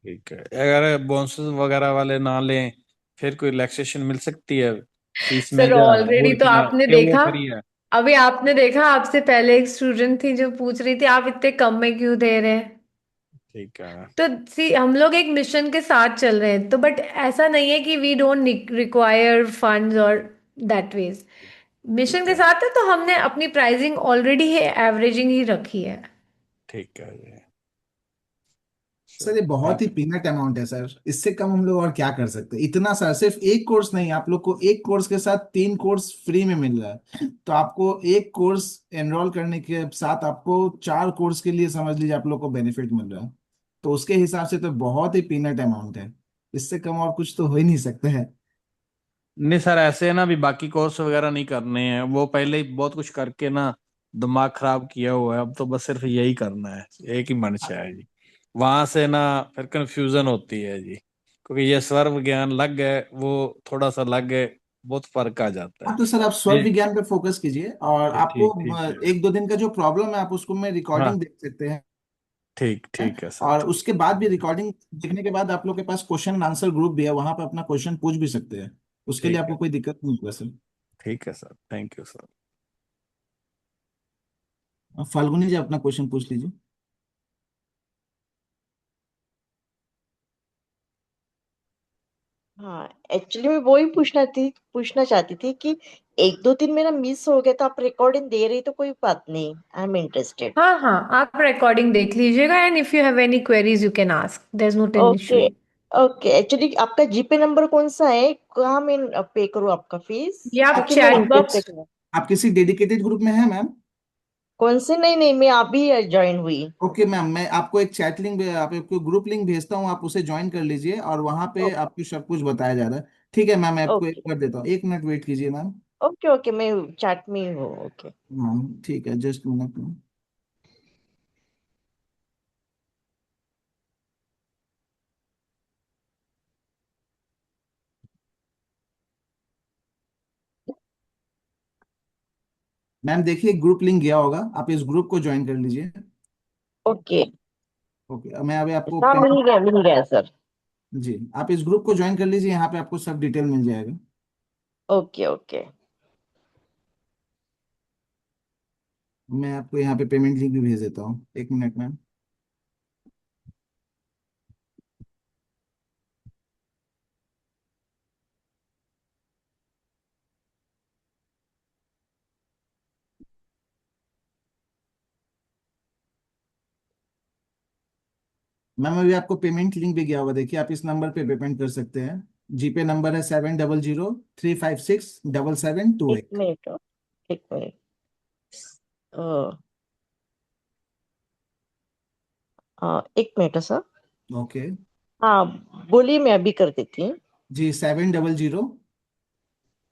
ठीक है, अगर बोनसेस वगैरह वाले ना लें फिर कोई रिलैक्सेशन मिल सकती है फीस में,
सर
या वो
ऑलरेडी तो
इतना
आपने
कि वो
देखा,
फ्री है?
अभी आपने देखा, आपसे पहले एक स्टूडेंट थी जो पूछ रही थी आप इतने कम में क्यों दे रहे हैं।
ठीक है।
तो सी हम लोग एक मिशन के साथ चल रहे हैं, तो बट ऐसा नहीं है कि वी डोंट रिक्वायर फंड्स और दैट वेज। मिशन
ठीक
के
है।
साथ है तो हमने अपनी प्राइसिंग ऑलरेडी है एवरेजिंग ही रखी है।
ठीक है जी।
सर ये बहुत
thank
he
you.
Peanut amount है सर, इससे कम हम लोग और क्या कर सकते हैं। इतना सर सिर्फ एक कोर्स नहीं, आप लोग को एक कोर्स के साथ 3 कोर्स फ्री में मिल रहा है, तो आपको एक कोर्स एनरोल करने के साथ आपको 4 कोर्स के लिए समझ लीजिए आप लोग को बेनिफिट मिल रहा है। तो उसके हिसाब से तो बहुत ही पीनट अमाउंट है, इससे कम और कुछ तो हो ही नहीं सकता है।
नहीं सर, ऐसे है ना, अभी बाकी कोर्स वगैरह नहीं करने हैं, वो पहले ही बहुत कुछ करके ना दिमाग खराब किया हुआ है, अब तो बस सिर्फ यही करना है, एक ही मंशा है जी। वहां से ना फिर कंफ्यूजन होती है जी, क्योंकि ये स्वर विज्ञान लग गए, वो थोड़ा सा लग गए, बहुत फर्क आ जाता है।
हाँ तो सर आप स्वर
जी।
विज्ञान पे फोकस कीजिए, और आपको
ठीक ठीक है।
1-2 दिन का जो प्रॉब्लम है आप उसको मैं
हाँ।
रिकॉर्डिंग देख सकते हैं।
ठीक ठीक है सर,
और
ठीक।
उसके बाद भी रिकॉर्डिंग देखने के बाद आप लोग के पास क्वेश्चन आंसर ग्रुप भी है, वहां पे अपना क्वेश्चन पूछ भी सकते हैं। उसके लिए
ठीक है।
आपको कोई दिक्कत नहीं होगा सर।
ठीक है sir, thank you sir.
Falguni ji अपना क्वेश्चन पूछ लीजिए।
हाँ, एक्चुअली मैं वो ही पूछना चाहती थी कि 1-2 दिन मेरा मिस हो गया, तो आप रिकॉर्डिंग दे रही तो कोई बात नहीं, आई एम इंटरेस्टेड।
हाँ हाँ, आप रिकॉर्डिंग देख लीजिएगा and if you have any queries you can ask, there is not an
okay.
Issue.
Okay, actually आपका जीपे नंबर कौन सा है, कहाँ मैं पे करूँ आपका फीस,
ये आप
क्योंकि मैं
चैट बॉक्स,
इंटरेस्टेड हूँ।
आप किसी डेडिकेटेड ग्रुप में हैं मैम?
कौन से? नहीं नहीं, मैं अभी ज्वाइन हुई।
ओके मैम, मैं आपको एक चैट लिंक, आपको ग्रुप लिंक भेजता हूँ, आप उसे ज्वाइन कर लीजिए और वहां पे
ओके
आपको सब कुछ बताया जा रहा है। ठीक है मैम, मैं आपको एक
ओके
कर देता हूँ, 1 मिनट वेट कीजिए मैम।
ओके ओके, मैं चैट में ही हूँ। ओके।
हाँ ठीक है, जस्ट मिनट मैम। मैम देखिए ग्रुप लिंक गया होगा, आप इस ग्रुप को ज्वाइन कर लीजिए।
ओके,
ओके, मैं अभी आपको
हाँ
पेमेंट,
मिल गया सर।
जी आप इस ग्रुप को ज्वाइन कर लीजिए, यहाँ पे आपको सब डिटेल मिल जाएगा।
Okay okay.
मैं आपको यहाँ पे पेमेंट लिंक भी भेज देता हूँ, 1 मिनट मैम। मैम अभी आपको पेमेंट लिंक भी गया होगा, देखिए आप इस नंबर पे पेमेंट कर सकते हैं। जीपे नंबर है 7003567728।
एक मिनट, एक मिनट। एक मिनट सर।
ओके।
हाँ, बोलिए, मैं अभी कर देती हूँ।
जी 700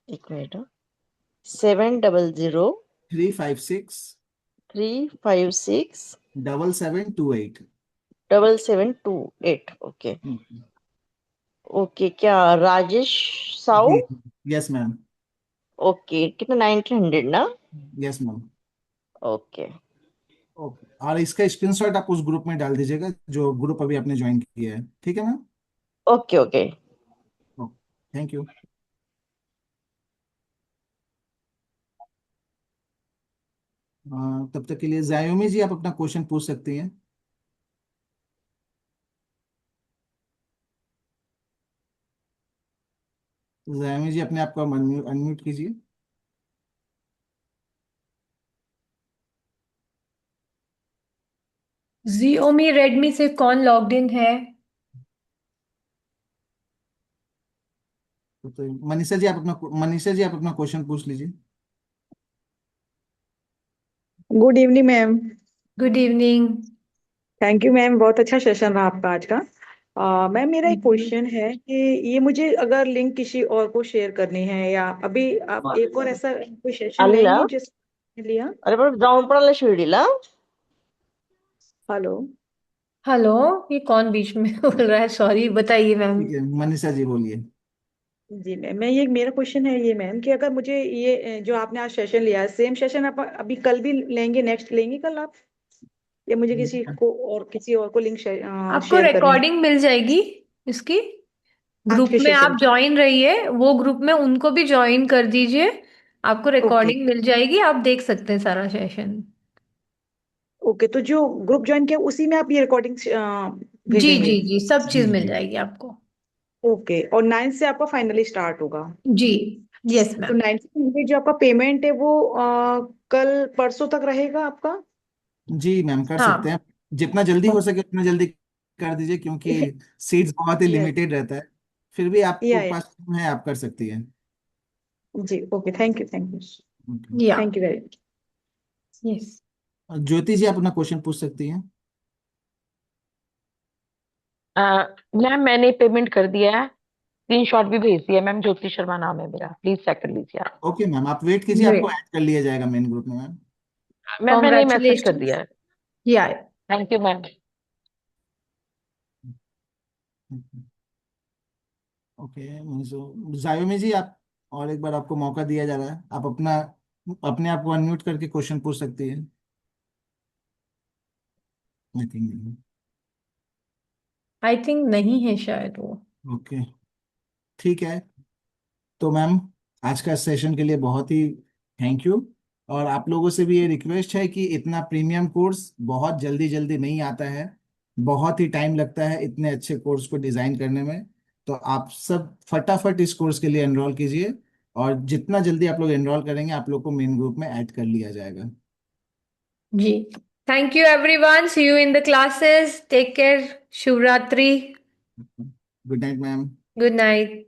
एक मिनट। 700
356
356
7728।
7728। ओके ओके, क्या राजेश साहू?
जी यस मैम।
ओके, कितना? 1900 ना?
Yes ma'am.
ओके
ओके, और इसका स्क्रीनशॉट आप उस ग्रुप में डाल दीजिएगा जो ग्रुप अभी आपने ज्वाइन किया है, ठीक है ma'am?
Okay okay.
Thank you. तब तक के लिए जायोमी जी आप अपना क्वेश्चन पूछ सकती हैं। जायोमी जी अपने आप को अनम्यूट कीजिए।
Xiaomi रेडमी से कौन लॉग्ड इन है?
तो मनीषा जी आप अपना क्वेश्चन पूछ लीजिए।
Good evening ma'am.
Good evening.
Thank you ma'am, बहुत अच्छा सेशन रहा आपका आज का। मैम मेरा एक क्वेश्चन है कि ये मुझे अगर लिंक किसी और को शेयर करनी है, या अभी आप एक और ऐसा कोई सेशन
अल्ला,
लेंगे जिसने लिया।
अरे पर जाऊन पड़ा शिरडीला।
हेलो।
हेलो, ये कौन बीच में बोल रहा है? सॉरी, बताइए मैम।
ठीक है मनीषा जी बोलिए।
जी मैम, मैं ये मेरा क्वेश्चन है ये मैम कि अगर मुझे ये जो आपने आज सेशन लिया, सेम सेशन आप अभी कल भी लेंगे, नेक्स्ट लेंगे कल आप, या मुझे किसी और को लिंक
आपको
शेयर करनी है?
रिकॉर्डिंग मिल जाएगी इसकी।
आज
ग्रुप
के
में
सेशन
आप
की?
ज्वाइन रहिए, वो ग्रुप में उनको भी ज्वाइन कर दीजिए। आपको
ओके।
रिकॉर्डिंग मिल जाएगी, आप देख सकते हैं सारा सेशन।
ओके, तो जो ग्रुप ज्वाइन किया उसी में आप ये रिकॉर्डिंग
जी
भेजेंगे?
जी जी, सब
जी
चीज मिल
जी।
जाएगी आपको।
ओके, और 9 से आपका फाइनली स्टार्ट होगा?
जी, यस
तो
मैम।
9 से finally जो आपका पेमेंट है वो कल परसों तक रहेगा आपका?
जी मैम, कर सकते
हाँ।
हैं। जितना जल्दी हो सके उतना जल्दी कर दीजिए, क्योंकि सीट्स बहुत ही
यस।
लिमिटेड रहता है। फिर भी आपको
या
पास time है, आप कर सकती हैं।
जी, okay, thank you, thank you.
Okay.
Yeah,
thank you very much.
Yes.
Jyoti ji, आप अपना क्वेश्चन पूछ सकती हैं।
मैम मैंने पेमेंट कर दिया है, स्क्रीनशॉट भी भेज दिया। मैम ज्योति शर्मा नाम है मेरा, प्लीज चेक कर लीजिए आप।
ओके मैम, आप वेट कीजिए, आपको
ग्रेट।
ऐड कर लिया जाएगा मेन ग्रुप में मैम।
मैम मैंने मैसेज कर
कॉन्ग्रेचुलेशन।
दिया है।
या।
Thank you ma'am.
ओके, जायोमी जी, आप और एक बार आपको मौका दिया जा रहा है, आप अपने आप को अनम्यूट करके क्वेश्चन पूछ सकती हैं। I think.
आई थिंक नहीं है शायद वो।
ओके, ठीक है। तो मैम, आज का सेशन के लिए बहुत ही थैंक यू। और आप लोगों से भी ये रिक्वेस्ट है कि इतना प्रीमियम कोर्स बहुत जल्दी जल्दी नहीं आता है, बहुत ही टाइम लगता है इतने अच्छे कोर्स को डिजाइन करने में। तो आप सब फटाफट इस कोर्स के लिए एनरोल कीजिए, और जितना जल्दी आप लोग एनरोल करेंगे, आप लोग को मेन ग्रुप में ऐड कर लिया जाएगा।
जी। Thank you everyone, see you in the classes, take care, शुभ रात्रि,
good night ma'am.
Good night.